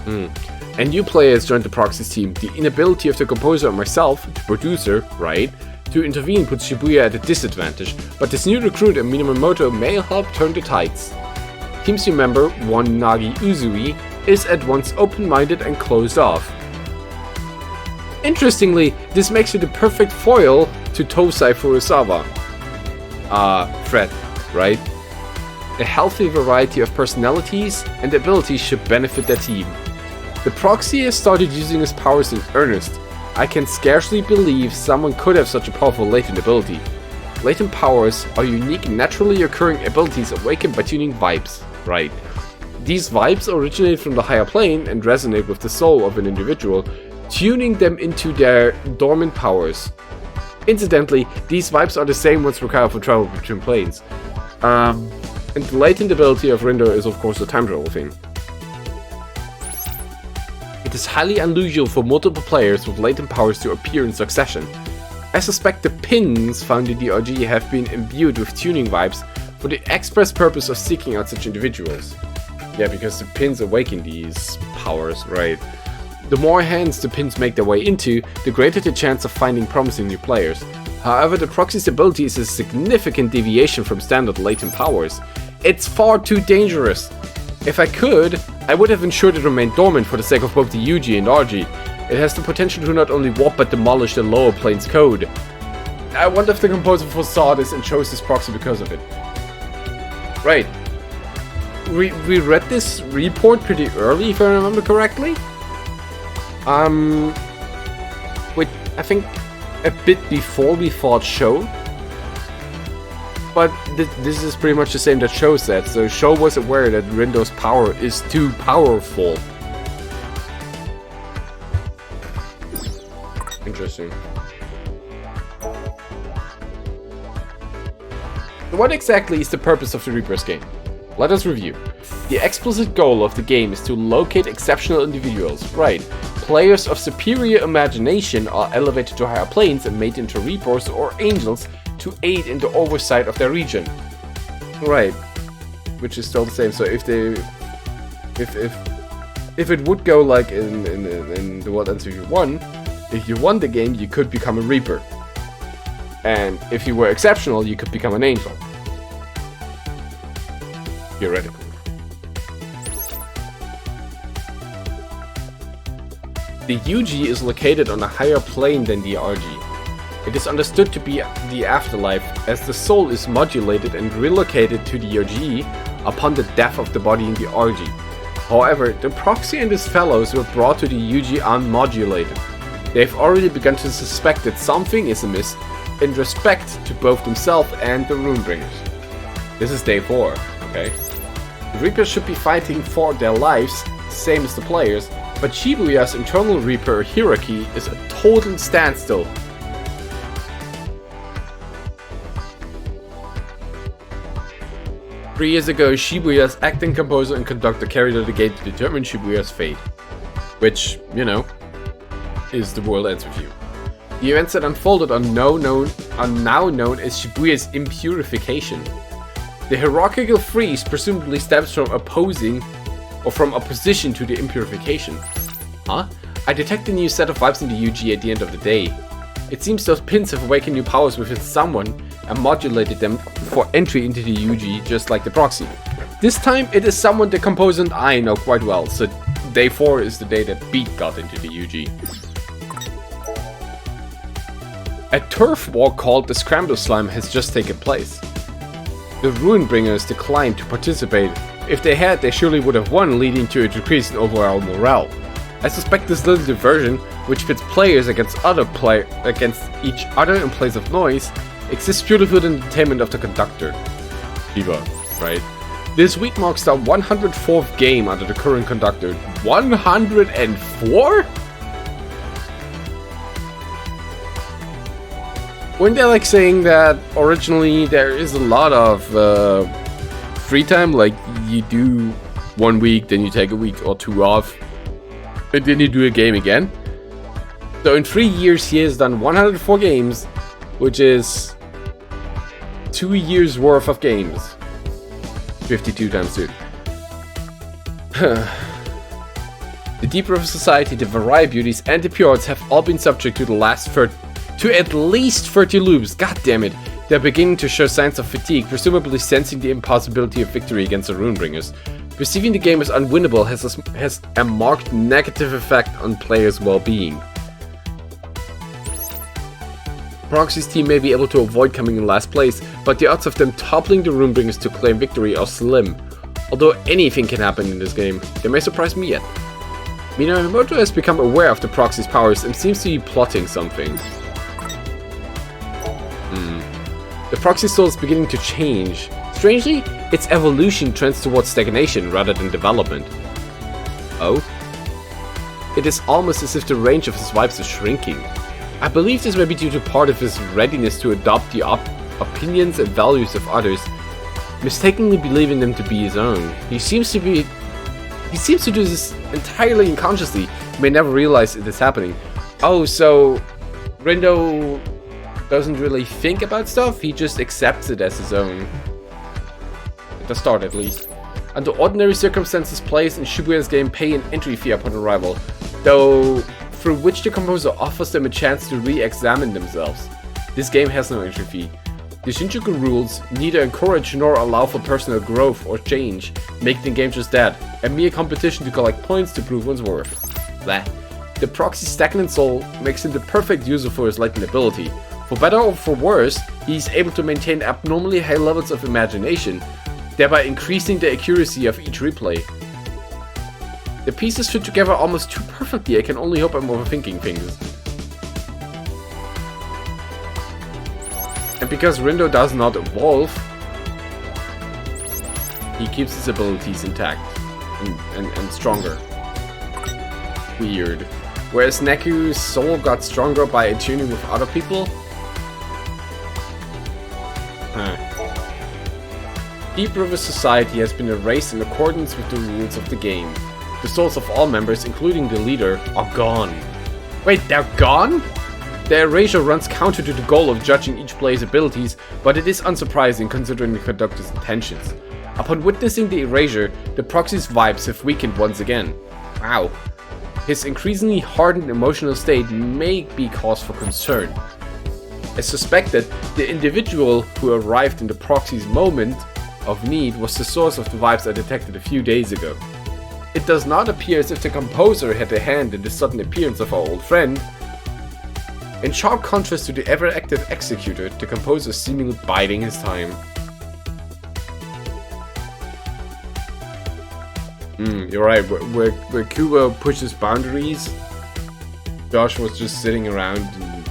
And new players joined the Proxy's team. The inability of the composer and myself, the producer, right, to intervene puts Shibuya at a disadvantage, but this new recruit and Minamoto may help turn the tides. Team's new member, one Nagi Uzui, is at once open-minded and closed off. Interestingly, this makes her the perfect foil to Tosai Furusawa. Fred, right? A healthy variety of personalities and abilities should benefit their team. The Proxy has started using his powers in earnest. I can scarcely believe someone could have such a powerful latent ability. Latent powers are unique, naturally occurring abilities awakened by tuning vibes, right? These vibes originate from the higher plane and resonate with the soul of an individual, tuning them into their dormant powers. Incidentally, these vibes are the same ones required for travel between planes. And the latent ability of Rindo is of course a time travel thing. It is highly unusual for multiple players with latent powers to appear in succession. I suspect the pins found in the RG have been imbued with tuning vibes for the express purpose of seeking out such individuals. Yeah, because the pins awaken these powers, right? The more hands the pins make their way into, the greater the chance of finding promising new players. However, the Proxy's ability is a significant deviation from standard latent powers. It's far too dangerous. If I could, I would have ensured it remained dormant for the sake of both the UG and RG. It has the potential to not only warp but demolish the lower plane's code. I wonder if the composer foresaw this and chose this proxy because of it. Right. We read this report pretty early, if I remember correctly. With, I think, a bit before we fought Sho. But this is pretty much the same that Sho said, so Sho was aware that Rindo's power is too powerful. Interesting. So what exactly is the purpose of the Reapers game? Let us review. The explicit goal of the game is to locate exceptional individuals, right? Players of superior imagination are elevated to higher planes and made into Reapers or Angels to aid in the oversight of their region. Right. Which is still the same, so if it would go like in the World Ends If You Won, if you won the game, you could become a Reaper. And if you were exceptional, you could become an Angel. Theoretically. The UG is located on a higher plane than the RG. It is understood to be the afterlife, as the soul is modulated and relocated to the UG upon the death of the body in the RG. However, the proxy and his fellows were brought to the UG unmodulated. They've already begun to suspect that something is amiss in respect to both themselves and the Runebringers. This is day 4, okay? The Reapers should be fighting for their lives, same as the players, but Shibuya's internal Reaper hierarchy is a total standstill. Three years ago, Shibuya's acting composer and conductor carried out a game to determine Shibuya's fate. Which, you know, is The World Ends With You. The events that unfolded are now known as Shibuya's impurification. The hierarchical freeze presumably stems from opposition to the impurification. Huh? I detect a new set of vibes in the UG at the end of the day. It seems those pins have awakened new powers within someone and modulated them for entry into the UG, just like the proxy. This time it is someone the composer and I know quite well, so day 4 is the day that Beat got into the UG. A turf war called the Scramble Slime has just taken place. The Runebringers declined to participate. If they had, they surely would have won, leading to a decrease in overall morale. I suspect this little diversion, which pits players against each other in place of noise, exists purely for the entertainment of the conductor. Shiba, right? This week marks the 104th game under the current conductor. 104? Weren't they like saying that originally there is a lot of free time, like you do 1 week, then you take a week or 2 off, and then you do a game again? So in 3 years he has done 104 games, which is 2 years worth of games. 52 times 2. The Deep River Society, the Variety Beauties, and the Purites have all been subject to at least 30 loops. God damn it. They're beginning to show signs of fatigue, presumably sensing the impossibility of victory against the Runebringers. Perceiving the game as unwinnable has a marked negative effect on players' well-being. Proxy's team may be able to avoid coming in last place, but the odds of them toppling the Runebringers to claim victory are slim. Although anything can happen in this game, they may surprise me yet. Minamoto has become aware of the Proxy's powers and seems to be plotting something. The Proxy soul is beginning to change. Strangely, its evolution trends towards stagnation rather than development. Oh? It is almost as if the range of his vibes is shrinking. I believe this may be due to part of his readiness to adopt the opinions and values of others, mistakenly believing them to be his own. He seems to do this entirely unconsciously. He may never realize it is happening. Oh, so Rindo doesn't really think about stuff, he just accepts it as his own. At the start, at least. Under ordinary circumstances, players in Shibuya's game pay an entry fee upon arrival, though through which the composer offers them a chance to re-examine themselves. This game has no entry fee. The Shinjuku rules neither encourage nor allow for personal growth or change, making the game just that, a mere competition to collect points to prove one's worth. Blah. The Proxy's stagnant soul makes him the perfect user for his latent ability. For better or for worse, he is able to maintain abnormally high levels of imagination, thereby increasing the accuracy of each replay. The pieces fit together almost too perfectly. I can only hope I'm overthinking things. And because Rindo does not evolve, he keeps his abilities intact and stronger. Weird. Whereas Neku's soul got stronger by attuning with other people. Deep River Society has been erased in accordance with the rules of the game. The souls of all members, including the leader, are gone. Wait, they're gone? The erasure runs counter to the goal of judging each player's abilities, but it is unsurprising considering the conductor's intentions. Upon witnessing the erasure, the Proxy's vibes have weakened once again. Wow. His increasingly hardened emotional state may be cause for concern. As suspected, the individual who arrived in the Proxy's moment of need was the source of the vibes I detected a few days ago. It does not appear as if the composer had a hand in the sudden appearance of our old friend. In sharp contrast to the ever-active executor, the composer is seemingly biding his time. You're right. Where Kubo pushes boundaries, Josh was just sitting around and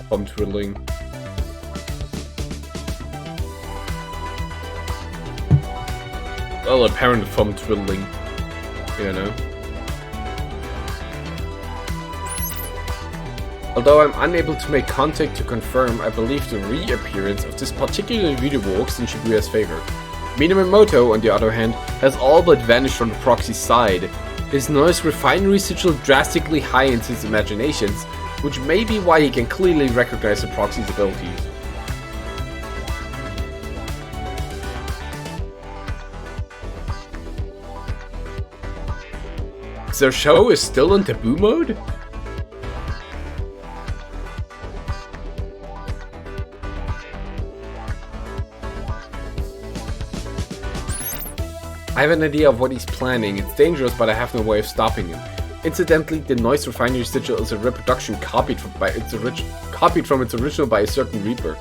thumb twiddling. Well, apparent thumb twiddling, you know. Although I'm unable to make contact to confirm, I believe the reappearance of this particular video works in Shibuya's favor. Minamoto, on the other hand, has all but vanished from the proxy's side. His noise refinery residual drastically heightens his imaginations, which may be why he can clearly recognize the proxy's abilities. Their show is still in taboo mode? I have an idea of what he's planning. It's dangerous, but I have no way of stopping him. Incidentally, the noise refinery sigil is a reproduction copied from its original by a certain Reaper.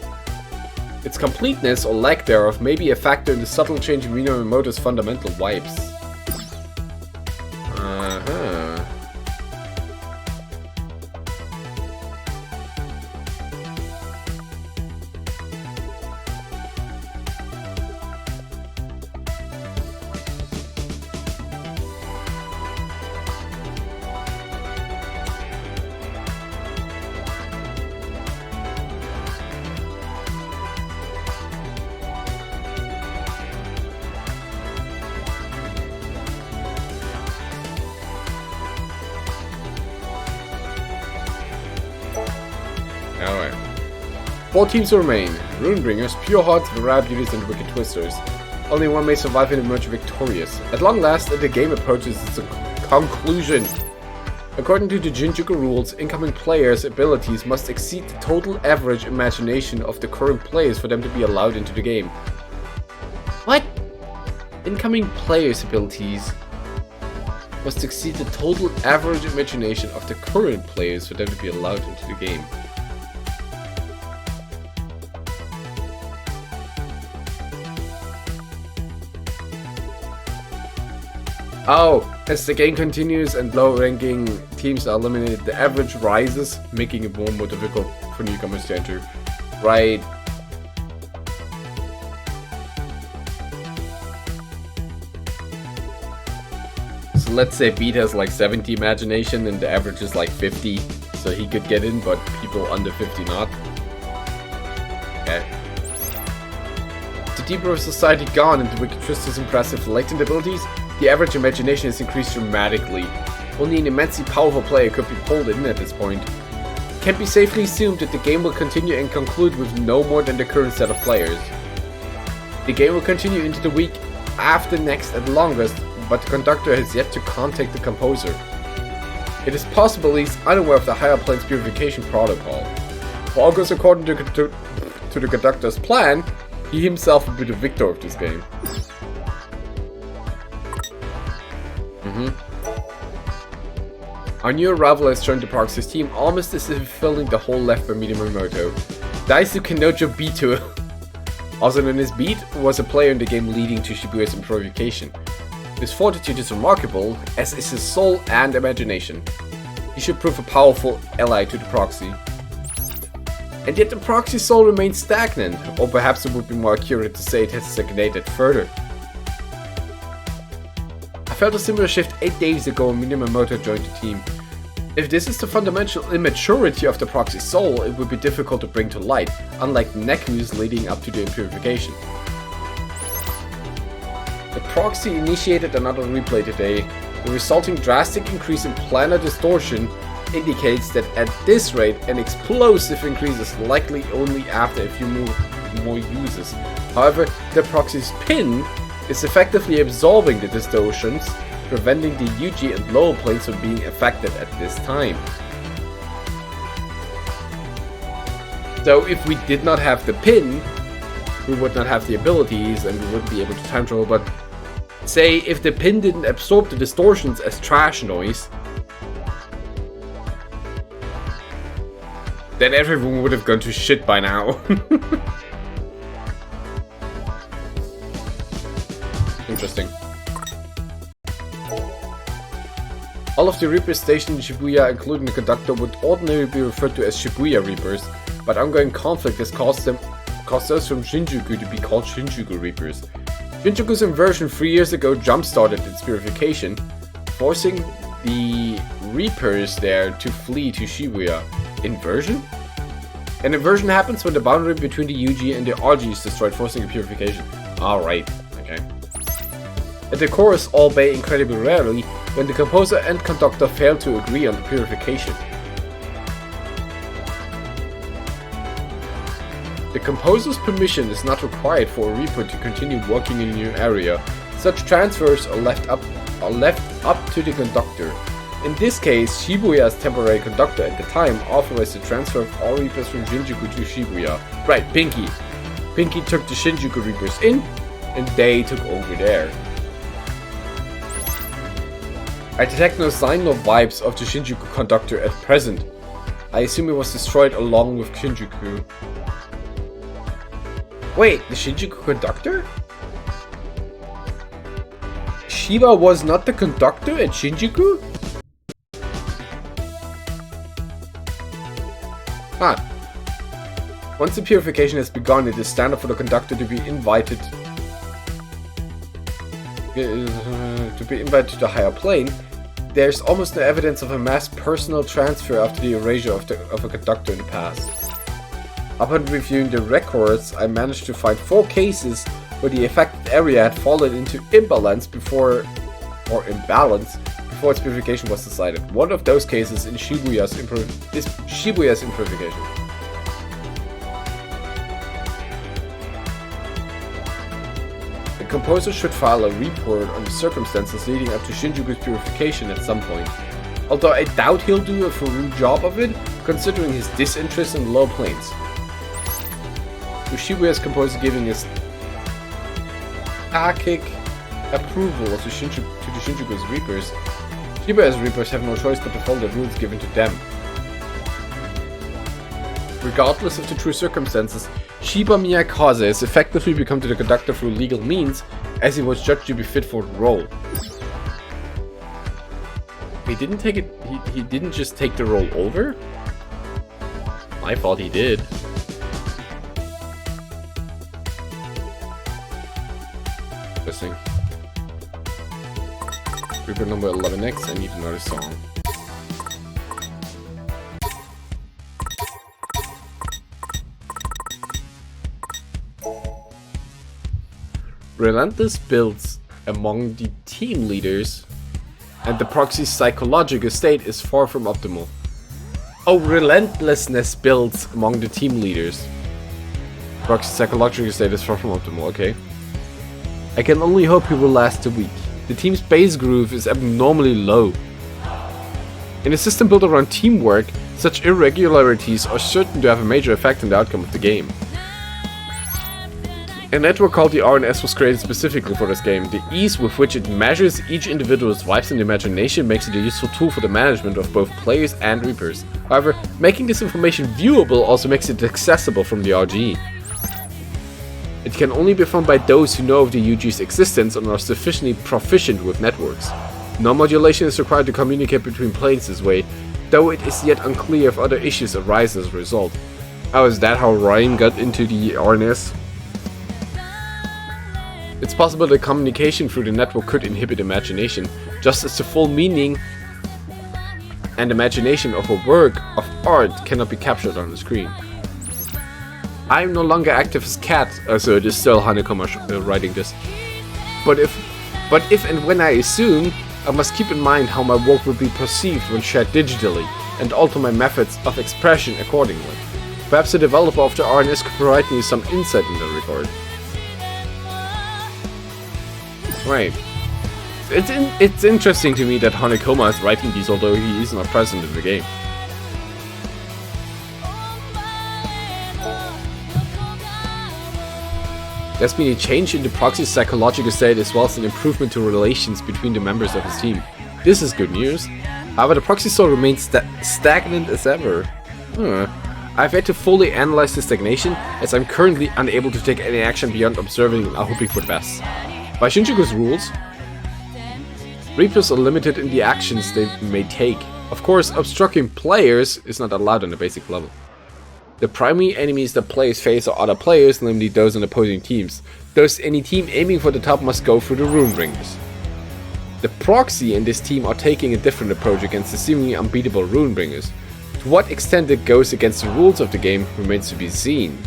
Its completeness, or lack thereof, may be a factor in the subtle change in Minamoto's fundamental vibes. Alright. 4 teams remain. Runebringers, Pure Hearts, Rare Beauties, and Wicked Twisters. Only one may survive and emerge victorious. At long last, the game approaches its conclusion. According to the Jinjuku rules, incoming players' abilities must exceed the total average imagination of the current players for them to be allowed into the game. What? Incoming players' abilities must exceed the total average imagination of the current players for them to be allowed into the game. Oh, as the game continues and low-ranking teams are eliminated, the average rises, making it more and more difficult for newcomers to enter. Right. So let's say Beat has like 70 imagination and the average is like 50, so he could get in, but people under 50 not. Okay. The deeper of society gone into Wicked Twister's impressive latent abilities, the average imagination has increased dramatically. Only an immensely powerful player could be pulled in at this point. It can be safely assumed that the game will continue and conclude with no more than the current set of players. The game will continue into the week after next at longest, but the conductor has yet to contact the composer. It is possible he's unaware of the higher plane's purification protocol. If all goes according to the conductor's plan, he himself will be the victor of this game. Our new arrival has joined the Proxy's team almost as if filling the hole left by Minamoto. Daisu Kenojo Bito, also known as Beat, was a player in the game leading to Shibuya's purification. His fortitude is remarkable, as is his soul and imagination. He should prove a powerful ally to the Proxy. And yet the Proxy's soul remains stagnant, or perhaps it would be more accurate to say it has stagnated further. I felt a similar shift 8 days ago when Minamoto joined the team. If this is the fundamental immaturity of the Proxy's soul, it would be difficult to bring to light, unlike Neku's leading up to the purification. The Proxy initiated another replay today. The resulting drastic increase in planar distortion indicates that at this rate an explosive increase is likely only after a few more uses. However, the Proxy's pin is effectively absorbing the distortions, preventing the UG and lower planes from being affected at this time. So if we did not have the pin, we would not have the abilities and we wouldn't be able to time travel, but say if the pin didn't absorb the distortions as trash noise, then everyone would have gone to shit by now. Interesting. All of the Reapers stationed in Shibuya, including the conductor, would ordinarily be referred to as Shibuya Reapers, but ongoing conflict has caused those from Shinjuku to be called Shinjuku Reapers. Shinjuku's inversion 3 years ago jump-started its purification, forcing the Reapers there to flee to Shibuya. Inversion? An inversion happens when the boundary between the UG and the RG is destroyed, forcing a purification. Alright, okay. At the chorus, all bay incredibly rarely when the composer and conductor fail to agree on the purification. The composer's permission is not required for a Reaper to continue working in a new area. Such transfers are left up to the conductor. In this case, Shibuya's temporary conductor at the time authorized the transfer of all Reapers from Shinjuku to Shibuya. Right, Pinky. Pinky took the Shinjuku Reapers in, and they took over there. I detect no sign nor vibes of the Shinjuku conductor at present. I assume it was destroyed along with Shinjuku. Wait, the Shinjuku conductor? Shiba was not the conductor at Shinjuku? Ah. Once the purification has begun, it is standard for the conductor to be invited to the higher plane. There's almost no evidence of a mass personal transfer after the erasure of a conductor in the past. Upon reviewing the records, I managed to find 4 cases where the affected area had fallen into imbalance before its purification was decided. One of those cases is Shibuya's purification. The composer should file a report on the circumstances leading up to Shinjuku's purification at some point. Although I doubt he'll do a full job of it, considering his disinterest in low planes. With Shibuya's composer giving his tacit approval to the Shinjuku's Reapers, Shibuya's Reapers have no choice but to follow the rules given to them. Regardless of the true circumstances, Shiba Miyakaze has effectively become the conductor through legal means, as he was judged to be fit for the role. He didn't take it. He didn't just take the role over? I thought he did. Interesting. Reaper number 11X, I need another song. Relentless builds among the team leaders, and the proxy's psychological state is far from optimal. Oh, relentlessness builds among the team leaders. Proxy's psychological state is far from optimal, okay. I can only hope he will last a week. The team's base groove is abnormally low. In a system built around teamwork, such irregularities are certain to have a major effect on the outcome of the game. A network called the RNS was created specifically for this game. The ease with which it measures each individual's vibes and imagination makes it a useful tool for the management of both players and Reapers. However, making this information viewable also makes it accessible from the RG. It can only be found by those who know of the UG's existence and are sufficiently proficient with networks. No modulation is required to communicate between planes this way, though it is yet unclear if other issues arise as a result. Oh, is that how Ryan got into the RNS? It's possible that communication through the network could inhibit imagination, just as the full meaning and imagination of a work of art cannot be captured on the screen. I am no longer active as Cat, so it is still Hanekoma writing this. But if and when I assume, I must keep in mind how my work will be perceived when shared digitally, and alter my methods of expression accordingly. Perhaps the developer of the RNS could provide me some insight in that regard. Right. It's interesting to me that Hanekoma is writing these, although he is not present in the game. There's been a change in the proxy's psychological state as well as an improvement to relations between the members of his team. This is good news. However, the proxy still remains stagnant as ever. I've yet to fully analyze the stagnation, as I'm currently unable to take any action beyond observing and hoping for the best. By Shinjuku's rules, Reapers are limited in the actions they may take. Of course, obstructing players is not allowed on the basic level. The primary enemies that players face are other players, namely those on opposing teams. Thus, any team aiming for the top must go through the Runebringers. The proxy and this team are taking a different approach against the seemingly unbeatable Runebringers. To what extent it goes against the rules of the game remains to be seen.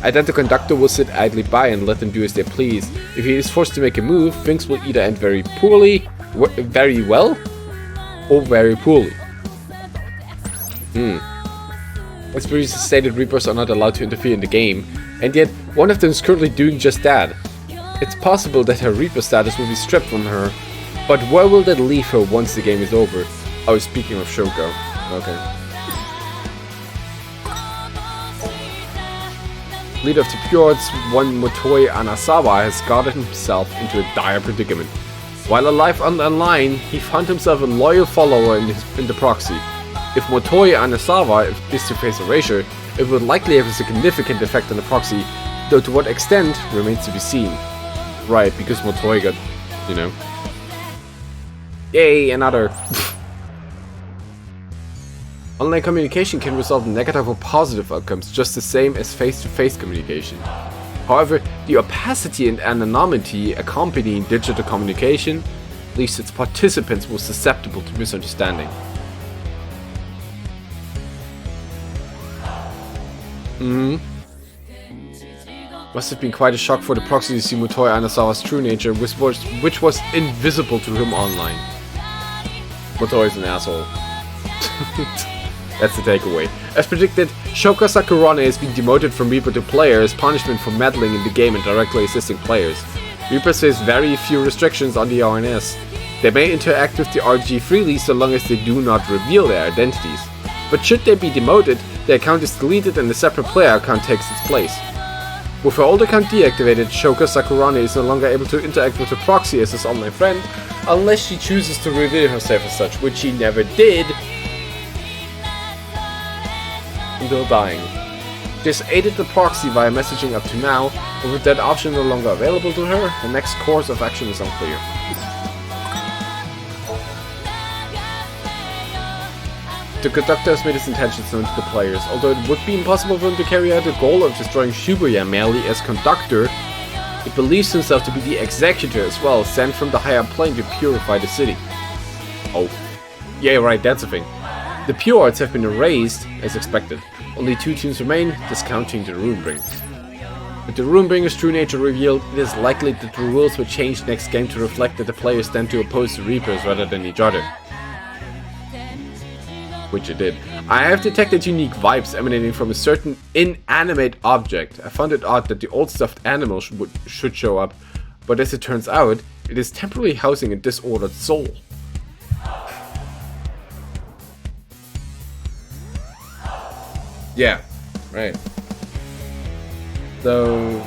I doubt the conductor will sit idly by and let them do as they please. If he is forced to make a move, things will either end very poorly, very well, or very poorly. As previously stated, Reapers are not allowed to interfere in the game, and yet one of them is currently doing just that. It's possible that her Reaper status will be stripped from her, but where will that leave her once the game is over? Oh, speaking of Shoko. Okay. Leader of the Fjords, one Motoi Anasawa, has gotten himself into a dire predicament. While alive on the line, he found himself a loyal follower in the proxy. If Motoi Anasawa is to face erasure, it would likely have a significant effect on the proxy, though to what extent remains to be seen. Right, because Motoi got, you know. Yay, another. Online communication can result in negative or positive outcomes, just the same as face-to-face communication. However, the opacity and anonymity accompanying digital communication leaves its participants more susceptible to misunderstanding. Must have been quite a shock for the proxy to see Motoi Anasawa's true nature, which was invisible to him online. Motoi is an asshole. That's the takeaway. As predicted, Shoko Sakurane has been demoted from Reaper to player as punishment for meddling in the game and directly assisting players. Reapers face very few restrictions on the RNS. They may interact with the RG freely so long as they do not reveal their identities. But should they be demoted, the account is deleted and a separate player account takes its place. With her old account deactivated, Shoko Sakurane is no longer able to interact with the proxy as his online friend, unless she chooses to reveal herself as such, which she never did until dying. She has aided the proxy via messaging up to now, but with that option no longer available to her, the next course of action is unclear. The conductor has made his intentions known to the players. Although it would be impossible for him to carry out the goal of destroying Shibuya merely as conductor, he believes himself to be the executor as well, sent from the higher plane to purify the city. Oh. Yeah, right, that's a thing. The Fjords have been erased, as expected. Only 2 teams remain, discounting the Runebringers. With the Runebringers' true nature revealed, it is likely that the rules will change next game to reflect that the players tend to oppose the Reapers rather than each other. Which it did. I have detected unique vibes emanating from a certain inanimate object. I found it odd that the old stuffed animal should show up, but as it turns out, it is temporarily housing a disordered soul. Yeah, right. Though,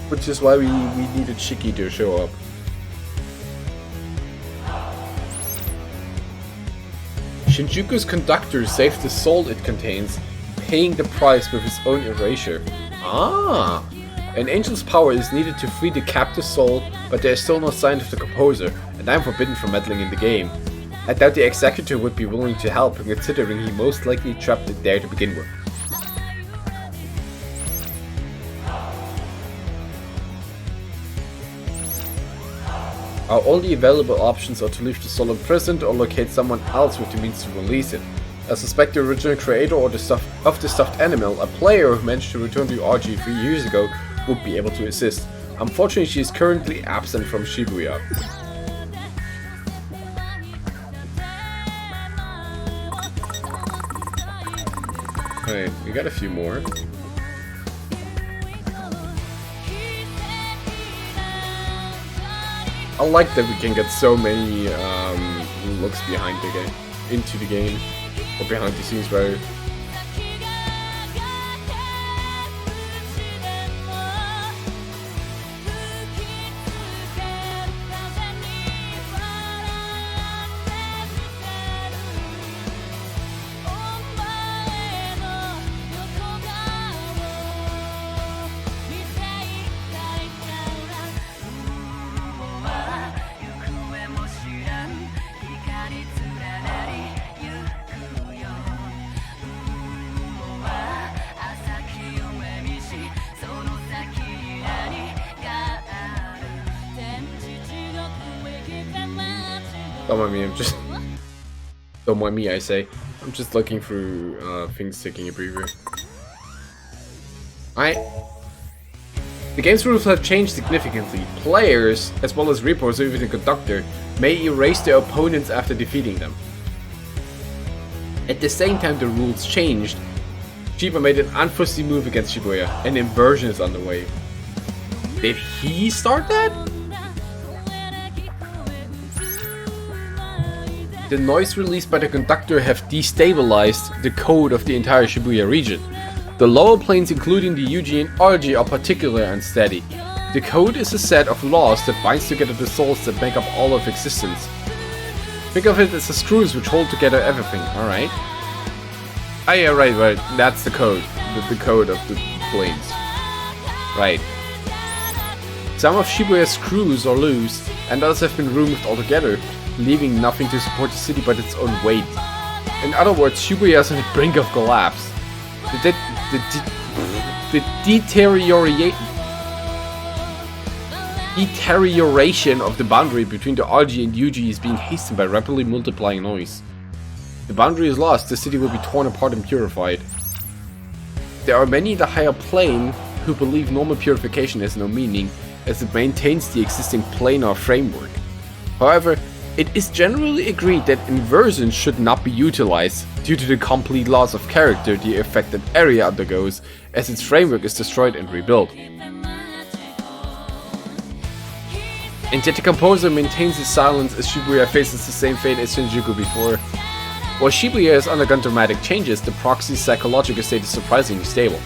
which is why we needed Shiki to show up. Shinjuku's conductor saves the soul it contains, paying the price with his own erasure. Ah! An angel's power is needed to free the captive soul, but there is still no sign of the composer, and I am forbidden from meddling in the game. I doubt the executor would be willing to help, considering he most likely trapped it there to begin with. Our only available options are to leave the soul imprisoned or locate someone else with the means to release it. I suspect the original creator or the stuffed animal, a player who managed to return to RG 3 years ago, would be able to assist. Unfortunately, she is currently absent from Shibuya. Alright, we got a few more. I like that we can get so many looks behind the game, into the game, or behind the scenes rather. Don't mind me, I'm just... Don't mind me, I say. I'm just looking through things, taking a breather. The game's rules have changed significantly. Players, as well as Reapers or even the conductor, may erase their opponents after defeating them. At the same time the rules changed, Shiba made an unforeseen move against Shibuya. An inversion is underway. Did he start that? The noise released by the conductor have destabilized the code of the entire Shibuya region. The lower planes, including the UG and RG, are particularly unsteady. The code is a set of laws that binds together the souls that make up all of existence. Think of it as the screws which hold together everything, alright? Ah yeah, right, that's the code. The code of the planes. Right. Some of Shibuya's screws are loose, and others have been removed altogether, leaving nothing to support the city but its own weight. In other words, Shibuya is on the brink of collapse. The deterioration of the boundary between the RG and UG is being hastened by rapidly multiplying noise. The boundary is lost, the city will be torn apart and purified. There are many in the higher plane who believe normal purification has no meaning, as it maintains the existing planar framework. However, it is generally agreed that inversion should not be utilized due to the complete loss of character the affected area undergoes as its framework is destroyed and rebuilt. And yet the composer maintains his silence as Shibuya faces the same fate as Shinjuku before. While Shibuya has undergone dramatic changes, the proxy's psychological state is surprisingly stable.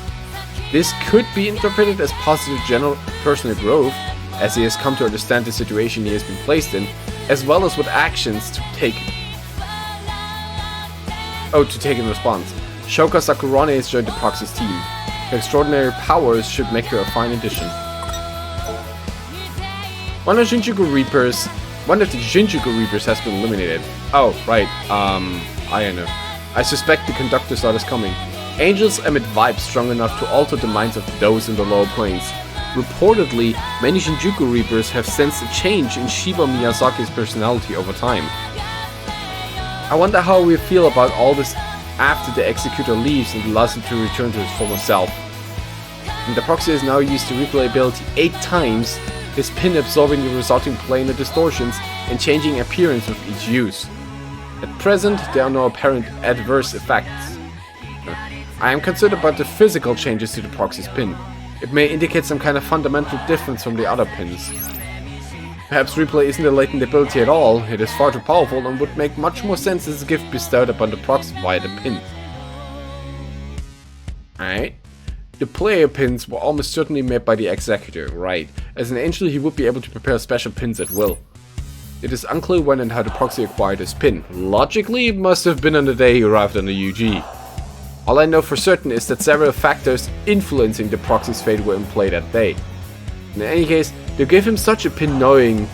This could be interpreted as positive general personal growth, as he has come to understand the situation he has been placed in, as well as what actions to take in response. Shoka Sakurane has joined the proxy's team. Her extraordinary powers should make her a fine addition. One of the Shinjuku Reapers has been eliminated. Oh, right, I know. I suspect the conductor saw this coming. Angels emit vibes strong enough to alter the minds of those in the lower planes. Reportedly, many Shinjuku Reapers have sensed a change in Shiba Miyazaki's personality over time. I wonder how we feel about all this after the Executor leaves and allows him to return to his former self. And the proxy is now used to replayability 8 times, his pin absorbing the resulting planar distortions and changing appearance with each use. At present, there are no apparent adverse effects. I am concerned about the physical changes to the proxy's pin. It may indicate some kind of fundamental difference from the other pins. Perhaps replay isn't a latent ability at all, it is far too powerful and would make much more sense as a gift bestowed upon the proxy via the pin. Alright. The player pins were almost certainly made by the Executor, right? As an angel he would be able to prepare special pins at will. It is unclear when and how the proxy acquired his pin. Logically, it must have been on the day he arrived on the UG. All I know for certain is that several factors influencing the proxy's fate were in play that day. In any case, to give him such a pin knowing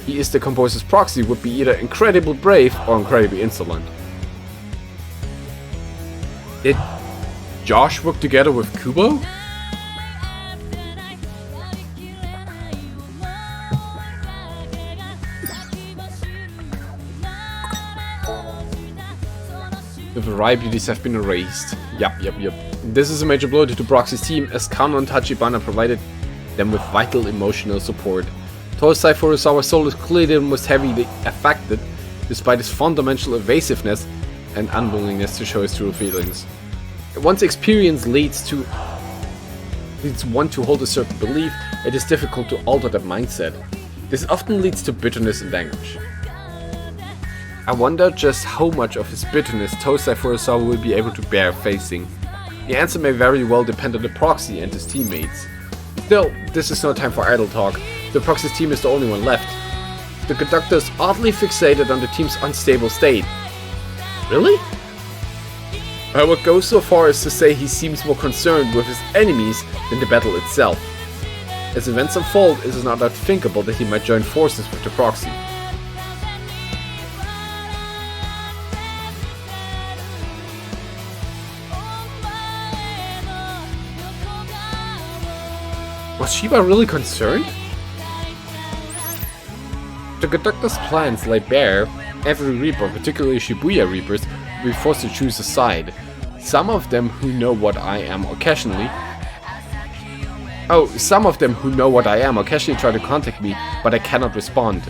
he is the composer's proxy would be either incredibly brave or incredibly insolent. Did Josh work together with Kubo? The varieties have been erased. Yup. This is a major blow to Proxy's team, as Kano and Tachibana provided them with vital emotional support. Tosai Furusawa's soul is clearly the most heavily affected, despite his fundamental evasiveness and unwillingness to show his true feelings. Once experience leads one to hold a certain belief, it is difficult to alter that mindset. This often leads to bitterness and anguish. I wonder just how much of his bitterness Tosai Furusawa will be able to bear facing. The answer may very well depend on the proxy and his teammates. Still, this is no time for idle talk. The proxy's team is the only one left. The conductor is oddly fixated on the team's unstable state. Really? I would go so far as to say he seems more concerned with his enemies than the battle itself. As events unfold, it is not unthinkable that he might join forces with the proxy. Was Shiba really concerned? The Conductor's plans lay bare. Every Reaper, particularly Shibuya Reapers, will be forced to choose a side. Some of them who know what I am occasionally try to contact me, but I cannot respond.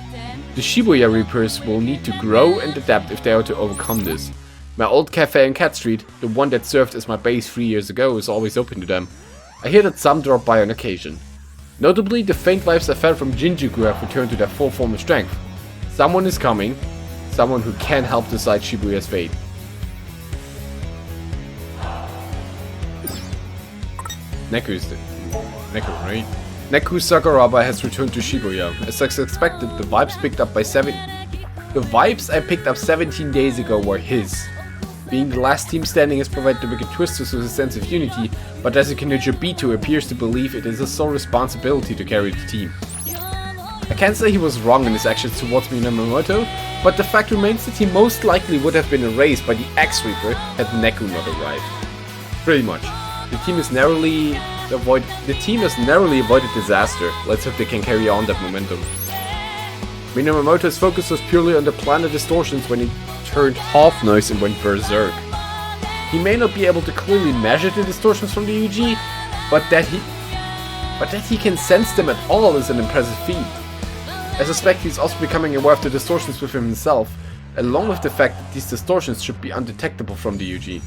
The Shibuya Reapers will need to grow and adapt if they are to overcome this. My old cafe in Cat Street, the one that served as my base 3 years ago, is always open to them. I hear that some drop by on occasion. Notably, the faint vibes I felt from Shinjuku have returned to their full form of strength. Someone is coming. Someone who can help decide Shibuya's fate. Neku, right? Neku Sakuraba has returned to Shibuya. As expected, the vibes I picked up 17 days ago were his. Being the last team standing has provided the wicked twisters with a sense of unity, but Desikinuja B2 appears to believe it is his sole responsibility to carry the team. I can't say he was wrong in his actions towards Minamoto, but the fact remains that he most likely would have been erased by the X-Reaper had Neku not arrived. Pretty much. The team has narrowly avoided disaster. Let's hope they can carry on that momentum. Minamoto's focus was purely on the planar distortions when he turned half noise and went berserk. He may not be able to clearly measure the distortions from the UG, but that he can sense them at all is an impressive feat. I suspect he's also becoming aware of the distortions within himself, along with the fact that these distortions should be undetectable from the UG.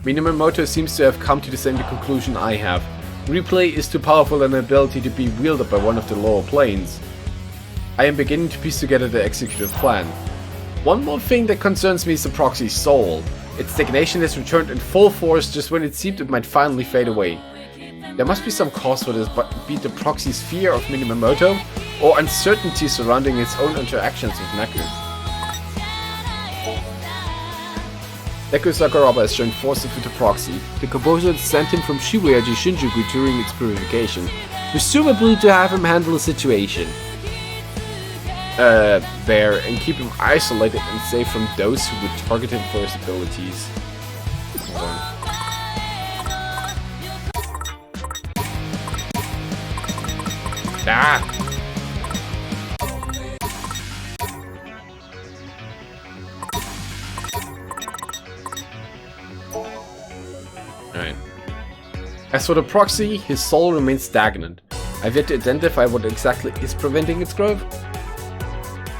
Minamoto seems to have come to the same conclusion I have. Replay is too powerful an ability to be wielded by one of the lower planes. I am beginning to piece together the executive plan. One more thing that concerns me is the proxy's soul. Its stagnation has returned in full force just when it seemed it might finally fade away. There must be some cause for this, but be it the proxy's fear of Minamoto, or uncertainty surrounding its own interactions with Neku. Neku Sakuraba has joined forces with the proxy. The composer sent him from Shibuya to Shinjuku during its purification, presumably to have him handle the situation there and keep him isolated and safe from those who would target him for his abilities. Hold on. Ah! Alright. As for the proxy, his soul remains stagnant. I've yet to identify what exactly is preventing its growth.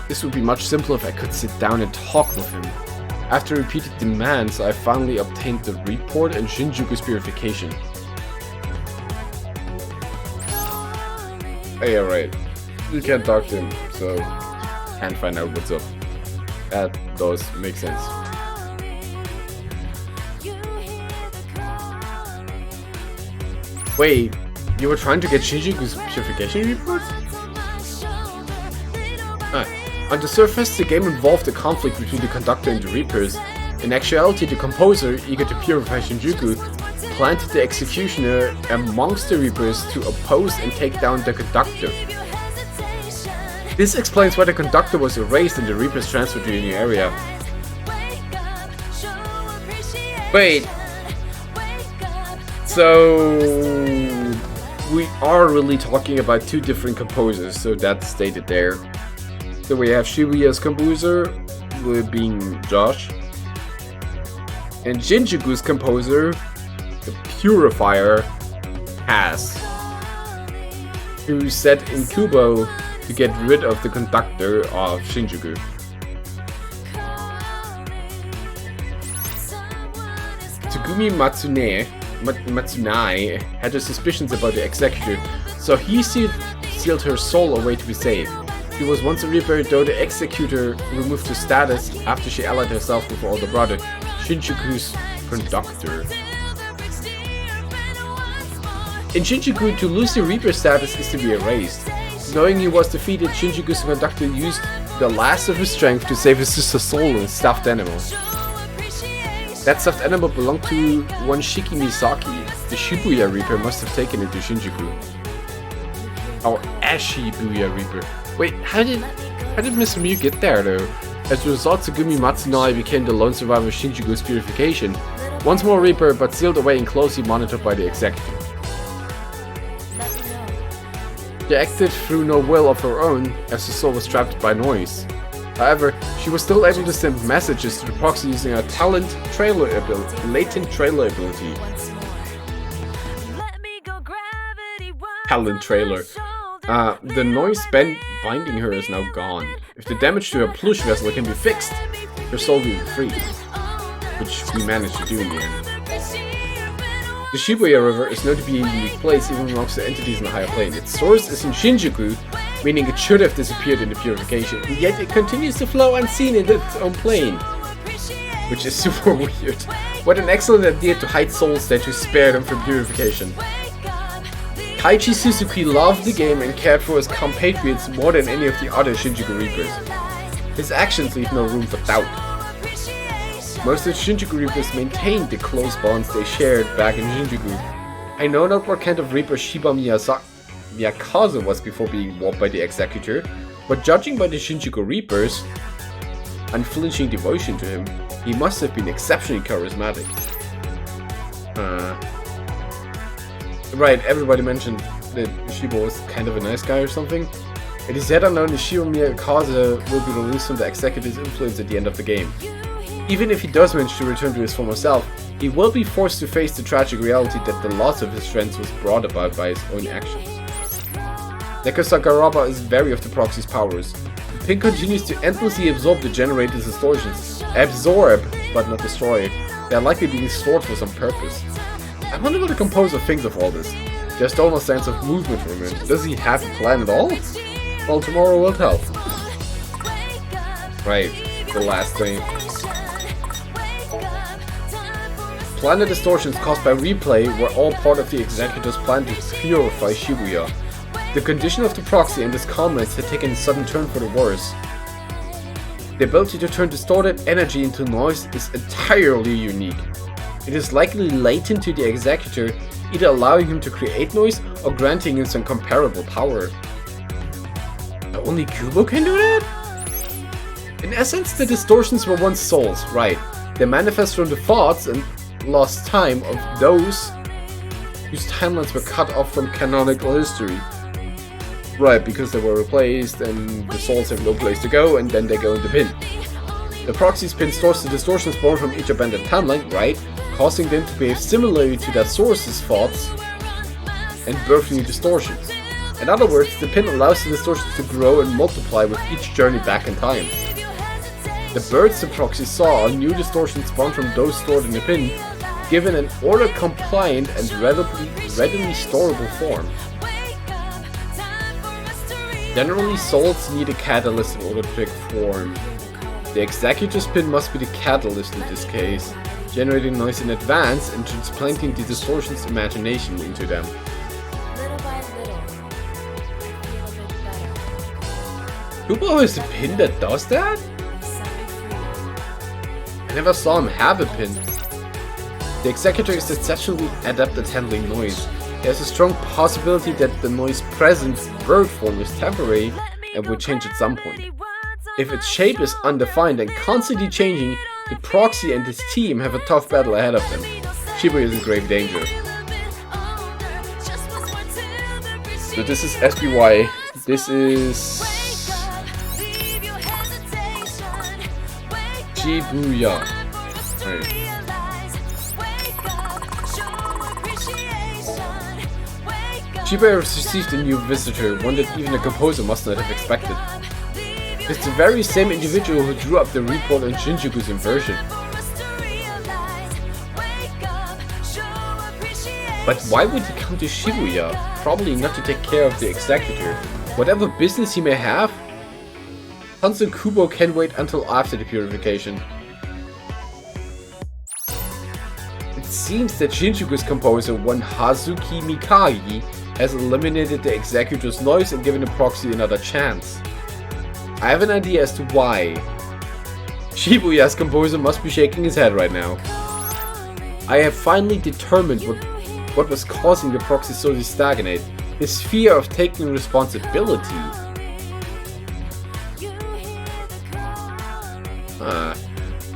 This would be much simpler if I could sit down and talk with him. After repeated demands, I finally obtained the report and Shinjuku's purification. Hey, alright. You can't talk to him, so can't find out what's up. That does make sense. Wait, you were trying to get Shinjuku's purification report? On the surface, the game involved a conflict between the Conductor and the Reapers. In actuality, the composer, eager to purify Shinjuku, planted the Executioner amongst the Reapers to oppose and take down the Conductor. This explains why the Conductor was erased and the Reapers transferred to a new area. Wait. So we are really talking about two different composers, so that's stated there. So we have Shibuya's composer, being Josh, and Shinjuku's composer, the Purifier, Has, who set in Kubo to get rid of the Conductor of Shinjuku. Tsugumi Matsunai had her suspicions about the Executor, so he sealed her soul away to be safe. She was once a Reaper, though the Executor removed her status after she allied herself with her older brother, Shinjuku's Conductor. In Shinjuku, to lose the Reaper status is to be erased. Knowing he was defeated, Shinjuku's Conductor used the last of his strength to save his sister's soul in a stuffed animal. That stuffed animal belonged to one Shiki Misaki. The Shibuya Reaper must have taken it to Shinjuku. Our Shibuya Reaper. Wait, how did Mr. Mew get there though? As a result, Tsugumi Matsunai became the lone survivor of Shinjuku's purification. Once more Reaper, but sealed away and closely monitored by the Executive. She acted through no will of her own, as the soul was trapped by noise. However, she was still able to send messages to the proxy using her latent trailer ability. Talent trailer. The noise binding her is now gone. If the damage to her plush vessel can be fixed, her soul will be free. Which we managed to do in the end. The Shibuya River is known to be a unique place even amongst the entities in the higher plane. Its source is in Shinjuku, meaning it should have disappeared in the purification, and yet it continues to flow unseen in its own plane. Which is super weird. What an excellent idea to hide souls there to spare them from purification. Taichi Suzuki loved the game and cared for his compatriots more than any of the other Shinjuku Reapers. His actions leave no room for doubt. Most of the Shinjuku Reapers maintained the close bonds they shared back in Shinjuku. I know not what kind of Reaper Shiba Mikazaan was before being warped by the Executor, but judging by the Shinjuku Reapers' unflinching devotion to him, he must have been exceptionally charismatic. Right, everybody mentioned that Shiba was kind of a nice guy or something. It is yet unknown if Shiba Mikazaan will be released from the Executor's influence at the end of the game. Even if he does manage to return to his former self, he will be forced to face the tragic reality that the loss of his friends was brought about by his own actions. Neko Sakuraba is wary of the proxy's powers. The pin continues to endlessly absorb the generator's distortions. Absorb, but not destroy. They are likely being stored for some purpose. I wonder what the composer thinks of all this. Just almost sense of movement from him. Does he have a plan at all? Well, tomorrow will tell. Right, the last thing. Planet distortions caused by replay were all part of the Executor's plan to purify Shibuya. The condition of the proxy and his comrades had taken a sudden turn for the worse. The ability to turn distorted energy into noise is entirely unique. It is likely latent to the Executor, either allowing him to create noise or granting him some comparable power. Only Kubo can do that? In essence, the distortions were once souls, right? They manifest from the thoughts and lost time of those whose timelines were cut off from canonical history. Right, because they were replaced and the souls have no place to go and then they go in the pin. The proxy's pin stores the distortions born from each abandoned timeline, right? Causing them to behave similarly to their source's thoughts and birth new distortions. In other words, the pin allows the distortions to grow and multiply with each journey back in time. The birds the proxy saw are new distortions spawned from those stored in the pin, given an order-compliant and readily storable form. Generally, souls need a catalyst in order to take form. The Executor's pin must be the catalyst in this case, generating noise in advance and transplanting the distortion's imagination into them. Little by little, I feel a bit better. Kubo has a pin that does that? Set me free. I never saw him have a pin. The Executor is exceptionally adept at handling noise. There's a strong possibility that the noise present bird form is temporary and will change at some point. If its shape is undefined and constantly changing, the proxy and his team have a tough battle ahead of them. Shibuya is in grave danger. So this is SBY. This is Shibuya. Right. Shibuya has received a new visitor, one that even the composer must not have expected. It's the very same individual who drew up the report on Shinjuku's inversion. But why would he come to Shibuya? Probably not to take care of the Executor. Whatever business he may have, Hanzo Kubo can wait until after the purification. It seems that Shinjuku's composer, one Hazuki Mikagi, has eliminated the Executor's noise and given the proxy another chance. I have an idea as to why. Shibuya's composer must be shaking his head right now. I have finally determined what was causing the proxy so to stagnate. His fear of taking responsibility.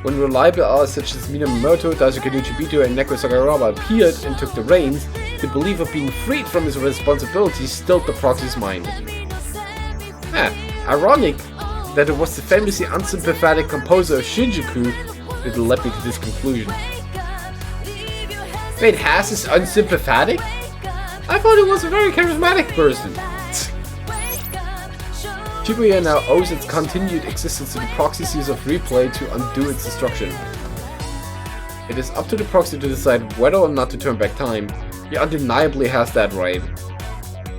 When reliable allies such as Minamoto, Daisuke Uchibito and Neko Sakuraba appeared and took the reins, the belief of being freed from his responsibilities stilled the proxy's mind. Ironic that it was the famously unsympathetic composer of Shinjuku that led me to this conclusion. Wait, Haas is unsympathetic? I thought he was a very charismatic person. Shibuya now owes its continued existence to the proxy's use of replay to undo its destruction. It is up to the proxy to decide whether or not to turn back time. He undeniably has that right.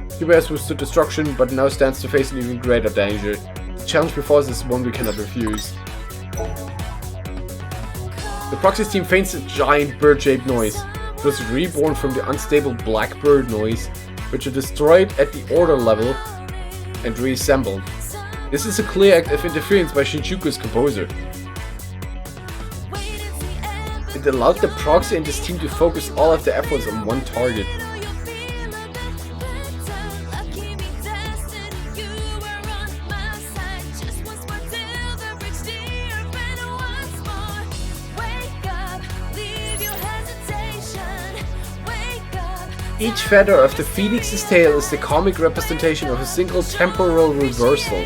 Shibuya has withstood destruction, but now stands to face an even greater danger. The challenge before us is one we cannot refuse. The proxy's team faints a giant bird-shaped noise. It was reborn from the unstable black bird noise, which it destroyed at the order level and reassembled. This is a clear act of interference by Shinjuku's composer. It allowed the proxy and his team to focus all of their efforts on one target. Each feather of the phoenix's tail is the comic representation of a single temporal reversal.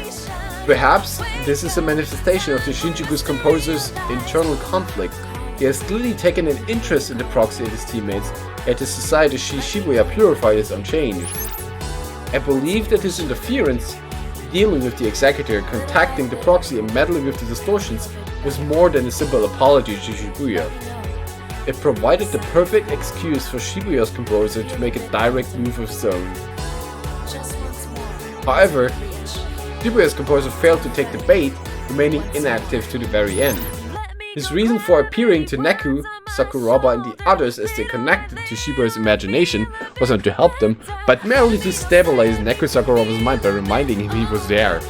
Perhaps this is a manifestation of the Shinjuku's composer's internal conflict. He has clearly taken an interest in the proxy and his teammates, yet his desire to see Shibuya purified is unchanged. I believe that his interference, dealing with the executor, contacting the proxy and meddling with the distortions, was more than a simple apology to Shibuya. It provided the perfect excuse for Shibuya's composer to make a direct move of his own. However, Shibuya's composer failed to take the bait, remaining inactive to the very end. His reason for appearing to Neku, Sakuraba and the others as they connected to Shibuya's imagination was not to help them, but merely to stabilize Neku Sakuraba's mind by reminding him he was there.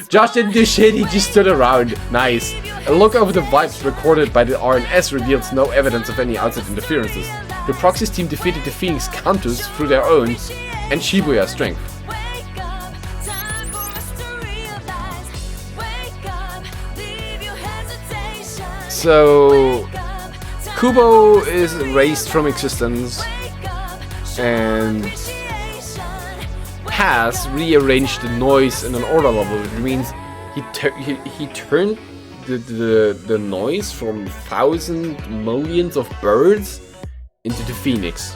Josh didn't do shit, he just stood around. Nice. A look over the vibes recorded by the RNS reveals no evidence of any outside interferences. The proxy's team defeated the Phoenix Countess through their own and Shibuya's strength. So, Kubo is erased from existence and has rearranged the noise in an order level, which means he turned the noise from millions of birds into the Phoenix.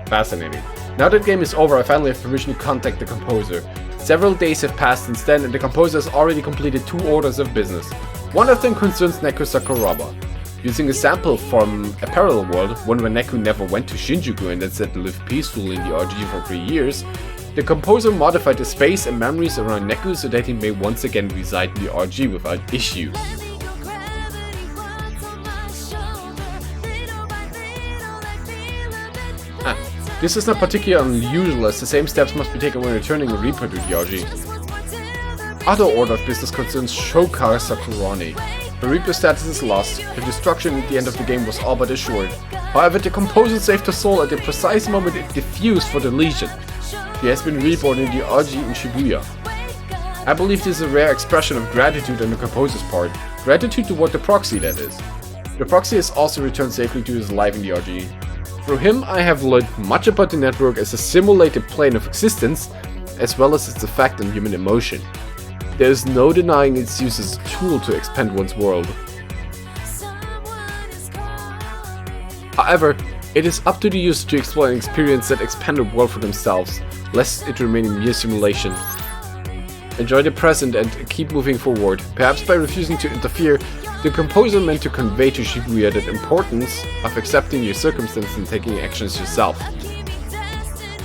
Fascinating. Now that game is over, I finally have permission to contact the composer. Several days have passed since then, and the composer has already completed 2 orders of business. One of them concerns Neku Sakuraba. Using a sample from a parallel world, one where Neku never went to Shinjuku and instead lived peacefully in the RG for 3 years, the composer modified the space and memories around Neku so that he may once again reside in the RG without issue. This is not particularly unusual, as the same steps must be taken when returning a Reaper to the RG. Other order of business concerns Shokar Sakurani. The Reaper status is lost, her destruction at the end of the game was all but assured. However, the composer saved her soul at the precise moment it diffused for the Legion. She has been reborn in the RG in Shibuya. I believe this is a rare expression of gratitude on the composer's part. Gratitude toward the proxy, that is. The proxy has also returned safely to his life in the RG. Through him, I have learned much about the network as a simulated plane of existence, as well as its effect on human emotion. There is no denying its use as a tool to expand one's world. However, it is up to the user to explore and experience that expanded world for themselves, lest it remain a mere simulation. Enjoy the present and keep moving forward. Perhaps by refusing to interfere, the composer meant to convey to Shibuya the importance of accepting your circumstances and taking actions yourself.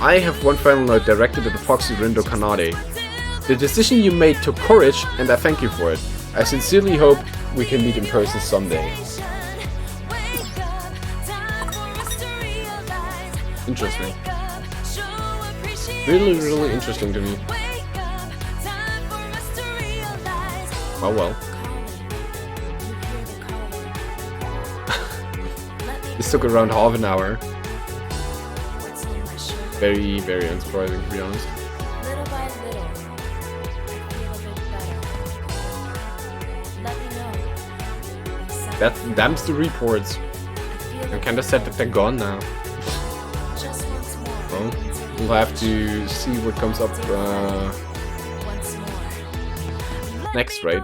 I have one final note directed at the proxy Rindo Kanade. The decision you made took courage, and I thank you for it. I sincerely hope we can meet in person someday. Interesting. Really, really interesting to me. Oh well. This took around half an hour. Very, very unsurprising, to be honest. Them's the reports. I'm kinda sad that they're gone now. Well, we'll have to see what comes up next, right?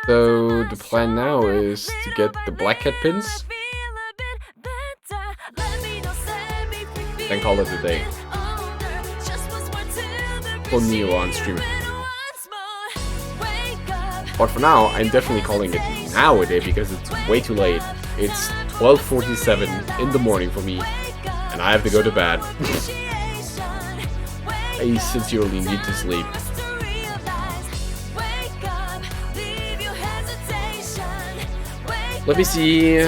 So the plan now is to get the Black Cat pins, then call it a day. For Neo on stream. But for now, I'm definitely calling it now a day because it's way too late. It's 12:47 in the morning for me, and I have to go to bed. I sincerely need to sleep. Let me see.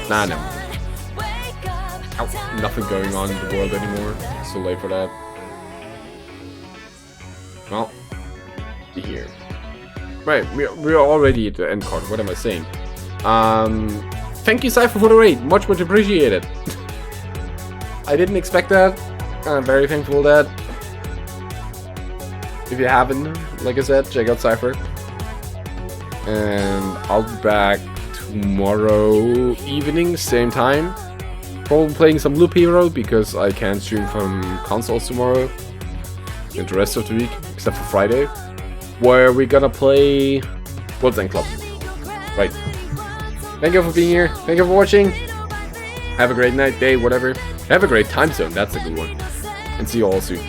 Nah, no. Ow, nothing going on in the world anymore. It's too late for that. Well, be here. Right, we're already at the end card. What am I saying? Thank you, Cypher, for the raid. Much appreciated. I didn't expect that. I'm very thankful for that. If you haven't, like I said, check out Cypher. And I'll be back tomorrow evening, same time. Probably playing some Loop Hero because I can't stream from consoles tomorrow. And the rest of the week, except for Friday, where we're gonna play World's End Club. Right. Thank you for being here. Thank you for watching. Have a great night, day, whatever. Have a great time zone. That's a good one. And see you all soon.